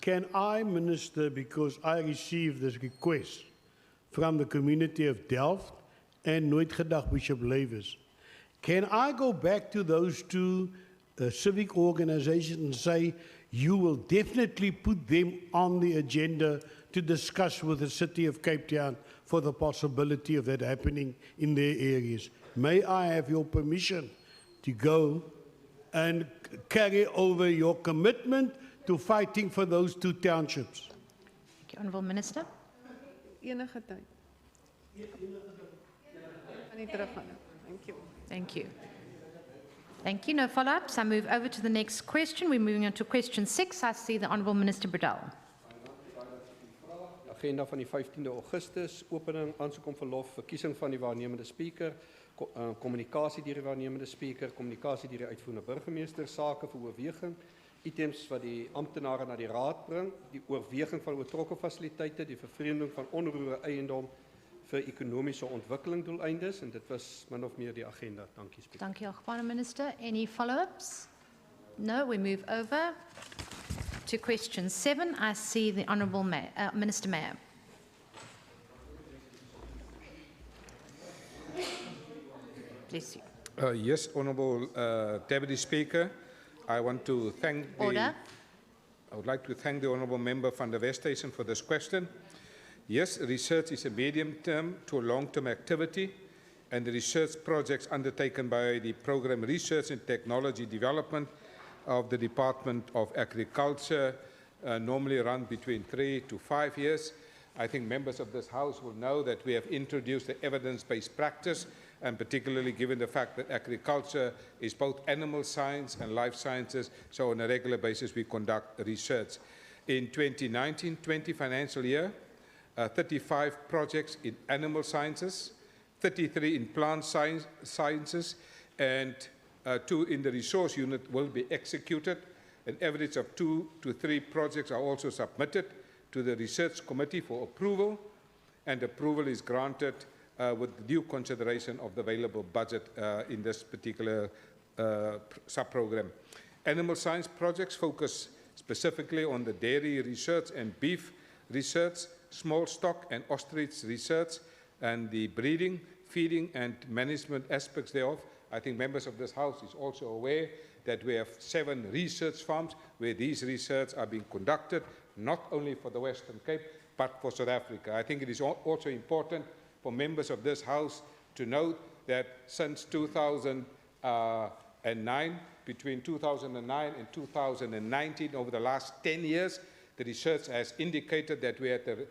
Can I, Minister, because I received this request from the community of Delft and Nooit Gedag Bishop Lewis, can I go back to those two civic organizations and say you will definitely put them on the agenda to discuss with the City of Cape Town for the possibility of that happening in their areas? May I have your permission to go and carry over your commitment to fighting for those two townships? Thank you, Honourable Minister. Enige tyd. Kan nie teruggaan nie. Thank you. Thank you. Thank you. No follow-ups. I move over to the next question. We're moving on to question 6. I see the Honourable Minister Bradell. Agenda van die 15de Augustus, opening, aansoek om verlof, verkiesing van die waarnemende speaker, kommunikasie deur die waarnemende speaker, kommunikasie deur die uitvoerende burgemeester, sake vir oorweging, items wat die amptenare na die raad bring, die oorweging van oortrokke fasiliteite, die vervreemding van onroerende eiendom vir ekonomiese ontwikkeling doeleindes, en dit was min of meer die agenda. Dankie, Speaker. Thank you, Honourable Minister. Any follow-ups? No, we move over to question 7. I see the Honourable Minister Mayor. Bless you. Yes, Honourable Deputy Speaker, I want to thank Order. I would like to thank the Honourable Member van der Westhuizen for this question. Yes, research is a medium-term to long-term activity, and the research projects undertaken by the Programme Research and Technology Development of the Department of Agriculture normally run between 3 to 5 years. I think members of this House will know that we have introduced the evidence-based practice, and particularly given the fact that agriculture is both animal science and life sciences, so on a regular basis we conduct research. In 2019-20 financial year, 35 projects in animal sciences, 33 in plant sciences, and 2 in the resource unit will be executed. An average of 2 to 3 projects are also submitted to the research committee for approval, and approval is granted with due consideration of the available budget in this particular sub-program. Animal science projects focus specifically on the dairy research and beef research, small stock and ostrich research, and the breeding, feeding, and management aspects thereof. I think members of this House is also aware that we have 7 research farms where these research are being conducted, not only for the Western Cape, but for South Africa. I think it is also important for members of this House to note that since 2009, between 2009 and 2019, over the last 10 years, the research has indicated that we had a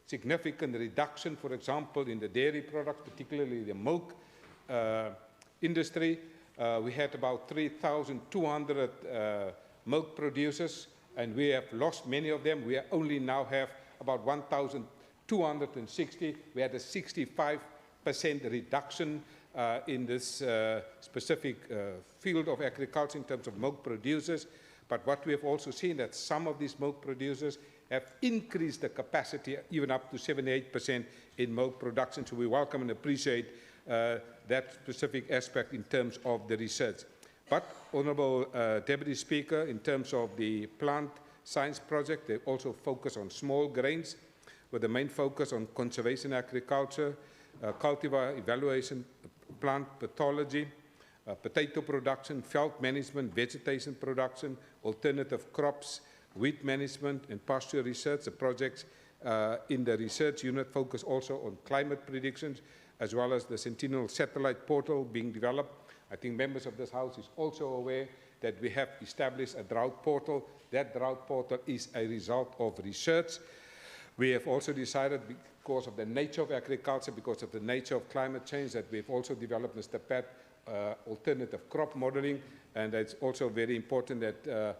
significant reduction, for example, in the dairy products, particularly the milk industry. We had about 3,200 milk producers, and we have lost many of them. We only now have about 1,260. We had a 65% reduction in this specific field of agriculture in terms of milk producers. But what we have also seen that some of these milk producers have increased the capacity even up to 78% in milk production. So we welcome and appreciate that specific aspect in terms of the research. But, Honourable Deputy Speaker, in terms of the plant science project, they also focus on small grains with the main focus on conservation agriculture, cultivar evaluation, plant pathology, potato production, veld management, vegetation production, alternative crops, wheat management, and pasture research. The projects in the research unit focus also on climate predictions, as well as the Sentinel satellite portal being developed. I think members of this House is also aware that we have established a drought portal. That drought portal is a result of research. We have also decided, because of the nature of agriculture, because of the nature of climate change, that we've also developed, Mr. Pat, alternative crop modeling, and it's also very important that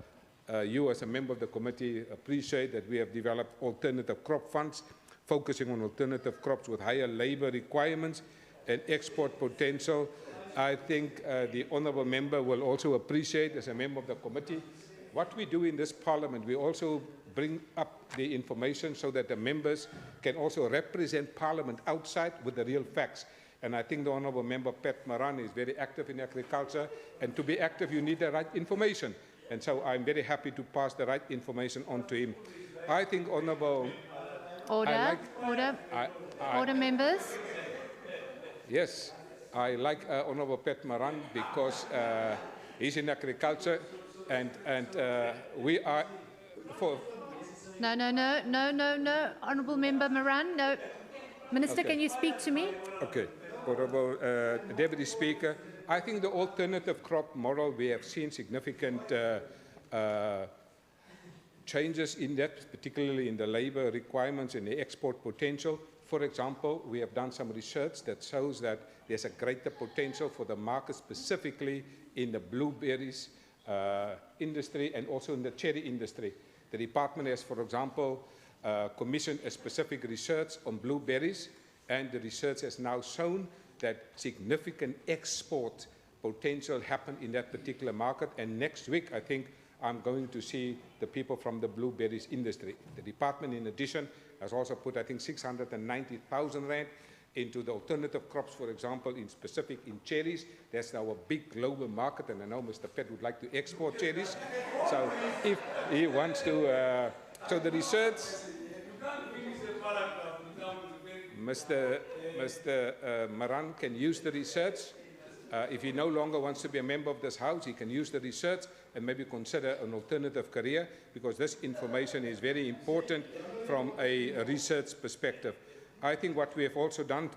you as a member of the committee appreciate that we have developed alternative crop funds, focusing on alternative crops with higher labor requirements and export potential. I think the honourable member will also appreciate, as a member of the committee, what we do in this parliament. We also bring up the information so that the members can also represent Parliament outside with the real facts. And I think the Honourable Member Pat Maran is very active in agriculture, and to be active you need the right information. And so I'm very happy to pass the right information on to him. I think, Honourable... Order, order members. Yes, I like Honourable Pat Maran because he's in agriculture, and we are for... No, Honourable Member Moran, no. Minister, Okay. can you speak to me? Okay. Honourable Deputy Speaker, I think the alternative crop model, we have seen significant changes in that, particularly in the labour requirements and the export potential. For example, we have done some research that shows that there's a greater potential for the market, specifically in the blueberries industry and also in the cherry industry. The department has, for example, commissioned a specific research on blueberries, and the research has now shown that significant export potential happen in that particular market. And next week, I think I'm going to see the people from the blueberries industry. The department, in addition, has also put, I think, 690,000 rand into the alternative crops, for example, in specific in cherries. That's now a big global market, and I know Mr. Pett would like to export cherries. So if he wants to, so the research, Mr. Maran can use the research. If he no longer wants to be a member of this House, he can use the research and maybe consider an alternative career, because this information is very important from a research perspective. I think what we have also done,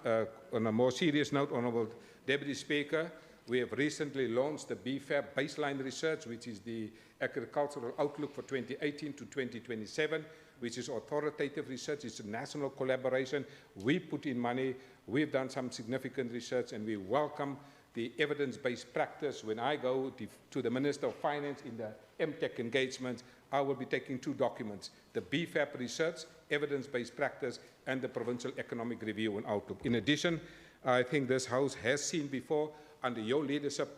on a more serious note, Honourable Deputy Speaker, we have recently launched the BFAP baseline research, which is the agricultural outlook for 2018 to 2027, which is authoritative research. It's a national collaboration. We put in money. We've done some significant research, and we welcome the evidence-based practice. When I go to the Minister of Finance in the MTech engagements, I will be taking two documents: the BFAP research, evidence-based practice, and the Provincial Economic Review and Outlook. In addition, I think this House has seen before, under your leadership,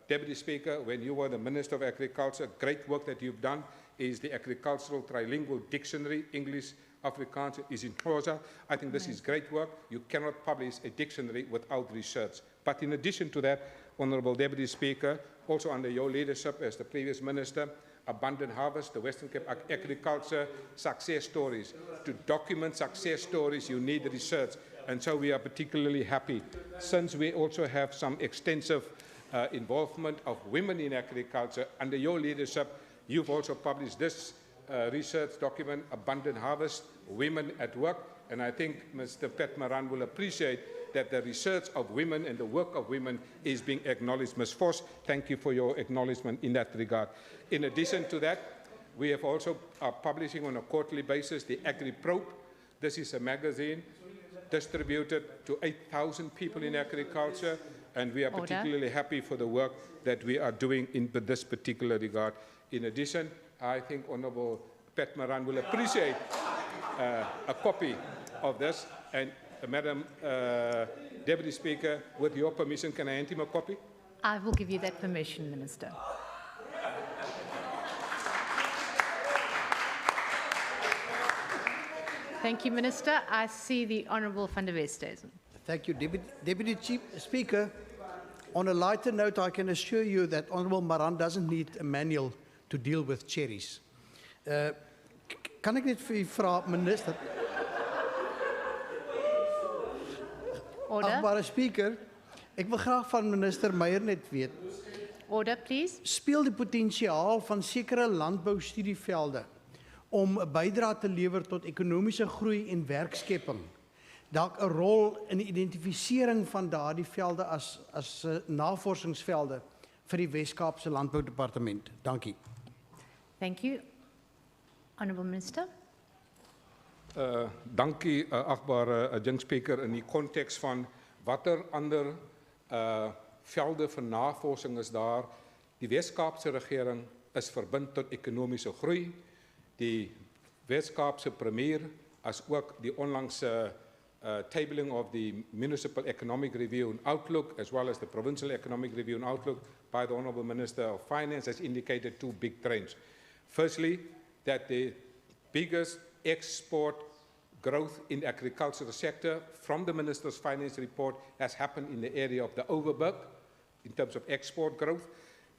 Deputy Speaker, when you were the Minister of Agriculture, great work that you've done is the agricultural trilingual dictionary, English, Afrikaans is in Xhosa. I think this is great work. You cannot publish a dictionary without research. But in addition to that, Honourable Deputy Speaker, also under your leadership as the previous Minister, Abundant Harvest, the Western Cape Agriculture Success Stories. To document success stories, you need research. And so we are particularly happy, since we also have some extensive involvement of women in agriculture. Under your leadership, you've also published this research document, Abundant Harvest, Women at Work. And I think Mr. Pat Maran will appreciate that the research of women and the work of women is being acknowledged. Ms. Voss, thank you for your acknowledgement in that regard. In addition to that, we have also publishing on a quarterly basis the Agri-Probe. This is a magazine distributed to 8,000 people in agriculture, and we are particularly happy for the work that we are doing in this particular regard. In addition, I think Honourable Pat Maran will appreciate a copy of this. And Madam Deputy Speaker, with your permission, can I hand him a copy? I will give you that permission, Minister. Thank you, Minister. I see the Honourable van der Westhuizen. Thank you, Deputy Chief Speaker. On a lighter note, I can assure you that Honourable Maran doesn't need a manual to deal with cherries. Kan ek net vir u vra, Minister? Achtbare Speaker, ek wil graag van Minister Meyer net weet. Order, please. Speel die potensiaal van sekere landboustudievelde om 'n bydrae te lewer tot ekonomiese groei en werkskepping dalk 'n rol in die identifisering van daardie velde as navorsingsvelde vir die Wes-Kaapse Landboudepartement. Dankie. Thank you. Honourable Minister. Dankie, achtbare Speaker. In die konteks van watter ander velde van navorsing is daar, die Wes-Kaapse regering is verbind tot ekonomiese groei. Die Wes-Kaapse premier, as ook die onlangse tabling of the Municipal Economic Review and Outlook, as well as the Provincial Economic Review and Outlook by the Honourable Minister of Finance, has indicated two big trends. Firstly, that the biggest export growth in the agricultural sector from the Minister's Finance report has happened in the area of the Overberg in terms of export growth.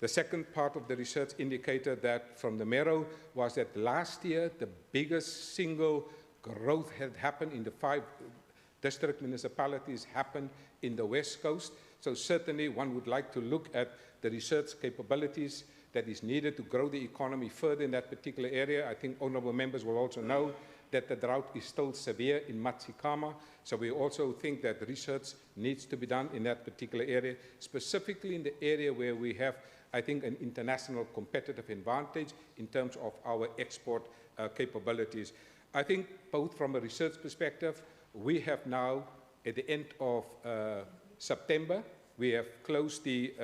The second part of the research indicated that from the Mero was that last year the biggest single growth had happened in the 5 district municipalities happened in the West Coast. So certainly one would like to look at the research capabilities that is needed to grow the economy further in that particular area. I think honorable members will also know that the drought is still severe in Matsikama. So we also think that research needs to be done in that particular area, specifically in the area where we have, I think, an international competitive advantage in terms of our export capabilities. I think both from a research perspective, we have now, at the end of September, we have closed the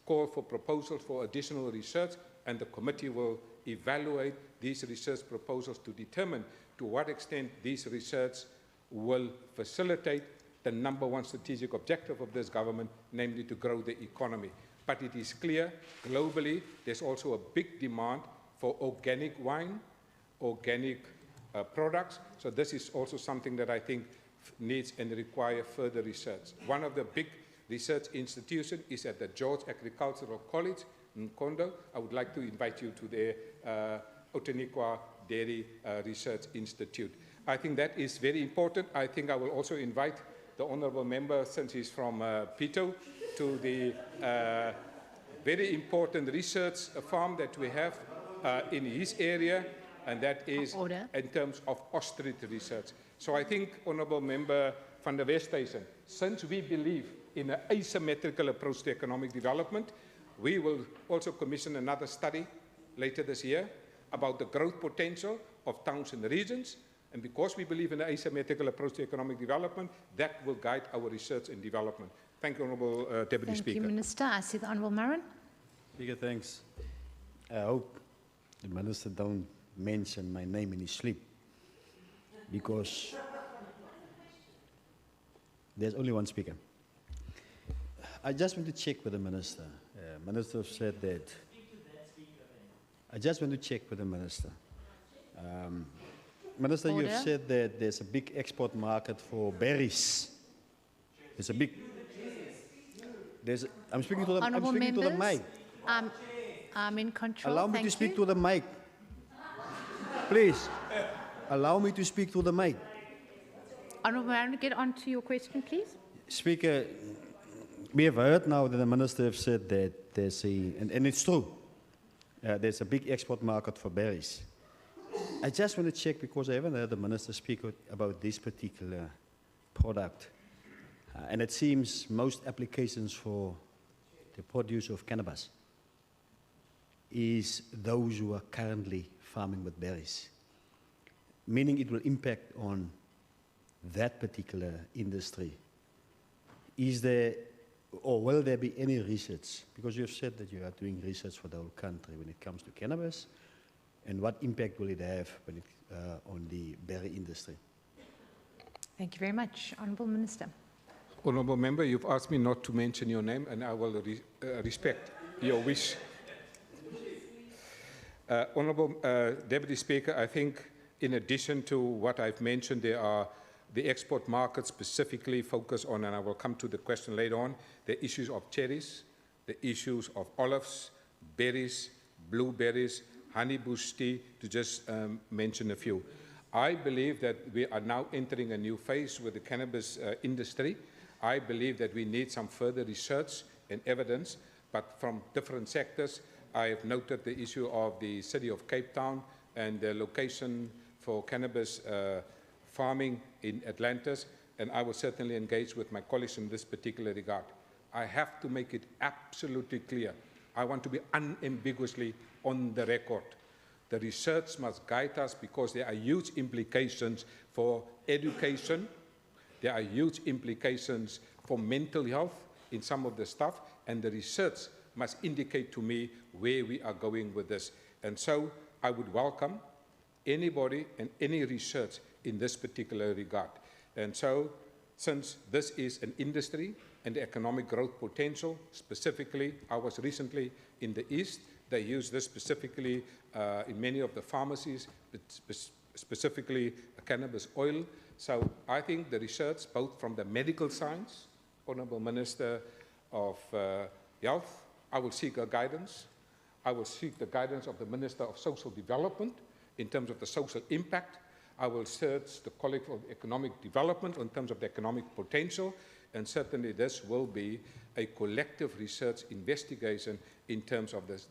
call for proposals for additional research, and the committee will evaluate these research proposals to determine to what extent these research will facilitate the #1 strategic objective of this government, namely to grow the economy. But it is clear, globally, there's also a big demand for organic wine, organic products. So this is also something that I think needs and require further research. One of the big research institutions is at the George Agricultural College in Kondo. I would like to invite you to their Outeniqua Dairy Research Institute. I think that is very important. I think I will also invite the honourable member, since he's from Pito, to the very important research farm that we have in his area, and that is in terms of ostrich research. So I think, honourable member van der Westhuizen, since we believe in an asymmetrical approach to economic development, we will also commission another study later this year about the growth potential of towns and regions. And because we believe in an asymmetrical approach to economic development, that will guide our research and development. Thank you, Honourable Deputy Speaker. Thank you, Minister. I see the Honourable Marin. Speaker, thanks. I hope the Minister don't mention my name in his sleep, because there's only one speaker. I just want to check with the Minister. Minister said that. I just want to check with the Minister. Minister, you have said that there's a big export market for berries. There's a big. I'm speaking to the. I'm speaking to the mic. I'm in control. Allow me to speak to the mic. Please, allow me to speak to the mic. Honourable Marin, get on to your question, please. Speaker, we have heard now that the Minister has said that there's a, and it's true, there's a big export market for berries. I just want to check, because I haven't heard the Minister speak about this particular product. And it seems most applications for the produce of cannabis is those who are currently farming with berries, meaning it will impact on that particular industry. Is there, or will there be any research? Because you have said that you are doing research for the whole country when it comes to cannabis, and what impact will it have when it, on the berry industry? Thank you very much. Honourable Minister. Honourable Member, you've asked me not to mention your name, and I will respect your wish. Honourable Deputy Speaker, I think in addition to what I've mentioned, there are the export markets specifically focus on, and I will come to the question later on, the issues of cherries, the issues of olives, berries, blueberries, honey bush tea, to just mention a few. I believe that we are now entering a new phase with the cannabis industry. I believe that we need some further research and evidence, but from different sectors. I have noted the issue of the city of Cape Town and the location for cannabis farming in Atlantis, and I will certainly engage with my colleagues in this particular regard. I have to make it absolutely clear. I want to be unambiguously on the record. The research must guide us, because there are huge implications for education. There are huge implications for mental health in some of the stuff, and the research must indicate to me where we are going with this. And so I would welcome anybody and any research in this particular regard. And so, since this is an industry and the economic growth potential, specifically, I was recently in the East They use this specifically in many of the pharmacies, specifically cannabis oil. So I think the research, both from the medical science, Honourable Minister of Health, I will seek her guidance. I will seek the guidance of the Minister of Social Development in terms of the social impact. I will search the College of Economic Development in terms of the economic potential, and certainly this will be a collective research investigation in terms of this.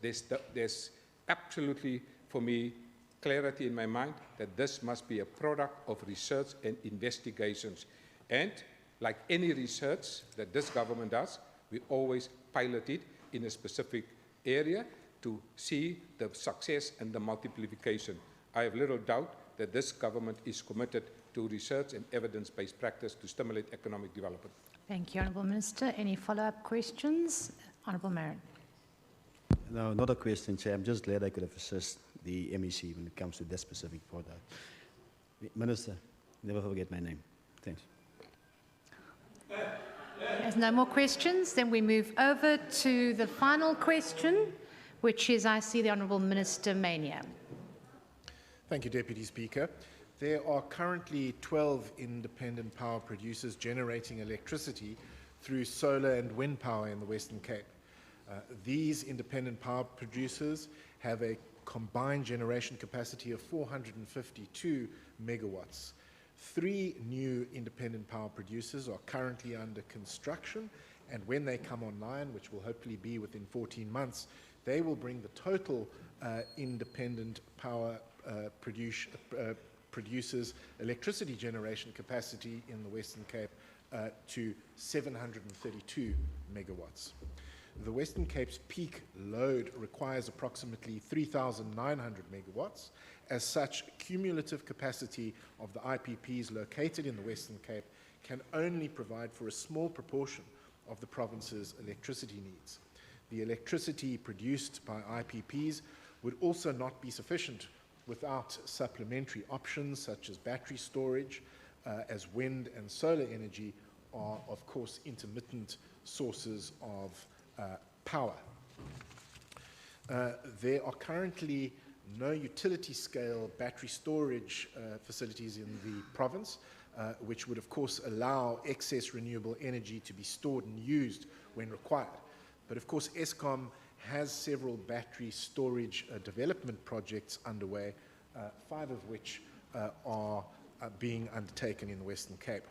There's absolutely, for me, clarity in my mind that this must be a product of research and investigations. And like any research that this government does, we always pilot it in a specific area to see the success and the multiplication. I have little doubt that this government is committed to research and evidence-based practice to stimulate economic development. Thank you, Honourable Minister. Any follow-up questions? Honourable Marin. No, not a question, Chair. I'm just glad I could have assisted the MEC when it comes to that specific product. Minister, never forget my name. Thanks. There's no more questions. Then we move over to the final question, which is, I see the Honourable Minister Mania. Thank you, Deputy Speaker. There are currently 12 independent power producers generating electricity through solar and wind power in the Western Cape. These independent power producers have a combined generation capacity of 452 megawatts. 3 new independent power producers are currently under construction, and when they come online, which will hopefully be within 14 months, they will bring the total independent power producers' electricity generation capacity in the Western Cape to 732 megawatts. The Western Cape's peak load requires approximately 3,900 megawatts. As such, cumulative capacity of the IPPs located in the Western Cape can only provide for a small proportion of the province's electricity needs. The electricity produced by IPPs would also not be sufficient without supplementary options such as battery storage, as wind and solar energy are, of course, intermittent sources of power. There are currently no utility-scale battery storage facilities in the province, which would, of course, allow excess renewable energy to be stored and used when required. But, of course, Eskom has several battery storage development projects underway, 5 of which are being undertaken in the Western Cape.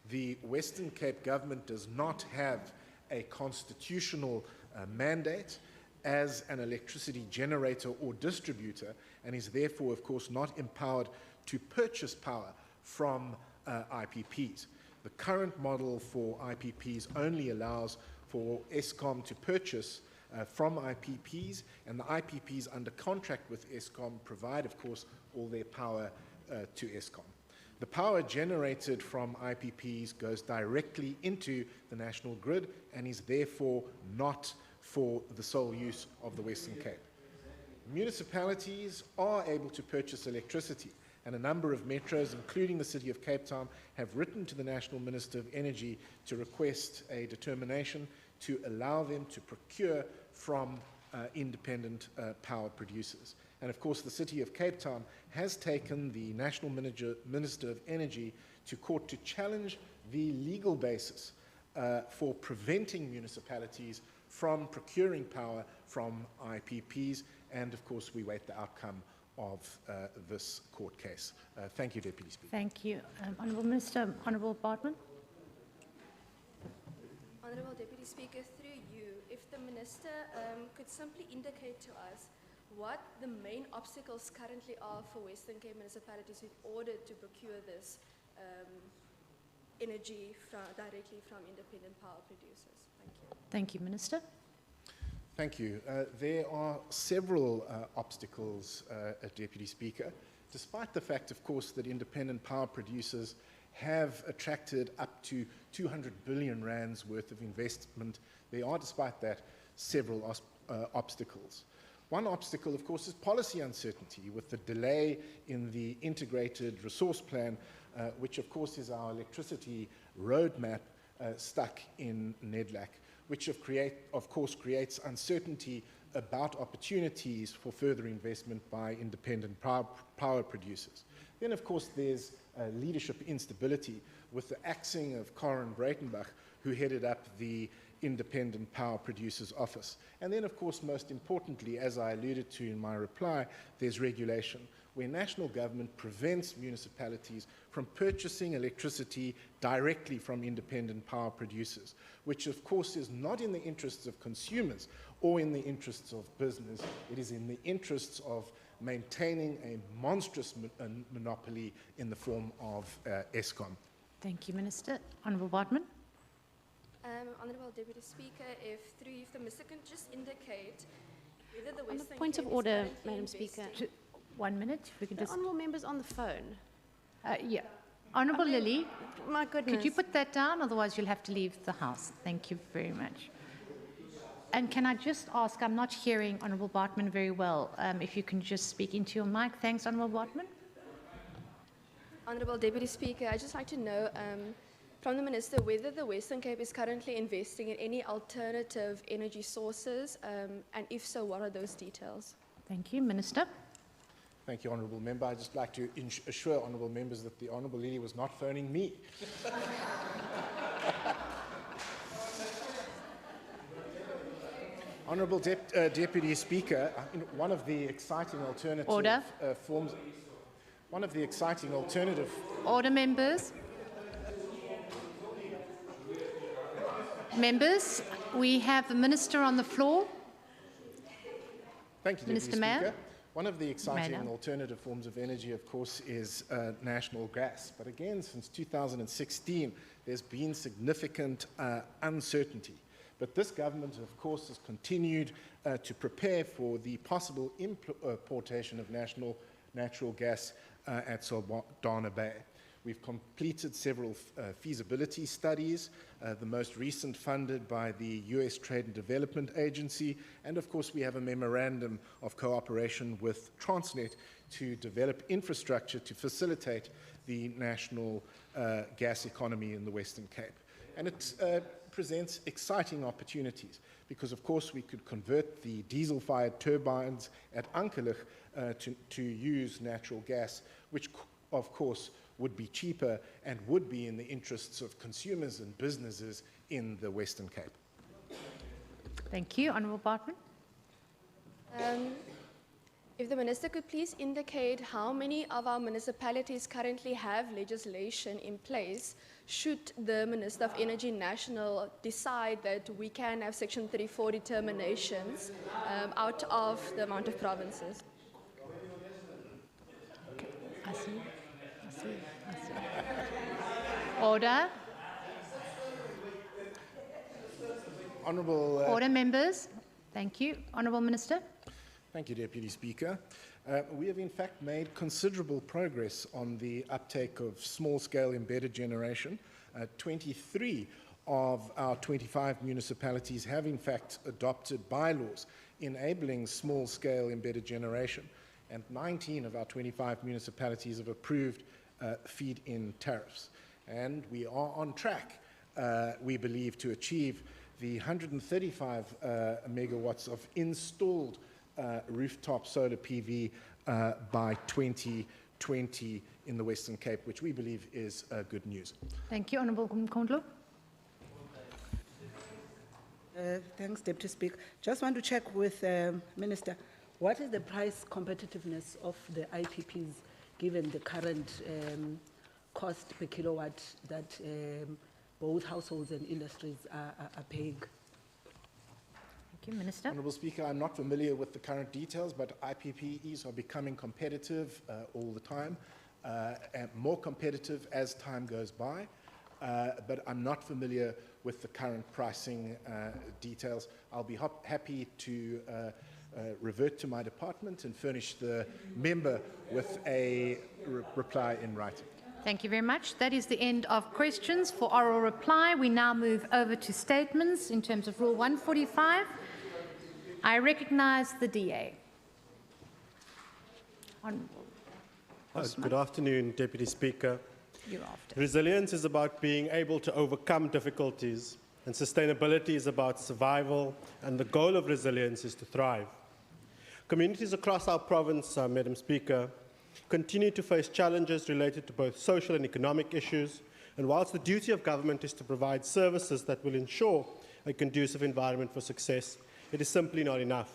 The Western Cape government does not have a constitutional mandate as an electricity generator or distributor, and is therefore, of course, not empowered to purchase power from IPPs. The current model for IPPs only allows for Eskom to purchase from IPPs, and the IPPs under contract with Eskom provide, of course, all their power to Eskom. The power generated from IPPs goes directly into the national grid and is therefore not for the sole use of the Western Cape. Municipalities are able to purchase electricity, and a number of metros, including the City of Cape Town, have written to the National Minister of Energy to request a determination to allow them to procure from independent power producers. And of course, the City of Cape Town has taken the National Minister of Energy to court to challenge the legal basis for preventing municipalities from procuring power from IPPs, and of course we wait the outcome of this court case. Thank you, Deputy Speaker. Thank you. Honourable Minister, Honourable Bartman. Honourable Deputy Speaker, through you, if the Minister could simply indicate to us what the main obstacles currently are for Western Cape municipalities in order to procure this energy directly from independent power producers. Thank you. Thank you, Minister. Thank you. There are several obstacles, Deputy Speaker, despite the fact, of course, that independent power producers have attracted up to 200 billion rands worth of investment. There are, despite that, several obstacles. One obstacle, of course, is policy uncertainty with the delay in the integrated resource plan, which, of course, is our electricity roadmap stuck in NEDLAC, which of course creates uncertainty about opportunities for further investment by independent power producers. Then, of course, there's leadership instability with the axing of Karen Breitenbach, who headed up the Independent Power Producers Office. And then, of course, most importantly, as I alluded to in my reply, there's regulation, where national government prevents municipalities from purchasing electricity directly from independent power producers, which of course is not in the interests of consumers or in the interests of business. It is in the interests of maintaining a monstrous monopoly in the form of Eskom. Thank you, Minister. Honourable Bartman. Honourable Deputy Speaker, if the Minister can just indicate whether the Western Point of Cape is order, currently Madam investing- Speaker. 1 minute, if we can The just... honourable members on the phone. Yeah. Honourable I mean, Lily, my goodness. could you put that down? Otherwise, you'll have to leave the House. Thank you very much. And can I just ask, I'm not hearing Honourable Bartman very well, if you can just speak into your mic. Thanks, Honourable Bartman. Honourable Deputy Speaker, I'd just like to know from the Minister whether the Western Cape is currently investing in any alternative energy sources, and if so, what are those details? Thank you. Minister. Thank you, Honourable Member. I'd just like to assure Honourable Members that the Honourable Lily was not phoning me. Honourable Deputy Speaker, one of the exciting alternative Order. forms... One of the exciting alternative... Order, members. Members, we have the Minister on the floor. Thank you, Minister Deputy Speaker. Mayor. One of the exciting Mayor. alternative forms of energy, of course, is national gas. But again, since 2016, there's been significant uncertainty. But this government, of course, has continued to prepare for the possible importation of natural gas at Saldanha Bay. We've completed several feasibility studies, the most recent funded by the US Trade and Development Agency, and of course we have a memorandum of cooperation with Transnet to develop infrastructure to facilitate the national gas economy in the Western Cape. And it presents exciting opportunities because of course we could convert the diesel-fired turbines at Ankelich to use natural gas, which of course would be cheaper and would be in the interests of consumers and businesses in the Western Cape. Thank you. Honourable Bartman. If the Minister could please indicate how many of our municipalities currently have legislation in place should the Minister of Energy National decide that we can have Section 34 determinations out of the amount of provinces. I see. Order. Honourable... Order, members. Thank you. Honourable Minister. Thank you, Deputy Speaker. We have in fact made considerable progress on the uptake of small-scale embedded generation. 23 of our 25 municipalities have in fact adopted bylaws enabling small-scale embedded generation, and 19 of our 25 municipalities have approved feed-in tariffs. And we are on track, we believe, to achieve the 135 megawatts of installed rooftop solar PV by 2020 in the Western Cape, which we believe is good news. Thank you. Honourable Mkondlo. Thanks, Deputy Speaker. Just want to check with Minister, what is the price competitiveness of the IPPs given the current cost per kilowatt that both households and industries are paying? Thank you, Minister. Honourable Speaker, I'm not familiar with the current details, but IPPs are becoming competitive all the time, and more competitive as time goes by. But I'm not familiar with the current pricing details. I'll be happy to revert to my department and furnish the member with a reply in writing. Thank you very much. That is the end of questions for oral reply. We now move over to statements in terms of Rule 145. I recognise the DA. Good afternoon, Deputy Speaker. You're after. Resilience is about being able to overcome difficulties and sustainability is about survival, and the goal of resilience is to thrive. Communities across our province, Madam Speaker, continue to face challenges related to both social and economic issues, and whilst the duty of government is to provide services that will ensure a conducive environment for success, it is simply not enough.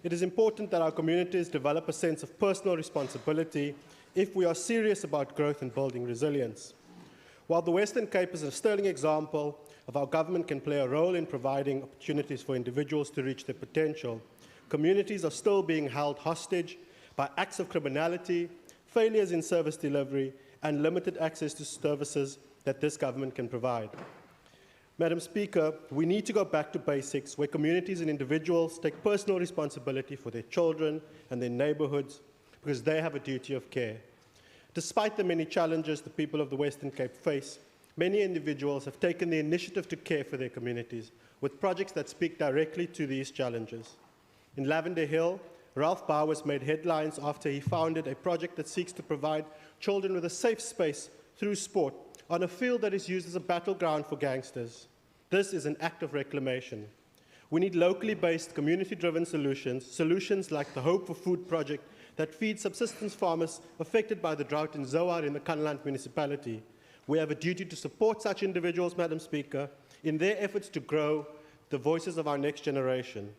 It is important that our communities develop a sense of personal responsibility if we are serious about growth and building resilience. While the Western Cape is a sterling example of how government can play a role in providing opportunities for individuals to reach their potential, communities are still being held hostage by acts of criminality, failures in service delivery, and limited access to services that this government can provide. Madam Speaker, we need to go back to basics where communities and individuals take personal responsibility for their children and their neighbourhoods because they have a duty of care. Despite the many challenges the people of the Western Cape face, many individuals have taken the initiative to care for their communities with projects that speak directly to these challenges. In Lavender Hill, Ralph Bowers made headlines after he founded a project that seeks to provide children with a safe space through sport on a field that is used as a battleground for gangsters. This is an act of reclamation. We need locally based, community-driven solutions like the Hope for Food project that feeds subsistence farmers affected by the drought in Zoar in the Kanland municipality. We have a duty to support such individuals, Madam Speaker, in their efforts to grow the voices of our next generation.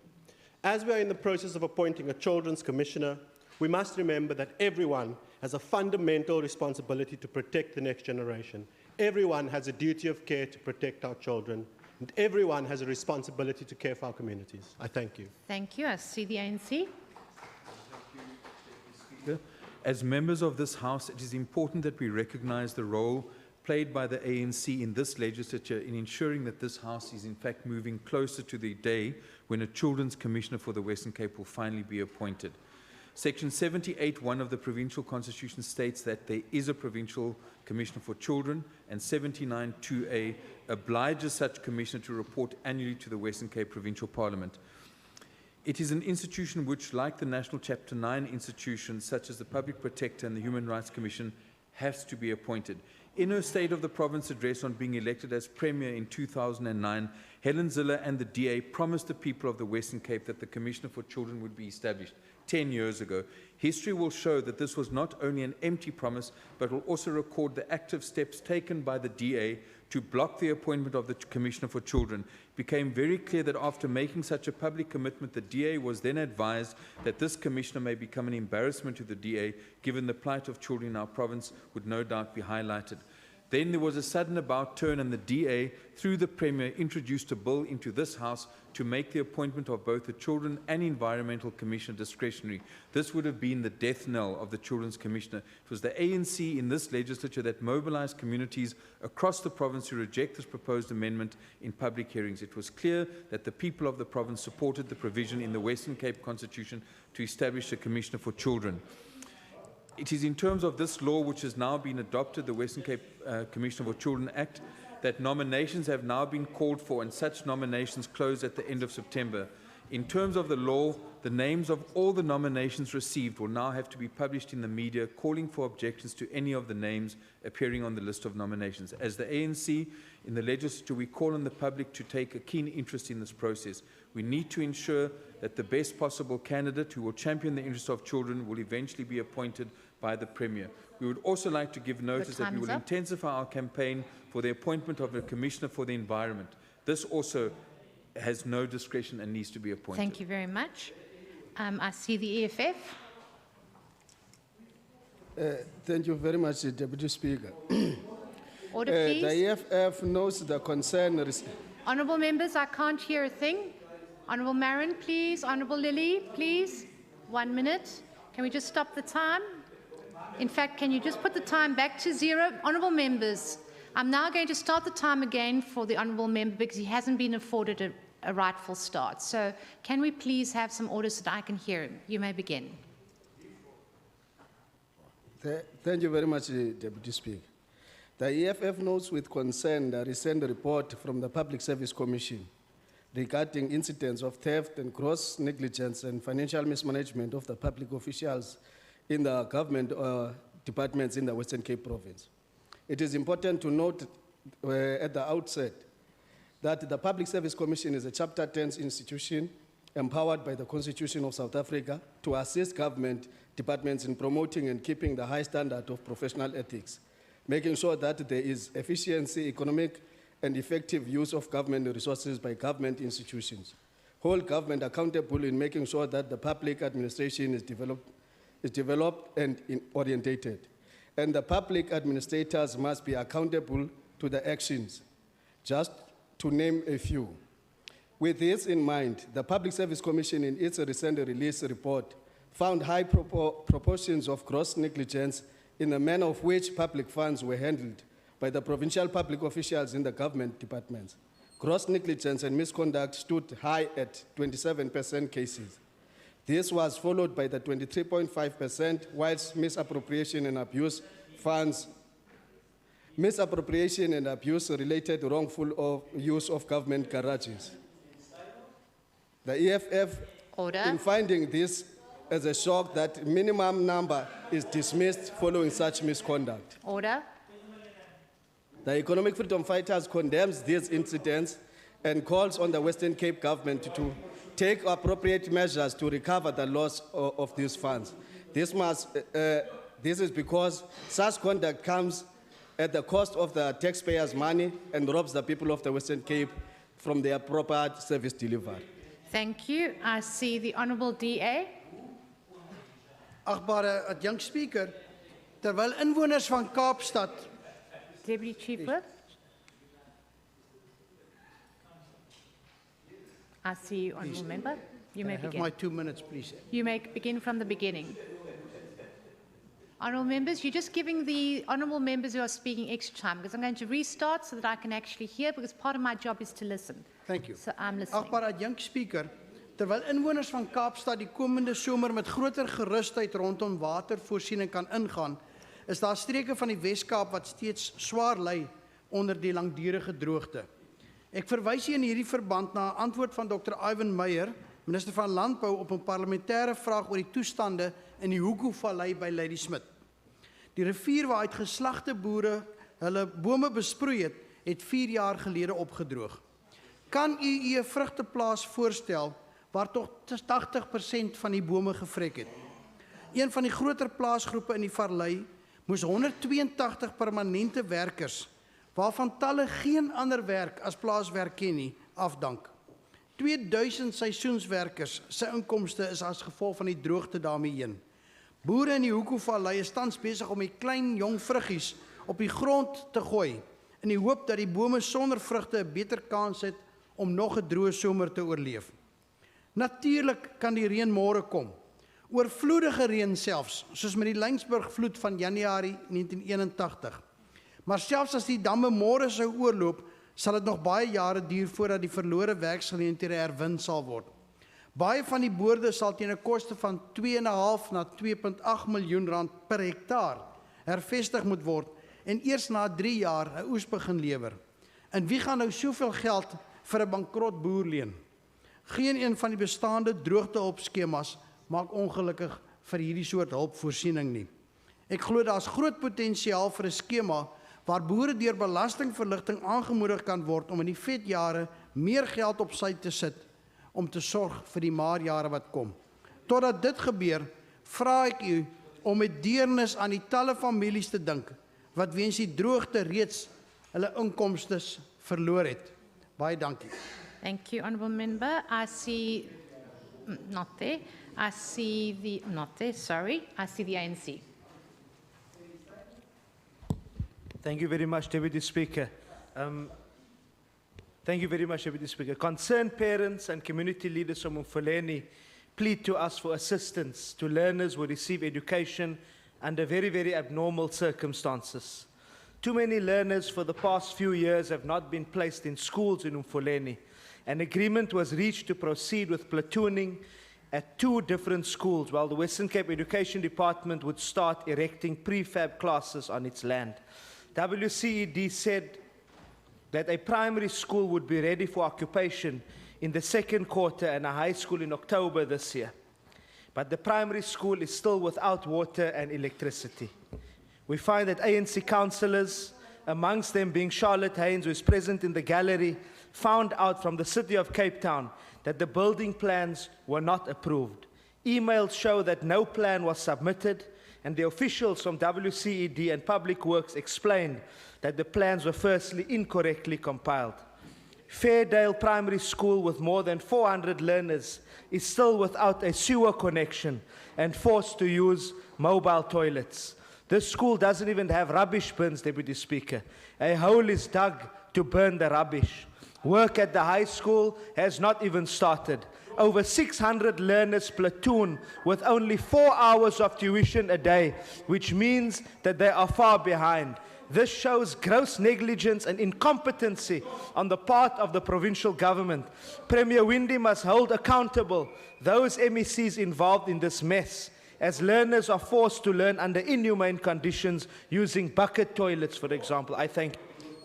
As we are in the process of appointing a children's commissioner, we must remember that everyone has a fundamental responsibility to protect the next generation. Everyone has a duty of care to protect our children, and everyone has a responsibility to care for our communities. I thank you. Thank you. I see the ANC. As members of this House, it is important that we recognize the role played by the ANC in this legislature in ensuring that this House is in fact moving closer to the day when a Children's Commissioner for the Western Cape will finally be appointed. Section 78(1) of the Provincial Constitution states that there is a Provincial Commissioner for Children, and 79(2)(a) obliges such Commissioner to report annually to the Western Cape Provincial Parliament. It is an institution which, like the National Chapter 9 institutions, such as the Public Protector and the Human Rights Commission, has to be appointed. In her State of the Province address on being elected as Premier in 2009, Helen Zille and the DA promised the people of the Western Cape that the Commissioner for Children would be established 10 years ago. History will show that this was not only an empty promise, but will also record the active steps taken by the DA to block the appointment of the Commissioner for Children. It became very clear that after making such a public commitment, the DA was then advised that this Commissioner may become an embarrassment to the DA, given the plight of children in our province would no doubt be highlighted. Then there was a sudden about turn, and the DA, through the Premier, introduced a bill into this House to make the appointment of both the Children and Environmental Commissioner discretionary. This would have been the death knell of the Children's Commissioner. It was the ANC in this legislature that mobilized communities across the province to reject this proposed amendment in public hearings. It was clear that the people of the province supported the provision in the Western Cape Constitution to establish a Commissioner for Children. It is in terms of this law, which has now been adopted, the Western Cape Commissioner for Children Act, that nominations have now been called for, and such nominations close at the end of September. In terms of the law, the names of all the nominations received will now have to be published in the media, calling for objections to any of the names appearing on the list of nominations. As the ANC in the legislature, we call on the public to take a keen interest in this process. We need to ensure that the best possible candidate who will champion the interests of children will eventually be appointed by the Premier. We would also like to give notice that we will intensify our campaign for the appointment of a Commissioner for the Environment. This also has no discretion and needs to be appointed. Thank you very much. I see the EFF. Thank you very much, Deputy Speaker. Order, please. The EFF knows the concern. Honourable members, I can't hear a thing. Honourable Marin, please. Honourable Lily, please. 1 minute. Can we just stop the time? In fact, can you just put the time back to 0? Honourable members, I'm now going to start the time again for the honourable member because he hasn't been afforded a rightful start. So can we please have some order so that I can hear him? You may begin. Thank you very much, Deputy Speaker. The EFF notes with concern the recent report from the Public Service Commission regarding incidents of theft and gross negligence and financial mismanagement of the public officials in the government departments in the Western Cape Province. It is important to note at the outset that the Public Service Commission is a Chapter 10 institution empowered by the Constitution of South Africa to assist government departments in promoting and keeping the high standard of professional ethics, making sure that there is efficiency, economic, and effective use of government resources by government institutions. Hold government accountable in making sure that the public administration is developed and orientated. And the public administrators must be accountable to the actions, just to name a few. With this in mind, the Public Service Commission in its recent release report found high proportions of gross negligence in the manner of which public funds were handled by the provincial public officials in the government departments. Gross negligence and misconduct stood high at 27% cases. This was followed by the 23.5%, whilst misappropriation and abuse related wrongful use of government garages. The EFF, in finding this as a shock, that minimum number is dismissed following such misconduct. Order. The Economic Freedom Fighters condemns these incidents and calls on the Western Cape government to take appropriate measures to recover the loss of these funds. This is because such conduct comes at the cost of the taxpayers' money and robs the people of the Western Cape from their proper service delivery. Thank you. I see the Honourable DA. Agbare adjunct speaker, terwyl inwoners van Kaapstad Deputy Chief Whip. I see you, Honourable Member. You may Can I have begin. my 2 minutes, please? You may begin from the beginning. Honourable members, you're just giving the honourable members who are speaking extra time, because I'm going to restart so that I can actually hear, because part of my job is to listen. Thank you. So I'm listening. Agbare adjunct speaker, terwyl inwoners van Kaapstad die komende somer met groter gerusheid rondom watervoorsiening kan ingaan, is daar streke van die Wes-Kaap wat steeds swaar ly onder die langdurige droogte. Ek verwys hier in hierdie verband na 'n antwoord van Dr. Ivan Meyer, minister van Landbou, op 'n parlementêre vraag oor die toestande in die Hoekoe-vallei by Ladysmith. Die rivier waaruit geslagte boere hulle bome besproei het 4 jaar gelede opgedroog. Kan u 'n vrugteplaas voorstel waar tot 80% van die bome gevrek het? Een van die groter plaasgroepe in die vallei moes 182 permanente werkers, waarvan talle geen ander werk as plaaswerk ken nie, afdank. 2000 seisoenswerkers se inkomste is as gevolg van die droogte daarmee heen. Boere in die Hoekoe-vallei is tans besig om die klein jong vruggies op die grond te gooi, in die hoop dat die bome sonder vrugte 'n beter kans het om nog 'n droë somer te oorleef. Natuurlik kan die reën môre kom. Oorvloedige reën selfs, soos met die Lyngsburg-vloed van Januarie 1981. Maar selfs as die damme môre sou oorloop, sal dit nog baie jare duur voordat die verlore werksgeleenthede herwin sal word. Baie van die boorde sal teen 'n koste van 2,5 na 2,8 miljoen rand per hektaar hervestig moet word en eers na 3 jaar 'n oes begin lewer. En wie gaan nou soveel geld vir 'n bankrot boer leen? Geen een van die bestaande droogtehulpskemas maak ongelukkig vir hierdie soort hulpvoorsiening nie. Ek glo daar's groot potensiaal vir 'n skema waar boere deur belastingverligting aangemoedig kan word om in die vetjare meer geld op sy te sit om te sorg vir die maarjare wat kom. Totdat dit gebeur, vra ek u om met deernis aan die talle families te dink wat weens die droogte reeds hulle inkomstes verloor het. Baie dankie. Thank you, Honourable Member. I see, not there. I see the, not there, sorry. I see the ANC. Thank you very much, Deputy Speaker. Thank you very much, Deputy Speaker. Concerned parents and community leaders from Mfuleni plead to us for assistance to learners who receive education under very, very abnormal circumstances. Too many learners for the past few years have not been placed in schools in Mfuleni. An agreement was reached to proceed with platooning at 2 different schools, while the Western Cape Education Department would start erecting prefab classes on its land. WCED said that a primary school would be ready for occupation in the 2nd quarter and a high school in October this year. But the primary school is still without water and electricity. We find that ANC councillors amongst them being Charlotte Haynes, who is present in the gallery, found out from the City of Cape Town that the building plans were not approved. Emails show that no plan was submitted, and the officials from WCED and Public Works explained that the plans were firstly incorrectly compiled. Fairdale Primary School, with more than 400 learners, is still without a sewer connection and forced to use mobile toilets. This school doesn't even have rubbish bins, Deputy Speaker. A hole is dug to burn the rubbish. Work at the high school has not even started. Over 600 learners platoon with only 4 hours of tuition a day, which means that they are far behind. This shows gross negligence and incompetency on the part of the provincial government. Premier Windy must hold accountable those MECs involved in this mess, as learners are forced to learn under inhumane conditions using bucket toilets, for example. I thank you.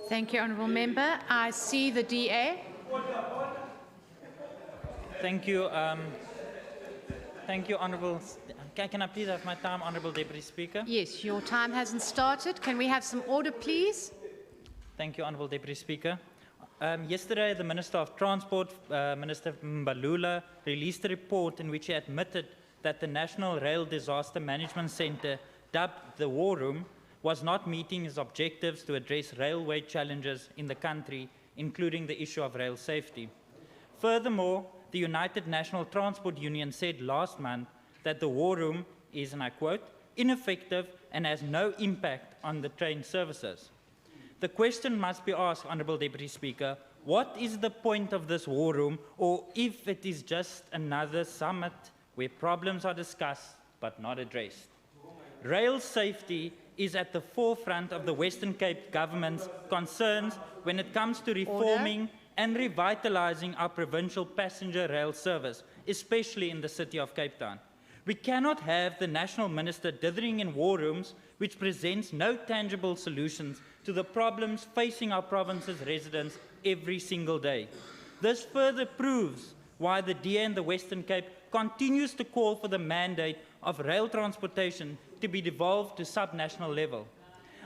Thank you, Honourable Member. I see the DA. Thank you. Thank you, Honourable. Can I please have my time, Honourable Deputy Speaker? Yes, your time hasn't started. Can we have some order, please? Thank you, Honourable Deputy Speaker. Yesterday, the Minister of Transport, Minister Mbalula, released a report in which he admitted that the National Rail Disaster Management Centre, dubbed the War Room, was not meeting its objectives to address railway challenges in the country, including the issue of rail safety. Furthermore, the United National Transport Union said last month that the War Room is, and I quote, ineffective and has no impact on the train services. The question must be asked, Honourable Deputy Speaker, what is the point of this War Room, or if it is just another summit where problems are discussed but not addressed? Rail safety is at the forefront of the Western Cape government's concerns when it comes to reforming and revitalizing our provincial passenger rail service, especially in the city of Cape Town. We cannot have the National Minister dithering in war rooms which presents no tangible solutions to the problems facing our province's residents every single day. This further proves why the DA in the Western Cape continues to call for the mandate of rail transportation to be devolved to subnational level.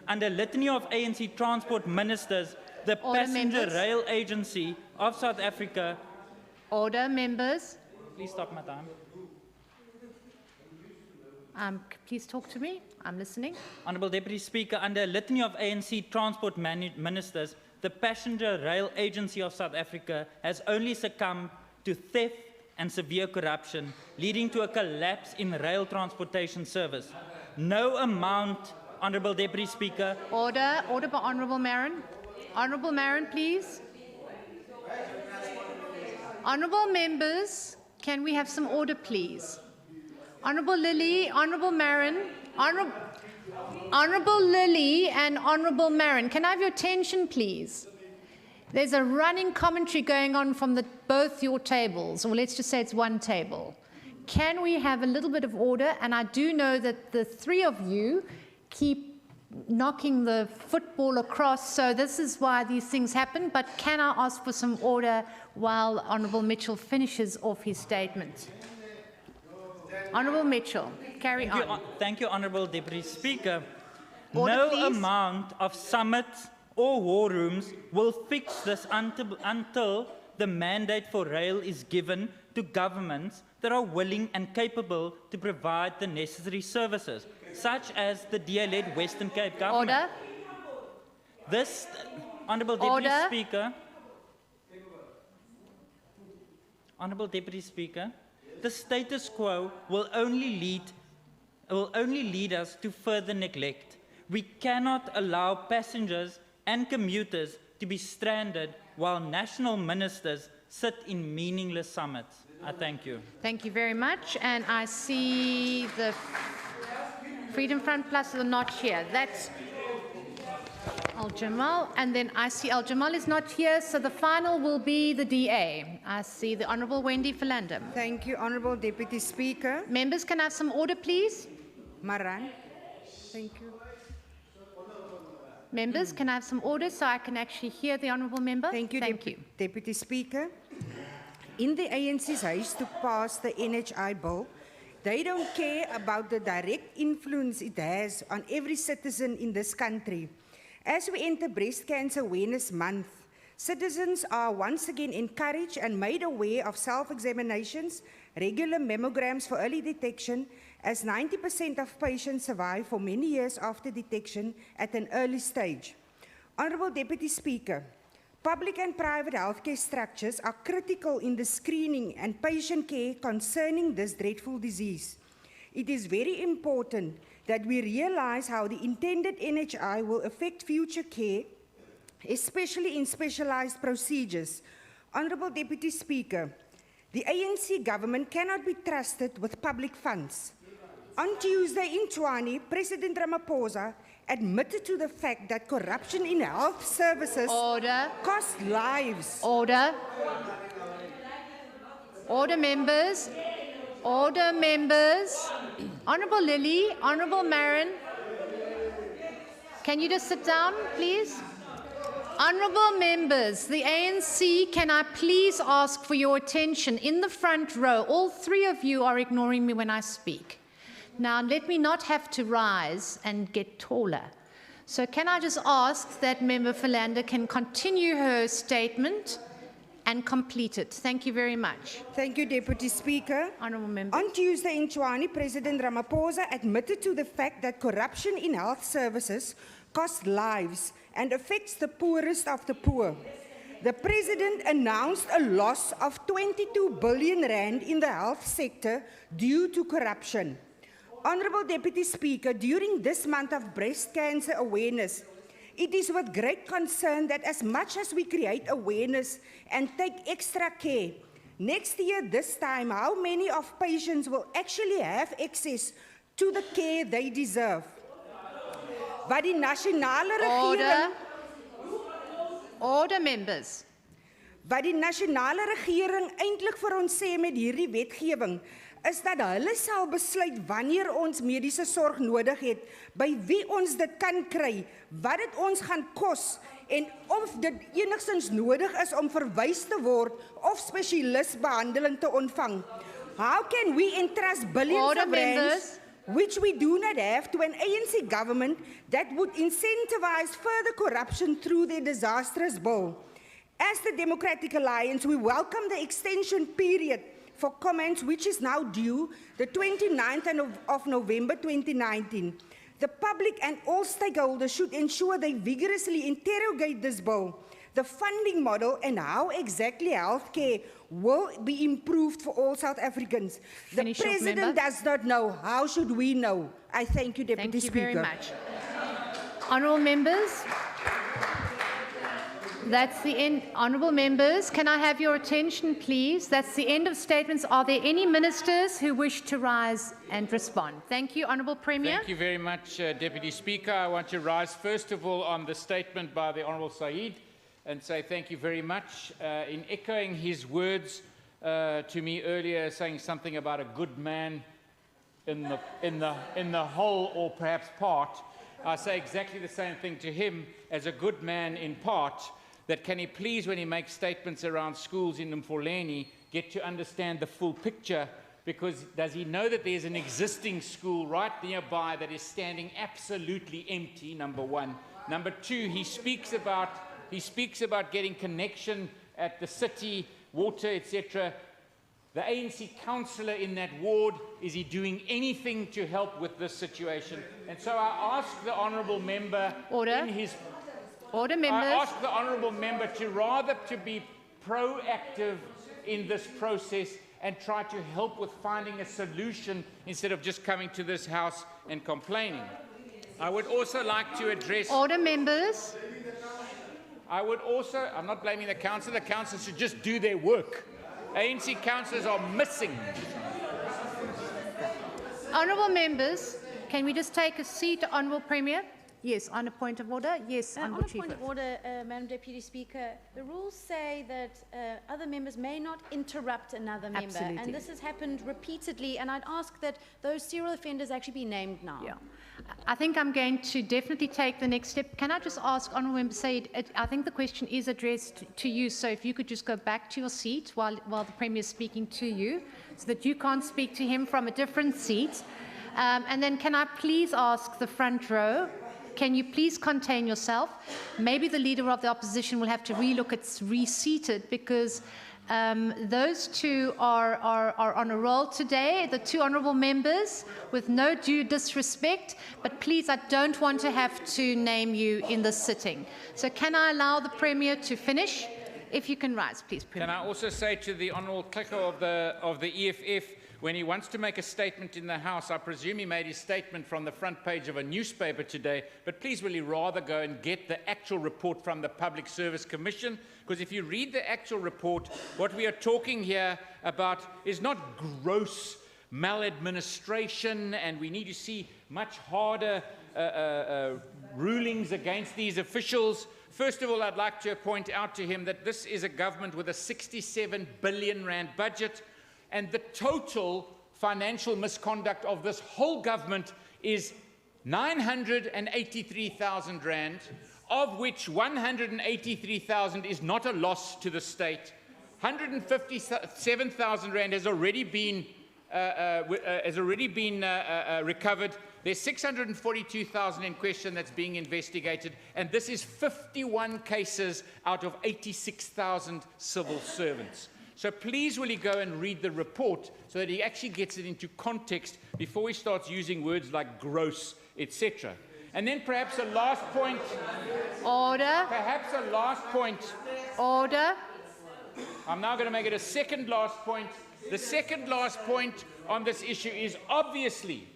Under litany of ANC transport ministers, the Passenger Rail Agency of South Africa... Order, members. Please stop my time. Please talk to me. I'm listening. Honourable Deputy Speaker, under a litany of ANC transport ministers, the Passenger Rail Agency of South Africa has only succumbed to theft and severe corruption, leading to a collapse in rail transportation service. No amount, Honourable Deputy Speaker. Order. Order by Honourable Marin. Honourable Marin, please. Honourable members, can we have some order, please? Honourable Lily, Honourable Marin, Honourable Lily and Honourable Marin, can I have your attention, please? There's a running commentary going on from both your tables, or let's just say it's one table. Can we have a little bit of order? And I do know that the three of you keep knocking the football across, so this is why these things happen, but can I ask for some order while Honourable Mitchell finishes off his statement? Honourable Mitchell, carry on. Thank you, Honourable Deputy Speaker. Order, no please. amount of summits or war rooms will fix this until the mandate for rail is given to governments that are willing and capable to provide the necessary services, such as the DA-led Western Cape government. Order. This, Honourable Deputy Order. Speaker, Honourable Deputy Speaker, the status quo will only lead us to further neglect. We cannot allow passengers and commuters to be stranded while national ministers sit in meaningless summits. I thank you. Thank you very much. And I see the Freedom Front Plus are not here. That's Al Jamal. And then I see Al Jamal is not here, so the final will be the DA. I see the Honourable Wendy Philandam. Thank you, Honourable Deputy Speaker. Members, can I have some order, please? Maran. Thank you. Members, can I have some order so I can actually hear the Honourable Member? Thank you, Thank you. Deputy Speaker. In the ANC's haste to pass the NHI bill, they don't care about the direct influence it has on every citizen in this country. As we enter Breast Cancer Awareness Month, citizens are once again encouraged and made aware of self-examinations, regular mammograms for early detection, as 90% of patients survive for many years after detection at an early stage. Honourable Deputy Speaker, public and private healthcare structures are critical in the screening and patient care concerning this dreadful disease. It is very important that we realise how the intended NHI will affect future care, especially in specialised procedures. Honourable Deputy Speaker, the ANC government cannot be trusted with public funds. On Tuesday in Tshwane, President Ramaphosa admitted to the fact that corruption in health services costs lives. Order. Order, members. Order, members. Honourable Lily, Honourable Marin, can you just sit down, please? Honourable members, the ANC, can I please ask for your attention? In the front row, all three of you are ignoring me when I speak. Now, let me not have to rise and get taller. So can I just ask that Member Philander can continue her statement and complete it? Thank you very much. Thank you, Deputy Speaker. Honourable Member. On Tuesday in Tshwane, President Ramaphosa admitted to the fact that corruption in health services costs lives and affects the poorest of the poor. The President announced a loss of 22 billion rand in the health sector due to corruption. Honourable Deputy Speaker, during this month of breast cancer awareness, it is with great concern that as much as we create awareness and take extra care, next year this time, how many of patients will actually have access to the care they deserve? Wat die nasionale regering... Order, members. Wat die nasionale regering eintlik vir ons sê met hierdie wetgewing, is dat hulle sal besluit wanneer ons mediese sorg nodig het, by wie ons dit kan kry, wat dit ons gaan kos, en of dit enigstens nodig is om verwys te word of spesialistbehandeling te ontvang. How can we entrust billions of rands, which we do not have, to an ANC government that would incentivize further corruption through their disastrous bill? As the Democratic Alliance, we welcome the extension period for comments, which is now due the 29th of November 2019. The public and all stakeholders should ensure they vigorously interrogate this bill, the funding model, and how exactly healthcare will be improved for all South Africans. The President does not know. How should we know? I thank you, Deputy Speaker. Thank you very much. Honourable members, that's the end. Honourable members, can I have your attention, please? That's the end of statements. Are there any ministers who wish to rise and respond? Thank you, Honourable Premier. Thank you very much, Deputy Speaker. I want to rise, first of all, on the statement by the Honourable Said and say thank you very much. In echoing his words to me earlier, saying something about a good man in the whole or perhaps part, I say exactly the same thing to him as a good man in part. That can he please, when he makes statements around schools in Mfoleni, get to understand the full picture, because does he know that there's an existing school right nearby that is standing absolutely empty, number one. Number two, he speaks about getting connection at the city, water, etc. The ANC councillor in that ward, is he doing anything to help with this situation? And so I ask the honourable member in his... Order, members. I ask the honourable member to rather to be proactive in this process and try to help with finding a solution instead of just coming to this house and complaining. I would also like to address... Order, members. I would also... I'm not blaming the council. The council should just do their work. ANC councillors are missing. Honourable members, can we just take a seat, Honourable Premier? Yes, on a point of order. Yes, On a point of order, Madam Deputy Speaker, the rules say that other members may not interrupt another member. Absolutely. And this has happened repeatedly, and I'd ask that those serial offenders actually be named now. Yeah. I think I'm going to definitely take the next step. Can I just ask, Honourable Member Said, I think the question is addressed to you, so if you could just go back to your seat while the Premier is speaking to you, so that you can't speak to him from a different seat. And then can I please ask the front row, can you please contain yourself? Maybe the leader of the opposition will have to relook at reseated, because those two are on a roll today, the two honourable members, with no due disrespect, but please, I don't want to have to name you in this sitting. So can I allow the Premier to finish? If you can rise, please, Premier. Can I also say to the Honourable Clicker of the EFF, when he wants to make a statement in the House, I presume he made his statement from the front page of a newspaper today, but please will he rather go and get the actual report from the Public Service Commission? Because if you read the actual report, what we are talking here about is not gross maladministration, and we need to see much harder rulings against these officials. First of all, I'd like to point out to him that this is a government with a 67 billion rand budget, and the total financial misconduct of this whole government is 983,000 rand, of which 183,000 is not a loss to the state. 157,000 rand has already been recovered. There's 642,000 in question that's being investigated, and this is 51 cases out of 86,000 civil servants. So please will he go and read the report so that he actually gets it into context before he starts using words like gross, etc. And then perhaps a last point. Order. Perhaps a last point. Order. I'm now going to make it a second last point. The second last point on this issue is obviously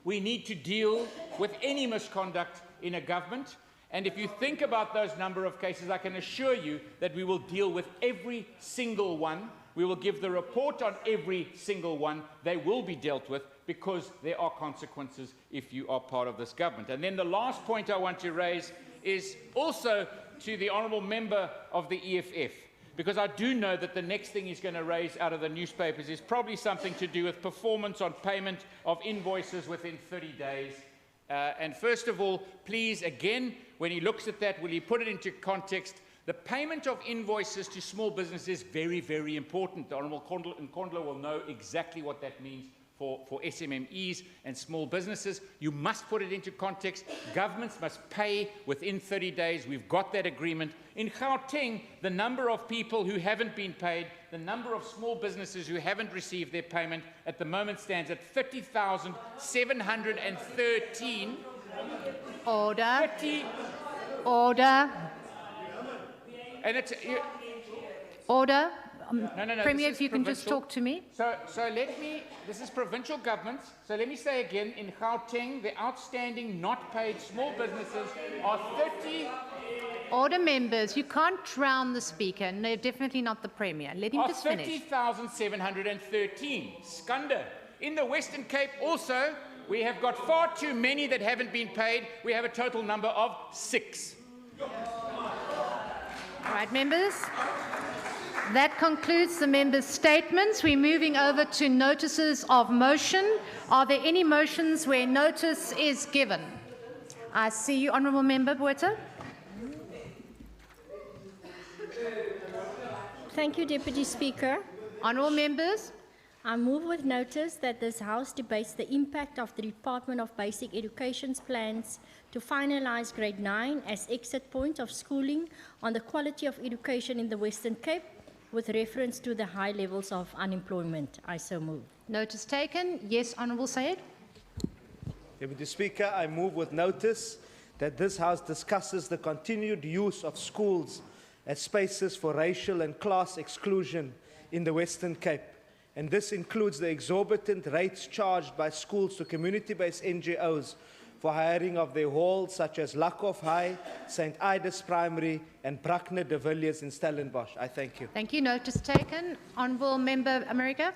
we need to deal with any misconduct in a government. And if you think about those number of cases, I can assure you that we will deal with every single one. We will give the report on every single one. They will be dealt with because there are consequences if you are part of this government. And then the last point I want to raise is also to the honourable member of the EFF, because I do know that the next thing he's going to raise out of the newspapers is probably something to do with performance on payment of invoices within 30 days. And first of all, please, again, when he looks at that, will he put it into context? The payment of invoices to small businesses is very, very important. The Honourable Nkondlo will know exactly what that means for SMMEs and small businesses. You must put it into context. Governments must pay within 30 days. We've got that agreement. In Gauteng, the number of people who haven't been paid, the number of small businesses who haven't received their payment at the moment stands at 30,713. Order. Order. And it's... Order. No, Premier, if you can just talk to me. So let me, this is provincial governments, so let me say again, in Gauteng, the outstanding not paid small businesses are 30... Order, members, you can't drown the speaker. No, definitely not the Premier. Let him just finish. 30,713. Skanda. In the Western Cape also, we have got far too many that haven't been paid. We have a total number of 6. All right, members. That concludes the members' statements. We're moving over to notices of motion. Are there any motions where notice is given? I see you, Honourable Member Botha. Thank you, Deputy Speaker. Honourable members. I move with notice that this House debates the impact of the Department of Basic Education's plans to finalise grade 9 as exit point of schooling on the quality of education in the Western Cape, with reference to the high levels of unemployment. I so move. Notice taken. Yes, Honourable Sayed. Deputy Speaker, I move with notice that this House discusses the continued use of schools as spaces for racial and class exclusion in the Western Cape. And this includes the exorbitant rates charged by schools to community-based NGOs for hiring of their halls, such as Lakoff High, St. Ida's Primary, and Brackner de Villiers in Stellenbosch. I thank you. Thank you. Notice taken. Honourable Member America.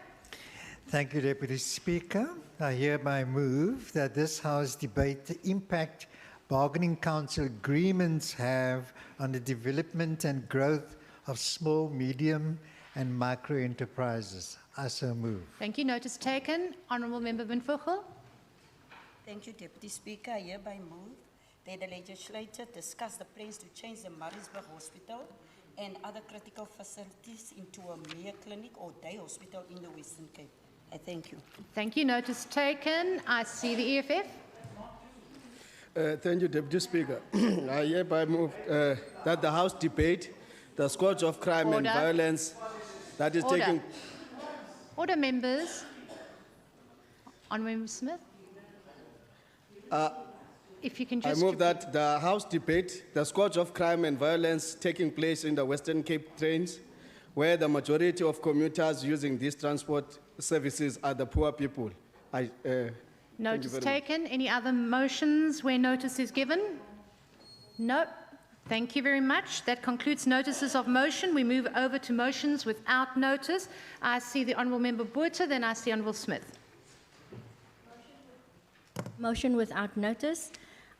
Thank you, Deputy Speaker. I hereby move that this House debate the impact bargaining council agreements have on the development and growth of small, medium, and micro enterprises. I so move. Thank you. Notice taken. Honourable Member Benvogel. Thank you, Deputy Speaker. I hereby move that the legislature discuss the plans to change the Maritzburg Hospital and other critical facilities into a mere clinic or day hospital in the Western Cape. I thank you. Thank you. Notice taken. I see the EFF. Thank you, Deputy Speaker. I hereby move that the House debate the scourge of crime and Order. violence that is Order. taking... Order, members. Honourable Member Smith. If you can I just... move that the House debate the scourge of crime and violence taking place in the Western Cape trains, where the majority of commuters using these transport services are the poor people. Thank you Notice very much. taken. Any other motions where notice is given? No. Thank you very much. That concludes notices of motion. We move over to motions without notice. I see the Honourable Member Botha, then I see Honourable Smith. Motion without notice.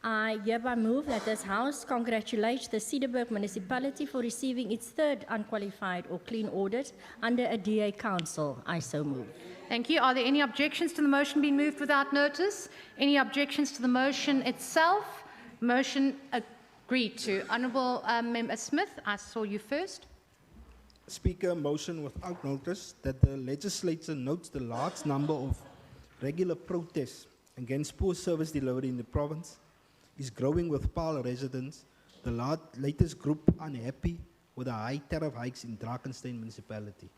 I hereby move that this House congratulates the Cedarburg Municipality for receiving its third unqualified or clean audit under a DA Council. I so move. Thank you. Are there any objections to the motion being moved without notice? Any objections to the motion itself? Motion agreed to. Honourable Member Smith, I saw you first. Speaker, motion without notice that the legislature notes the large number of regular protests against poor service delivery in the province is growing with Paarl residents, the latest group unhappy with the high tariff hikes in Drakenstein municipality.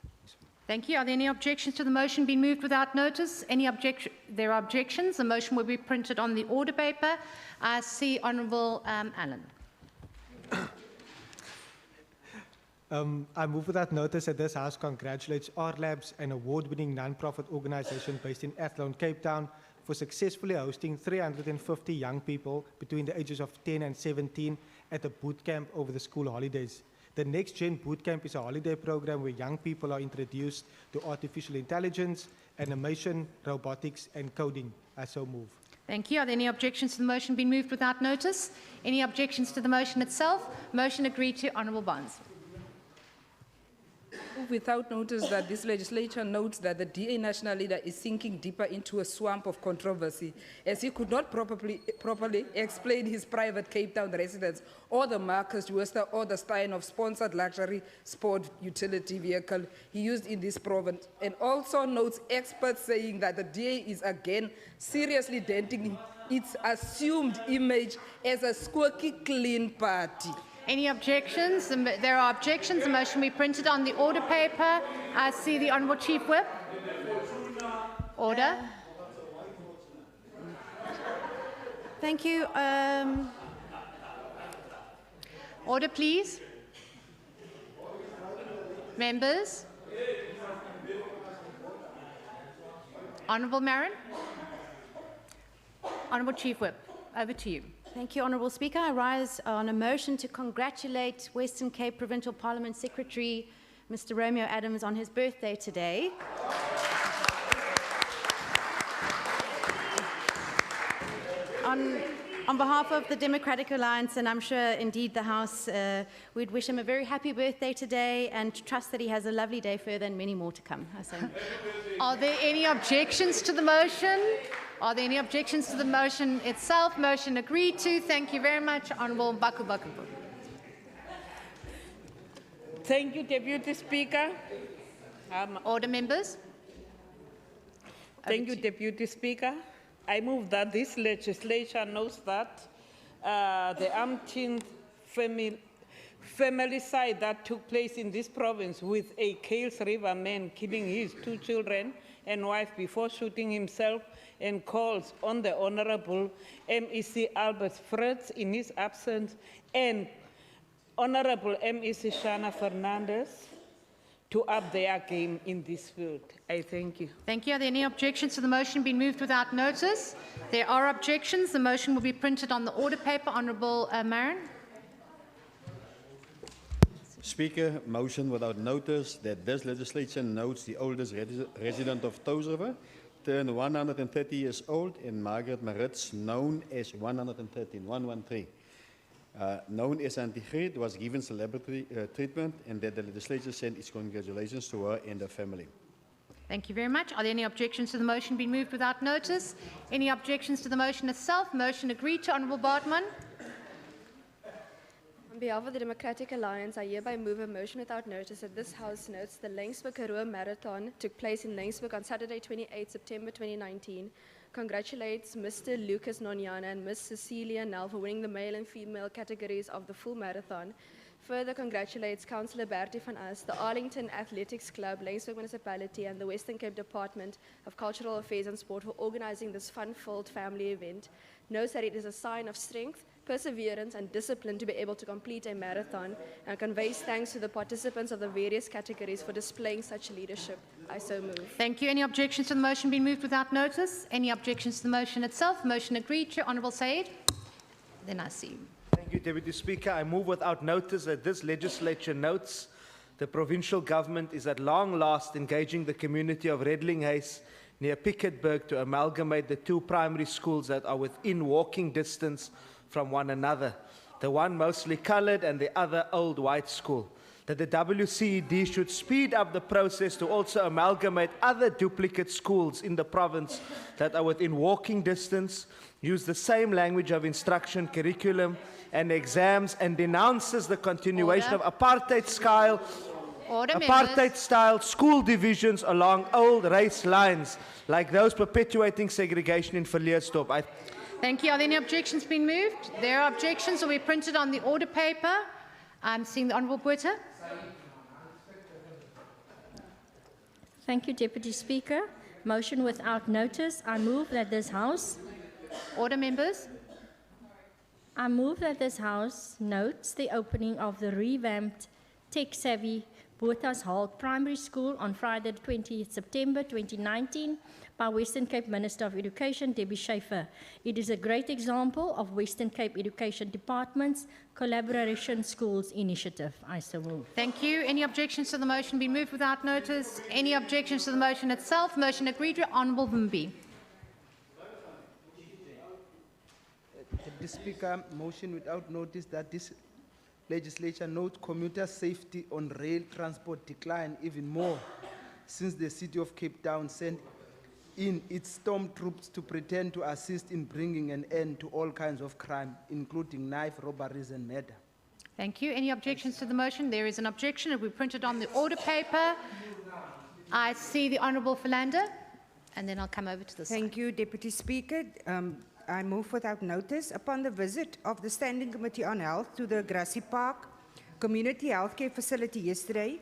Thank you. Are there any objections to the motion being moved without notice? There are objections. The motion will be printed on the order paper. I see Honourable Allen. I move without notice that this House congratulates R-Labs, an award-winning non-profit organisation based in Athlone, Cape Town, for successfully hosting 350 young people between the ages of 10 and 17 at a boot camp over the school holidays. The Next Gen Boot Camp is a holiday program where young people are introduced to artificial intelligence, animation, robotics, and coding. I so move. Thank you. Are there any objections to the motion being moved without notice? Any objections to the motion itself? Motion agreed to. Honourable Barnes. Without notice that this legislature notes that the DA national leader is sinking deeper into a swamp of controversy as he could not properly explain his private Cape Town residence or the Marcus Wester or the Stein of sponsored luxury sport utility vehicle he used in this province, and also notes experts saying that the DA is again seriously denting its assumed image as a squeaky clean party. Any objections? There are objections. The motion will be printed on the order paper. I see the Honourable Chief Whip. Order. Thank you. Order, please. Members. Honourable Marin. Honourable Chief Whip, over to you. Thank you, Honourable Speaker. I rise on a motion to congratulate Western Cape Provincial Parliament Secretary, Mr. Romeo Adams, on his birthday today. On behalf of the Democratic Alliance, and I'm sure indeed the House, we'd wish him a very happy birthday today and trust that he has a lovely day further and many more to come. Are there any objections to the motion? Are there any objections to the motion itself? Motion agreed to. Thank you very much. Honourable Baku Baku. Thank you, Deputy Speaker. Order, members. Thank you, Deputy Speaker. I move that this legislature knows that the umpteenth familicide that took place in this province with a Kales River man killing his 2 children and wife before shooting himself, and calls on the Honourable MEC Albert Fritz in his absence and Honourable MEC Shana Fernandez to up their game in this field. I thank you. Thank you. Are there any objections to the motion being moved without notice? There are objections. The motion will be printed on the order paper. Honourable Marin. Speaker, motion without notice that this legislature notes the oldest resident of Toes River turned 130 years old, and Margaret Maritz, known as 113, known as Antigrid, was given celebrity treatment, and that the legislature sent its congratulations to her and her family. Thank you very much. Are there any objections to the motion being moved without notice? Any objections to the motion itself? Motion agreed to. Honourable Bartman. On behalf of the Democratic Alliance, I hereby move a motion without notice that this House notes the Laingsburg Karoo Marathon took place in Laingsburg on Saturday, 28 September 2019. congratulates Mr. Lucas Nonyana and Ms. Cecilia Nell for winning the male and female categories of the full marathon. Further congratulates Councillor Bertie van As, the Arlington Athletics Club, Laingsburg Municipality, and the Western Cape Department of Cultural Affairs and Sport for organizing this fun-filled family event. Notes that it is a sign of strength, perseverance, and discipline to be able to complete a marathon, and conveys thanks to the participants of the various categories for displaying such leadership. I so move. Thank you. Any objections to the motion being moved without notice? Any objections to the motion itself? Motion agreed. Chair Honourable Said. Then I see. Thank you, Deputy Speaker. I move without notice that this legislature notes the provincial government is at long last engaging the community of Redlinghuyse near Piketberg to amalgamate the two primary schools that are within walking distance from one another, the one mostly coloured and the other old white school. That the WCED should speed up the process to also amalgamate other duplicate schools in the province that are within walking distance, use the same language of instruction, curriculum, and exams, and denounces the continuation of apartheid-style school divisions along old race lines, like those perpetuating segregation in Verleersdorp. Thank you. Are there any objections being moved? There are objections will be printed on the order paper. I'm seeing the Honourable Botha. Thank you, Deputy Speaker. Motion without notice. I move that this House... Order, members. I move that this House notes the opening of the revamped tech-savvy Botha's Hall Primary School on Friday, 20th September 2019 by Western Cape Minister of Education, Debbie Schaefer. It is a great example of Western Cape Education Department's Collaboration Schools initiative. I so move. Thank you. Any objections to the motion be moved without notice? Any objections to the motion itself? Motion agreed. Honourable Vimbi. Deputy Speaker, motion without notice that this legislature notes commuter safety on rail transport decline even more since the city of Cape Town sent in its storm troops to pretend to assist in bringing an end to all kinds of crime, including knife robberies and murder. Thank you. Any objections to the motion? There is an objection. It will be printed on the order paper. I see the Honourable Philander, and then I'll come over to the side. Thank you, Deputy Speaker. I move without notice upon the visit of the Standing Committee on Health to the Grassy Park Community Healthcare Facility yesterday.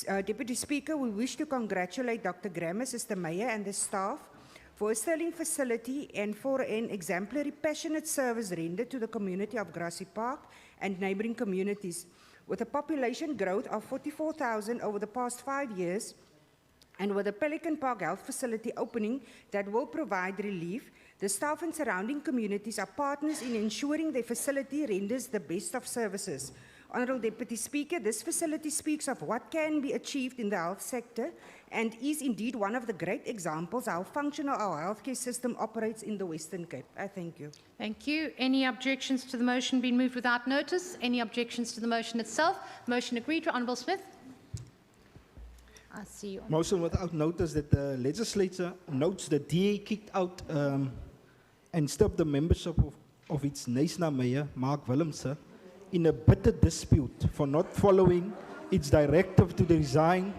Deputy Speaker, we wish to congratulate Dr. Grammer, Sister Meyer and the staff for a sterling facility and for an exemplary, passionate service rendered to the community of Grassy Park and neighbouring communities. With a population growth of 44,000 over the past 5 years, and with the Pelican Park Health Facility opening that will provide relief, the staff and surrounding communities are partners in ensuring their facility renders the best of services. Honourable Deputy Speaker, this facility speaks of what can be achieved in the health sector and is indeed one of the great examples how functional our healthcare system operates in the Western Cape. I thank you. Thank you. Any objections to the motion being moved without notice? Any objections to the motion itself? Motion agreed. To Honourable Smith. I see you. Motion without notice that the legislature notes the DA kicked out and stopped the membership of its Knysna Mayor, Mark Willemse, in a bitter dispute for not following its directive to resign,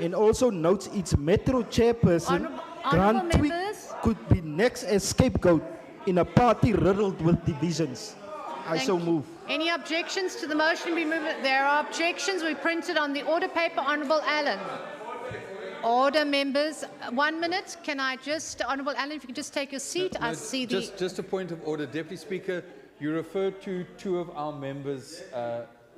and also notes its Metro chairperson, Grant Tweak, could be next as scapegoat in a party riddled with divisions. I so move. Any objections to the motion be moved? There are objections. We printed on the order paper. Honourable Allen. Order, members. 1 minute. Can I just, Honourable Allen, if you could just take your seat. I see the... Just a point of order. Deputy Speaker, you referred to 2 of our members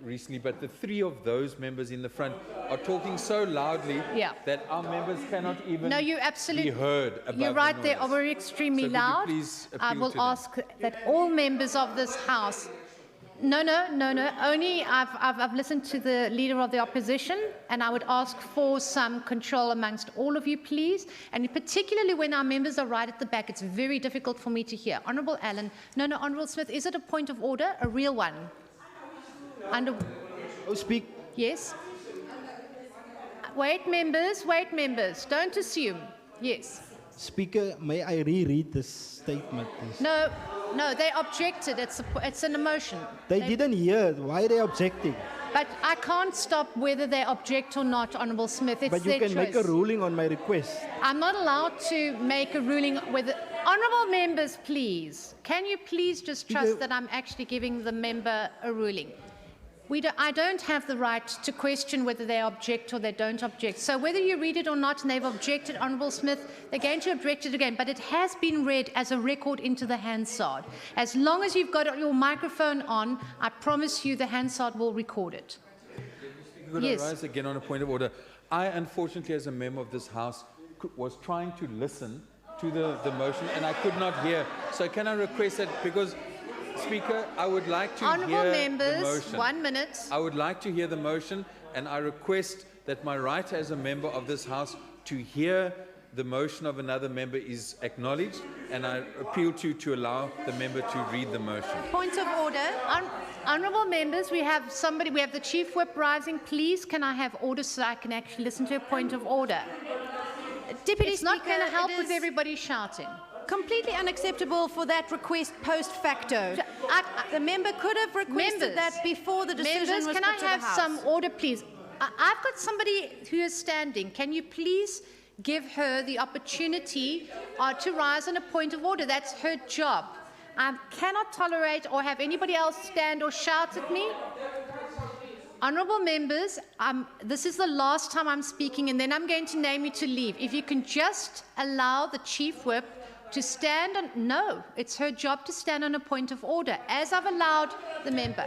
recently, but the 3 of those members in the front are talking so loudly that our members cannot even be heard above You're right, the they noise. are very extremely So could you loud. please I appeal will to ask that all members of this House... No. Only I've listened to the Leader of the Opposition, and I would ask for some control amongst all of you, please. And particularly when our members are right at the back, it's very difficult for me to hear. Honourable Allen. No, Honourable Smith, is it a point of order? A real one? Speak. Yes. Wait, members. Don't assume. Yes. Speaker, may I reread this statement, please? No, they objected. It's an emotion. They didn't hear. Why are they objecting? But I can't stop whether they object or not, Honourable Smith. It's But you their can make a choice. ruling on my request. I'm not allowed to make a ruling whether... Honourable members, please. Can you please just trust that I'm actually giving the member a ruling? I don't have the right to question whether they object or they don't object. So whether you read it or not, and they've objected, Honourable Smith, they're going to object it again. But it has been read as a record into the Hansard. As long as you've got your microphone on, I promise you the Hansard will record it. Could Yes. I rise again on a point of order? I, unfortunately, as a member of this House, was trying to listen to the motion, and I could not hear. So can I request that, because, Speaker, I would like to Honourable hear members, the motion. 1 minute. I would like to hear the motion, and I request that my right as a member of this House to hear the motion of another member is acknowledged, and I appeal to allow the member to read the motion. Point of order. Honourable members, we have the Chief Whip rising. Please, can I have order so I can actually listen to a point of order? Deputy It's not going to Speaker, help it with is everybody shouting. completely unacceptable for that request post facto. The member could have requested that before the decision Members, was can put I to the have House. some order, please? I've got somebody who is standing. Can you please give her the opportunity to rise on a point of order? That's her job. I cannot tolerate or have anybody else stand or shout at me. Honourable members, this is the last time I'm speaking, and then I'm going to name you to leave. If you can just allow the Chief Whip to stand on... No, it's her job to stand on a point of order, as I've allowed the member.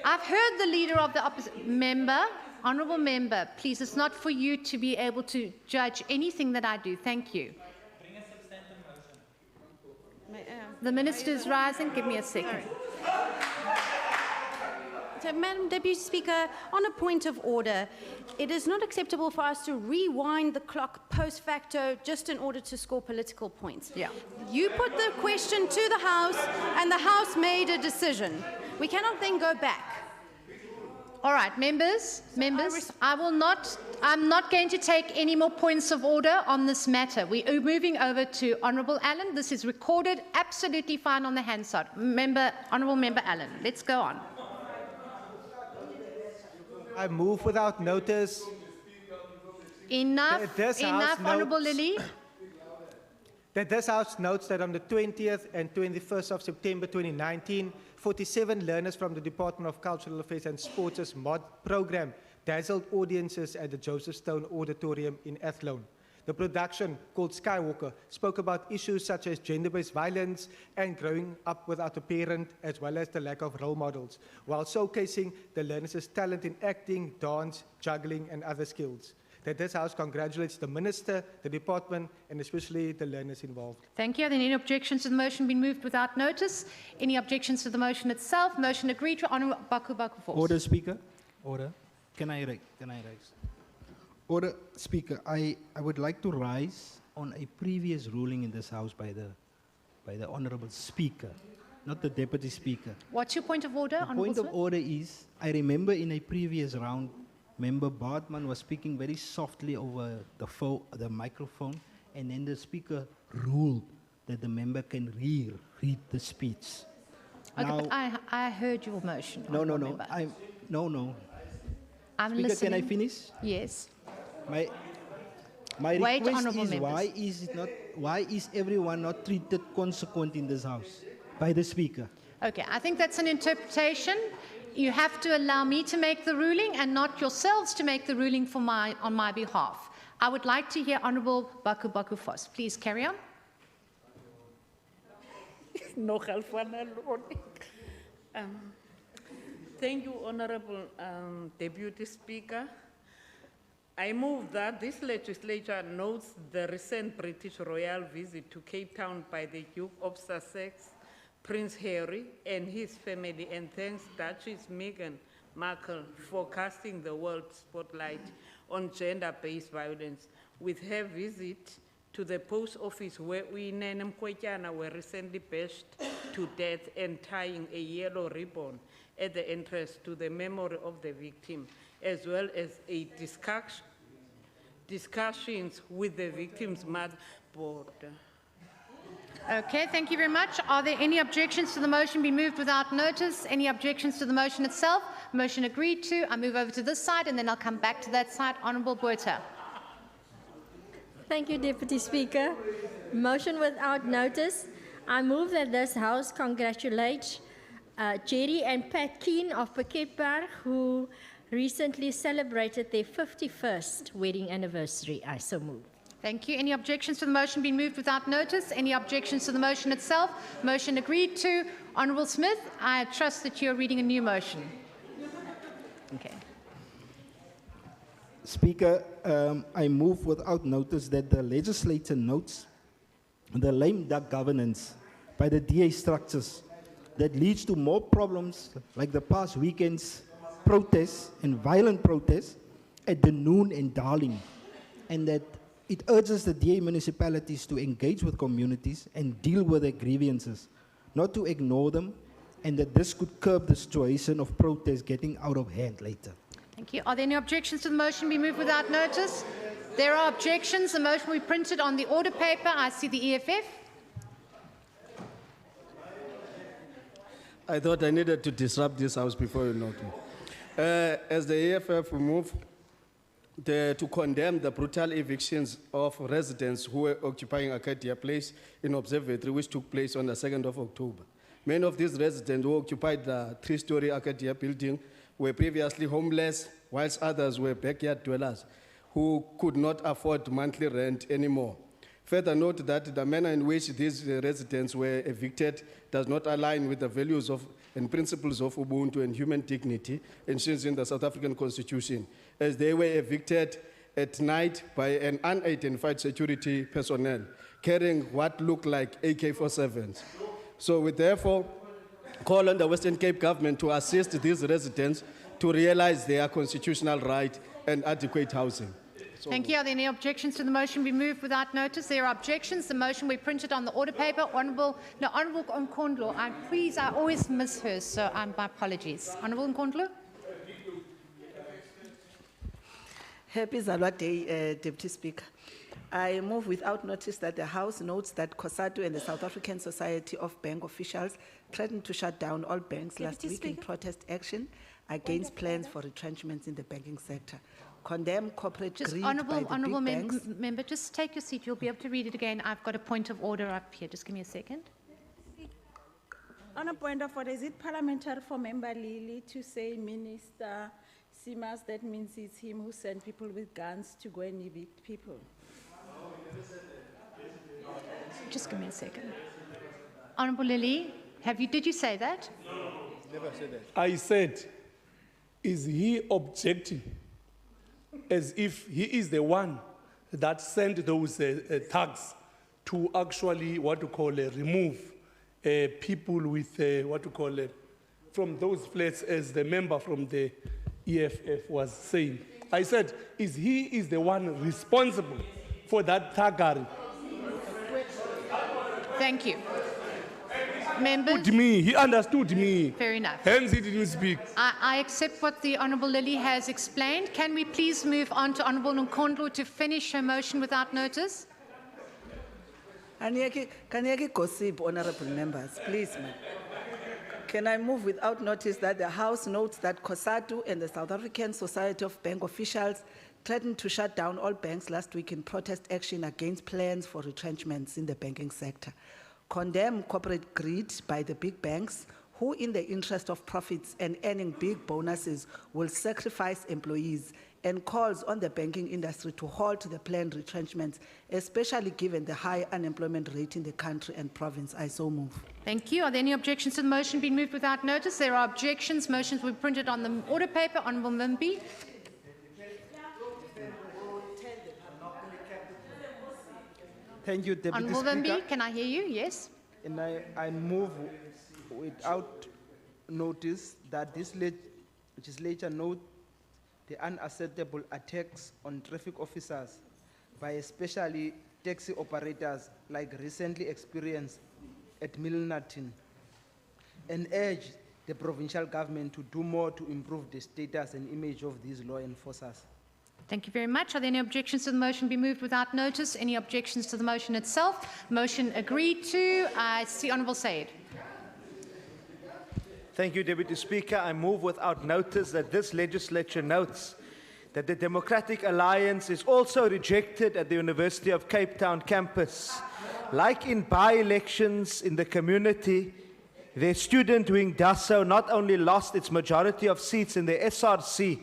I've heard the leader of the opposite member. Honourable member, please, it's not for you to be able to judge anything that I do. Thank you. The minister is rising. Give me a second. So, Madam Deputy Speaker, on a point of order, it is not acceptable for us to rewind the clock post facto just in order to score political points. Yeah. You put the question to the House, and the House made a decision. We cannot then go back. All right, members, I'm not going to take any more points of order on this matter. We are moving over to Honourable Allen. This is recorded, absolutely fine on the Hansard. Honourable Member Allen, let's go on. I move without notice. Enough, Honourable Lily. That this House notes that on the 20th and 21st of September 2019, 47 learners from the Department of Cultural Affairs and Sports' MOD program dazzled audiences at the Joseph Stone Auditorium in Athlone. The production, called Skywalker, spoke about issues such as gender-based violence and growing up without a parent, as well as the lack of role models, while showcasing the learners' talent in acting, dance, juggling, and other skills. That this House congratulates the Minister, the Department, and especially the learners involved. Thank you. Are there any objections to the motion been moved without notice? Any objections to the motion itself? Motion agreed to. Honourable Baku Force. Order, Speaker. Order. Can I rise? Order, Speaker. I would like to rise on a previous ruling in this House by the Honourable Speaker, not the Deputy Speaker. What's your point of order, The Honourable point of Smith? order is, I remember in a previous round, Member Bartman was speaking very softly over the microphone, and then the Speaker ruled that the member can read the speech. Okay, Now, but I heard your motion. no. Honourable Member. No. I'm Speaker, listening. can I finish? Yes. My Wait, request honourable is members. why is everyone not treated consequent in this House by the Speaker? Okay, I think that's an interpretation. You have to allow me to make the ruling and not yourselves to make the ruling on my behalf. I would like to hear Honourable Baku Force. Please carry on. Thank you, Honourable Deputy Speaker. I move that this legislature notes the recent British royal visit to Cape Town by the Duke of Sussex, Prince Harry and his family, and thanks Duchess Meghan Markle for casting the world spotlight on gender-based violence. With her visit to the post office where Uinene Mkwetyana were recently bashed to death and tying a yellow ribbon at the entrance to the memory of the victim, as well as a discussions with the victim's mother board. Okay, thank you very much. Are there any objections to the motion be moved without notice? Any objections to the motion itself? Motion agreed to. I move over to this side and then I'll come back to that side. Honourable Botha. Thank you, Deputy Speaker. Motion without notice. I move that this House congratulates Jerry and Pat Keen of Piketberg, who recently celebrated their 51st wedding anniversary. I so move. Thank you. Any objections to the motion being moved without notice? Any objections to the motion itself? Motion agreed to. Honourable Smith, I trust that you're reading a new motion. Okay. Speaker, I move without notice that the legislature notes the lame duck governance by the DA structures that leads to more problems like the past weekend's protests and violent protests at the Noon and Darling, and that it urges the DA municipalities to engage with communities and deal with their grievances, not to ignore them, and that this could curb the situation of protests getting out of hand later. Thank you. Are there any objections to the motion be moved without notice? There are objections. The motion will be printed on the order paper. I see the EFF. I thought I needed to disrupt this house before you note me. As the EFF, we move to condemn the brutal evictions of residents who were occupying Acadia Place in Observatory, which took place on the 2nd of October. Many of these residents who occupied the three-story Acadia building were previously homeless, whilst others were backyard dwellers who could not afford monthly rent anymore. Further note that the manner in which these residents were evicted does not align with the values of and principles of Ubuntu and human dignity enshrined in the South African Constitution, as they were evicted at night by an unidentified security personnel carrying what looked like AK-47s. So we therefore call on the Western Cape government to assist these residents to realize their constitutional right and adequate housing. Thank you. Are there any objections to the motion be moved without notice? There are objections. The motion will be printed on the order paper. Honourable Nkondlo, I always miss her, so my apologies. Honourable Nkondlo. Happy Zalwa Day, Deputy Speaker. I move without notice that the House notes that COSATU and the South African Society of Bank Officials threatened to shut down all banks last week in protest action against plans for retrenchments in the banking sector. Condemn corporate greed by the big banks. Member, just take your seat. You'll be able to read it again. I've got a point of order up here. Just give me a second. On a point of order, is it parliamentary for Member Lily to say Minister Simas? That means it's him who sent people with guns to go and evict people. Just give me a second. Honourable Lily, did you say that? No, never said that. I said, is he objecting as if he is the one that sent those thugs to actually remove people with from those flats, as the member from the EFF was saying. I said, is the one responsible for that thuggery? Thank you. Members, He understood me. Fair enough. Hence he didn't speak. I accept what the Honourable Lily has explained. Can we please move on to Honourable Nkondlo to finish her motion without notice? Can you gossip, honourable members, please, ma'am? Can I move without notice that the House notes that COSATU and the South African Society of Bank Officials threatened to shut down all banks last week in protest action against plans for retrenchments in the banking sector. Condemn corporate greed by the big banks who, in the interest of profits and earning big bonuses, will sacrifice employees, and calls on the banking industry to halt the planned retrenchments, especially given the high unemployment rate in the country and province. I so move. Thank you. Are there any objections to the motion being moved without notice? There are objections. Motions will be printed on the order paper. Honourable Mimbi. Thank you, Deputy Honourable Speaker. Mimbi, can I hear you? Yes. And I move without notice that this legislature note the unacceptable attacks on traffic officers by especially taxi operators like recently experienced at Milnerton, and urge the provincial government to do more to improve the status and image of these law enforcers. Thank you very much. Are there any objections to the motion be moved without notice? Any objections to the motion itself? Motion agreed to. I see Honourable Said. Thank you, Deputy Speaker. I move without notice that this legislature notes that the Democratic Alliance is also rejected at the University of Cape Town campus. Like in by-elections in the community, their student wing DASO not only lost its majority of seats in the SRC,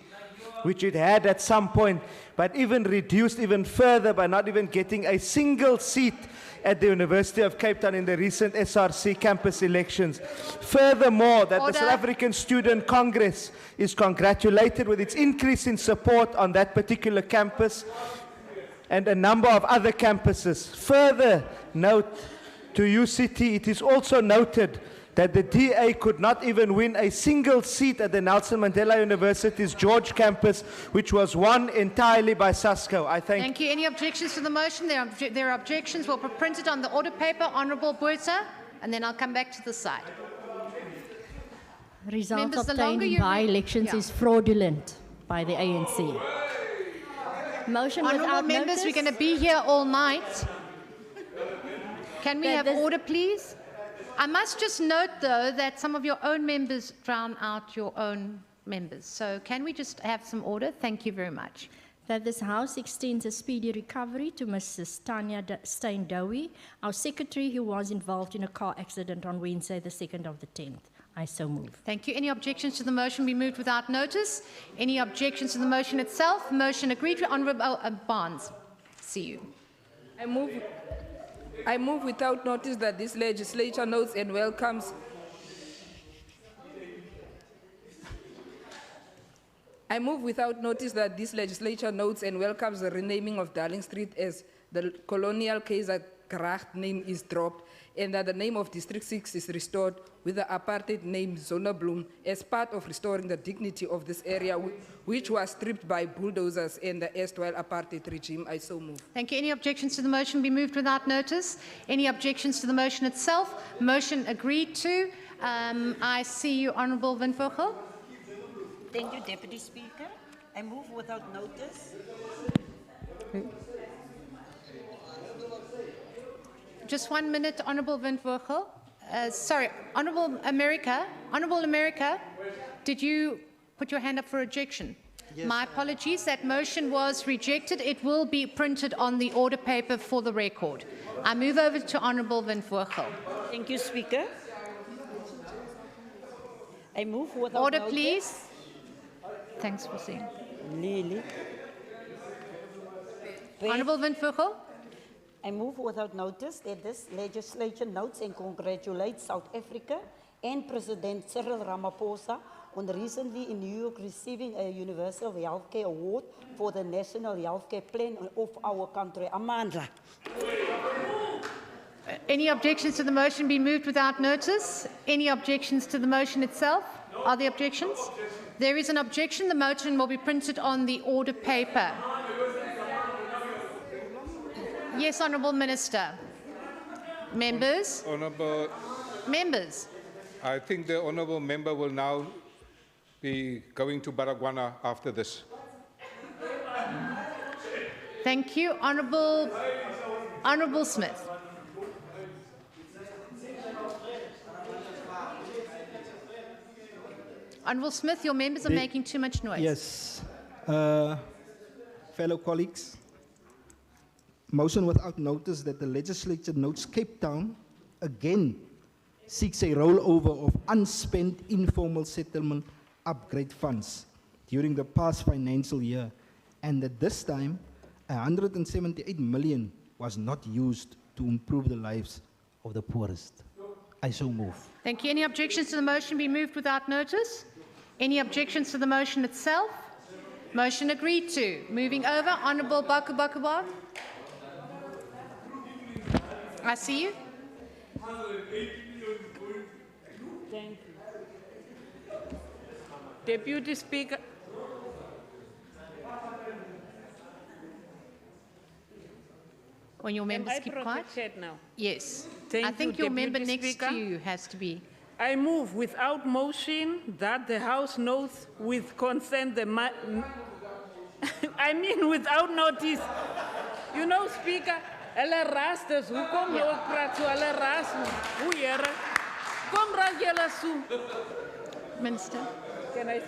which it had at some point, but even reduced even further by not even getting a single seat at the University of Cape Town in the recent SRC campus elections. Furthermore, that the South African Student Congress is congratulated with its increase in support on that particular campus and a number of other campuses. Further note to UCT, it is also noted that the DA could not even win a single seat at the Nelson Mandela University's George campus, which was won entirely by SASCO. I Thank you. Any objections to the motion? There are objections. We'll print it on the order paper. Honourable Buerta, and then I'll come back to the side. Results Members, the obtained longer in you by-elections is fraudulent by the ANC. Motion Honourable without members, notice. we're going to be here all night. Can we have order, please? I must just note, though, that some of your own members drown out your own members. So can we just have some order? Thank you very much. That this House extends a speedy recovery to Mrs. Tanya Stein-Dowie, our secretary who was involved in a car accident on Wednesday, the 2nd of the 10th. I so move. Thank you. Any objections to the motion be moved without notice? Any objections to the motion itself? Motion agreed to. Honourable Barnes. See you. I move without notice that this legislature notes and welcomes. I move without notice that this legislature notes and welcomes the renaming of Darling Street as the colonial Keisergracht name is dropped and that the name of District 6 is restored with the apartheid name Zonnebloem as part of restoring the dignity of this area which was stripped by bulldozers in the erstwhile apartheid regime. I so move. Thank you. Any objections to the motion be moved without notice? Any objections to the motion itself? Motion agreed to. I see you, Honourable Van Vogel. Thank you, Deputy Speaker. I move without notice. Just 1 minute, Honourable Van Vogel. Sorry, Honourable America. Honourable America, did you put your hand up for rejection? Yes, My apologies. That motion was rejected. It will be printed on the order paper for the record. I move over to Honourable Van Vogel. Thank you, Speaker. I move without Order, notice. please. Thanks for seeing. Lily. Honourable Van Vogel. I move without notice that this legislature notes and congratulates South Africa and President Cyril Ramaphosa on recently in New York receiving a Universal Healthcare Award for the National Healthcare Plan of our country. Amandla. Any objections to the motion be moved without notice? Any objections to the motion itself? Are there objections? There is an objection. The motion will be printed on the order paper. Yes, Honourable Minister. Members? Honourable, Members. I think the Honourable Member will now be going to Baragwana after this. Thank you. Honourable Smith. Honourable Smith, your members are making too much noise. Yes. Fellow colleagues, motion without notice that the legislature notes Cape Town again seeks a rollover of unspent informal settlement upgrade funds during the past financial year, and that this time 178 million was not used to improve the lives of the poorest. I so move. Thank you. Any objections to the motion be moved without notice? Any objections to the motion itself? Motion agreed to. Moving over, Honourable Bakubakuba. I see you. Thank you. Deputy Speaker. When your members Am I keep quiet? protected now? Yes. Thank I think you, your member Deputy next Speaker. to you has to be. I move without motion that the House notes with consent the I mean, without notice. You know, Speaker, hulle rastes, hoekom nou ek praat so, hulle ras, hoe here, kom raak julle so. Minister. Can I?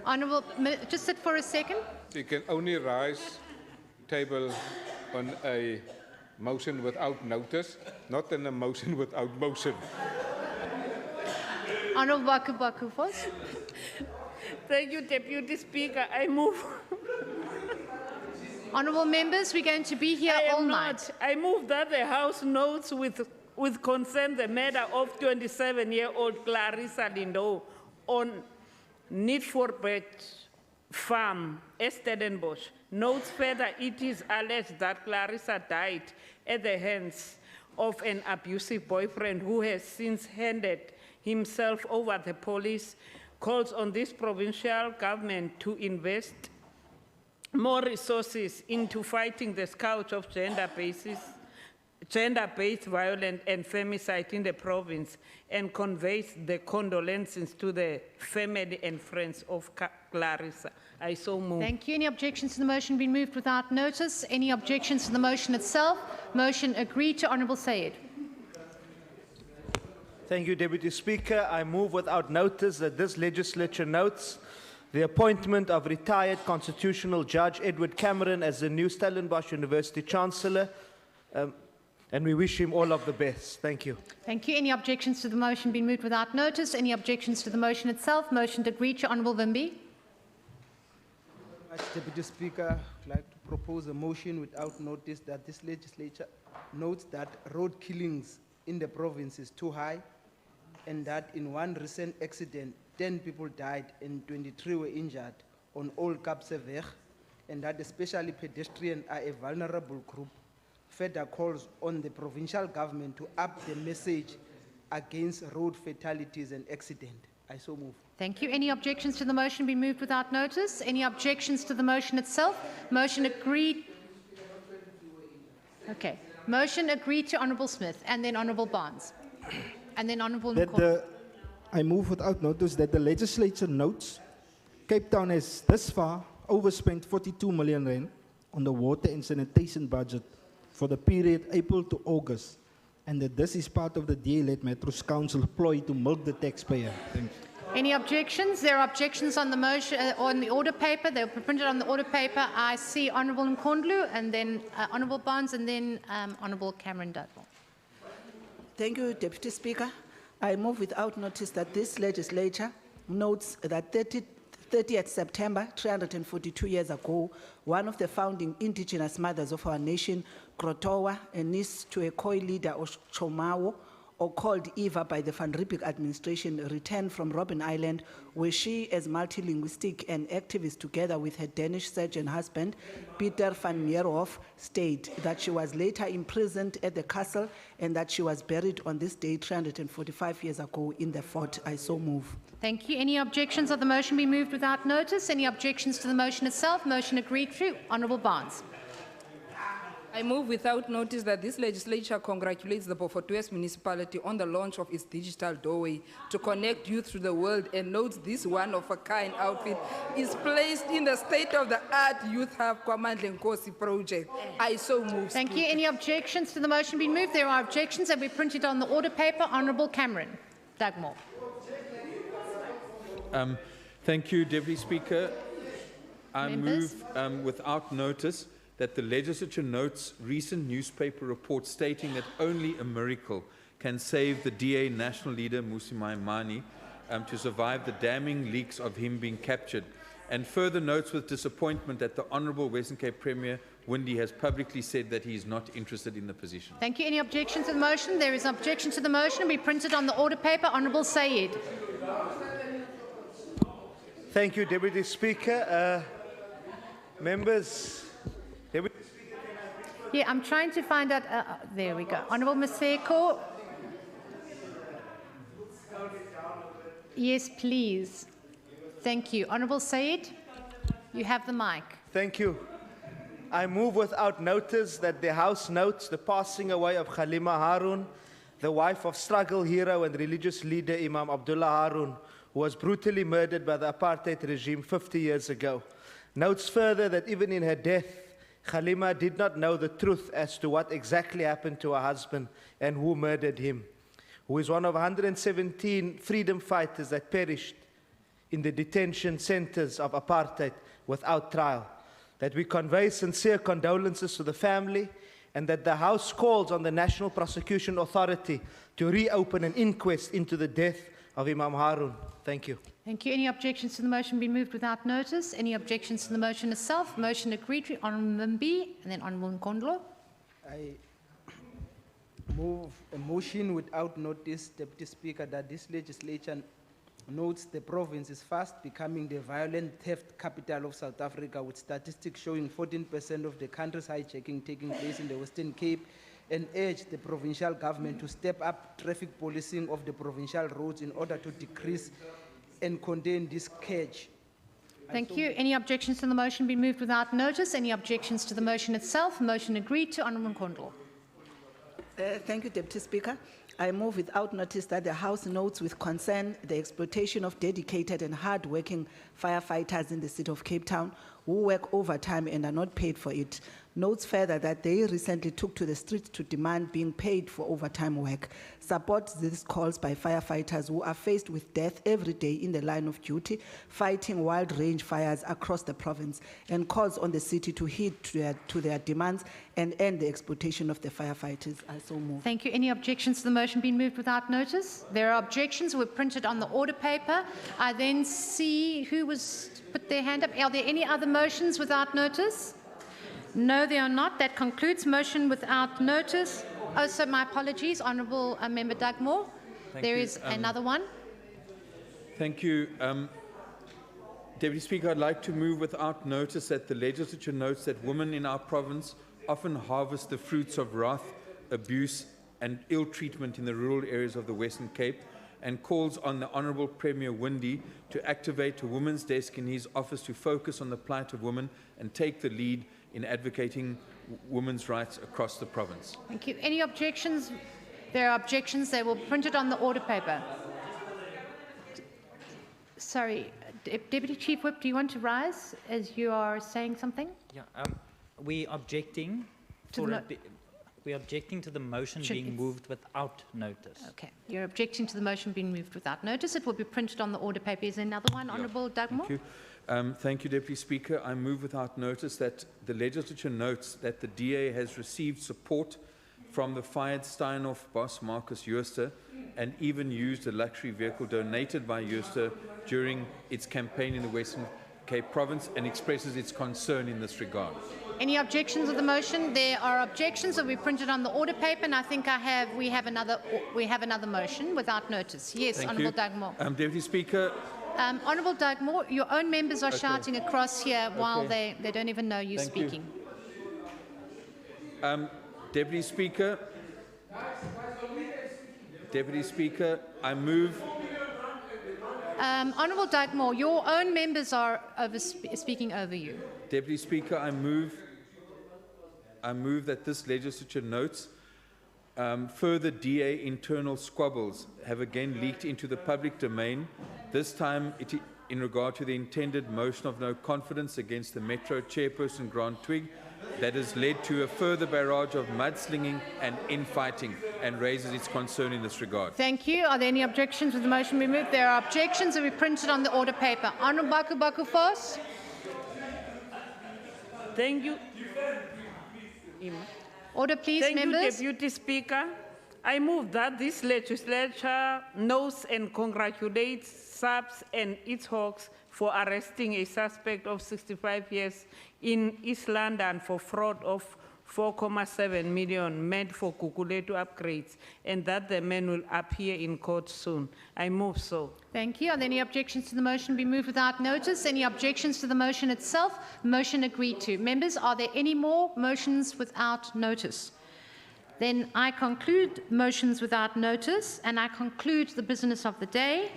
Honourable, just sit for a second. You can only rise, table on a motion without notice, not in a motion without motion. Honourable Baku Bakufos. Thank you, Deputy Speaker. I move. Honourable members, we're going to be here all night. I move that the House notes with consent the matter of 27-year-old Clarissa Lindo on Nitforbeck Farm, Estedenbosch. Notes further, it is alleged that Clarissa died at the hands of an abusive boyfriend who has since handed himself over the police. Calls on this provincial government to invest more resources into fighting the scourge of gender-based violence and femicide in the province, and conveys the condolences to the family and friends of Clarissa. I so move. Thank you. Any objections to the motion been moved without notice? Any objections to the motion itself? Motion agreed to. Honourable Sayed. Thank you, Deputy Speaker. I move without notice that this legislature notes the appointment of retired Constitutional Judge Edward Cameron as the new Stellenbosch University Chancellor, and we wish him all of the best. Thank you. Thank you. Any objections to the motion been moved without notice? Any objections to the motion itself? Motion agreed to. Honourable Vimbi. Deputy Speaker, I'd like to propose a motion without notice that this legislature notes that road killings in the province is too high, and that in one recent accident, 10 people died and 23 were injured on Old Kapseweg, and that especially pedestrians are a vulnerable group. Further calls on the provincial government to up the message against road fatalities and accidents. I so move. Thank you. Any objections to the motion be moved without notice? Any objections to the motion itself? Motion agreed. Okay. Motion agreed to Honourable Smith, and then Honourable Barnes, and then Honourable McCall. I move without notice that the legislature notes Cape Town has thus far overspent 42 million rand on the water and sanitation budget for the period April to August, and that this is part of the DA-led Metro's Council ploy to milk the taxpayer. Thank you. Any objections? There are objections on the motion, on the order paper. They were printed on the order paper. I see Honourable Nkondlu, and then Honourable Barnes, and then Honourable Cameron Dudley. Thank you, Deputy Speaker. I move without notice that this legislature notes that 30th September, 342 years ago, one of the founding indigenous mothers of our nation, Grotowa, a niece to a Khoi leader of Chomawo, or called Eva by the Van Riebeeck administration, returned from Robben Island, where she, as multilinguistic and activist together with her Danish surgeon husband, Peter van Meerhof, stayed, that she was later imprisoned at the castle, and that she was buried on this day 345 years ago in the fort. I so move. Thank you. Any objections of the motion be moved without notice? Any objections to the motion itself? Motion agreed to. Honourable Barnes. I move without notice that this legislature congratulates the Beaufort West municipality on the launch of its digital doorway to connect youth to the world, and notes this one-of-a-kind outfit is placed in the state-of-the-art Youth Hub Kwamandla Nkosi project. I so move. Thank you. Any objections to the motion being moved? There are objections that we printed on the order paper. Honourable Cameron Dugmore. Thank you, Deputy Speaker. I move without notice that the legislature notes recent newspaper reports stating that only a miracle can save the DA national leader Mmusi Maimane to survive the damning leaks of him being captured, and further notes with disappointment that the Honourable Western Cape Premier Windy has publicly said that he is not interested in the position. Thank you. Any objection to the motion? There is an objection to the motion. We printed on the order paper. Honourable Sayed. Thank you, Deputy Speaker. Members. Yeah, I'm trying to find out. There we go. Honourable Maseko. Yes, please. Thank you. Honourable Sayed, you have the mic. Thank you. I move without notice that the House notes the passing away of Khalima Harun, the wife of struggle hero and religious leader Imam Abdullah Harun, who was brutally murdered by the apartheid regime 50 years ago. Notes further that even in her death, Khalima did not know the truth as to what exactly happened to her husband and who murdered him, who is one of 117 freedom fighters that perished in the detention centers of apartheid without trial. That we convey sincere condolences to the family, and that the House calls on the National Prosecution Authority to reopen an inquest into the death of Imam Harun. Thank you. Thank you. Any objections to the motion being moved without notice? Any objections to the motion itself? Motion agreed to. Honourable Mbi and then Honourable Nkondlo. I move a motion without notice, Deputy Speaker, that this legislature notes the province is fast becoming the violent theft capital of South Africa, with statistics showing 14% of the country's hijacking taking place in the Western Cape, and urge the provincial government to step up traffic policing of the provincial roads in order to decrease and contain this scourge. Thank you. Any objections to the motion being moved without notice? Any objections to the motion itself? Motion agreed to. Honourable Nkondlo. Thank you, Deputy Speaker. I move without notice that the House notes with concern the exploitation of dedicated and hard-working firefighters in the city of Cape Town who work overtime and are not paid for it. Notes further that they recently took to the streets to demand being paid for overtime work. Supports these calls by firefighters who are faced with death every day in the line of duty, fighting wide-range fires across the province, and calls on the city to heed to their demands and end the exploitation of the firefighters. I so move. Thank you. Any objections to the motion being moved without notice? There are objections. Were printed on the order paper. I then see who was put their hand up. Are there any other motions without notice? No, there are not. That concludes motion without notice. Oh, so my apologies, Honourable Member Dugmore. There is another one. Thank you. Deputy Speaker, I'd like to move without notice that the legislature notes that women in our province often harvest the fruits of wrath, abuse and ill treatment in the rural areas of the Western Cape, and calls on the Honourable Premier Windi to activate a women's desk in his office to focus on the plight of women and take the lead in advocating women's rights across the province. Thank you. Any objections? There are objections. They will print it on the order paper. Sorry, Deputy Chief Whip, do you want to rise as you are saying something? Yeah, we're objecting to the motion being moved without notice. Okay, you're objecting to the motion being moved without notice. It will be printed on the order paper. Is there another one, Honourable Dugmore? Thank you. Thank you, Deputy Speaker. I move without notice that the legislature notes that the DA has received support from the fired Steinhoff boss Marcus Jooste and even used a luxury vehicle donated by Jooste during its campaign in the Western Cape province, and expresses its concern in this regard. Any objections to the motion? There are objections that we printed on the order paper, and I think we have another motion without notice. Yes, Thank Honourable you. Dugmore. Deputy Speaker. Honourable Dugmore, your own members are shouting across here while they don't even know you're Thank speaking. You. Deputy Speaker. Deputy Speaker, I move. Honourable Dugmore, your own members are speaking over you. Deputy Speaker, I move that this legislature notes further DA internal squabbles have again leaked into the public domain, this time in regard to the intended motion of no confidence against the Metro chairperson Grant Twigg that has led to a further barrage of mudslinging and infighting, and raises its concern in this regard. Thank you. Are there any objections with the motion being moved? There are objections that we printed on the order paper. Honourable Baku Foss. Thank you. Order, please, members. Thank you, Deputy Speaker. I move that this legislature knows and congratulates SAPS and its hawks for arresting a suspect of 65 years in East London for fraud of 4.7 million meant for Kukuletu upgrades, and that the man will appear in court soon. I move so. Thank you. Are there any objections to the motion be moved without notice? Any objections to the motion itself? Motion agreed to. Members, are there any more motions without notice? Then I conclude motions without notice, and I conclude the business of the day.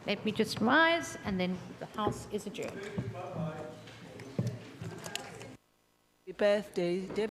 Let me just rise, and then the House is adjourned. Happy birthday,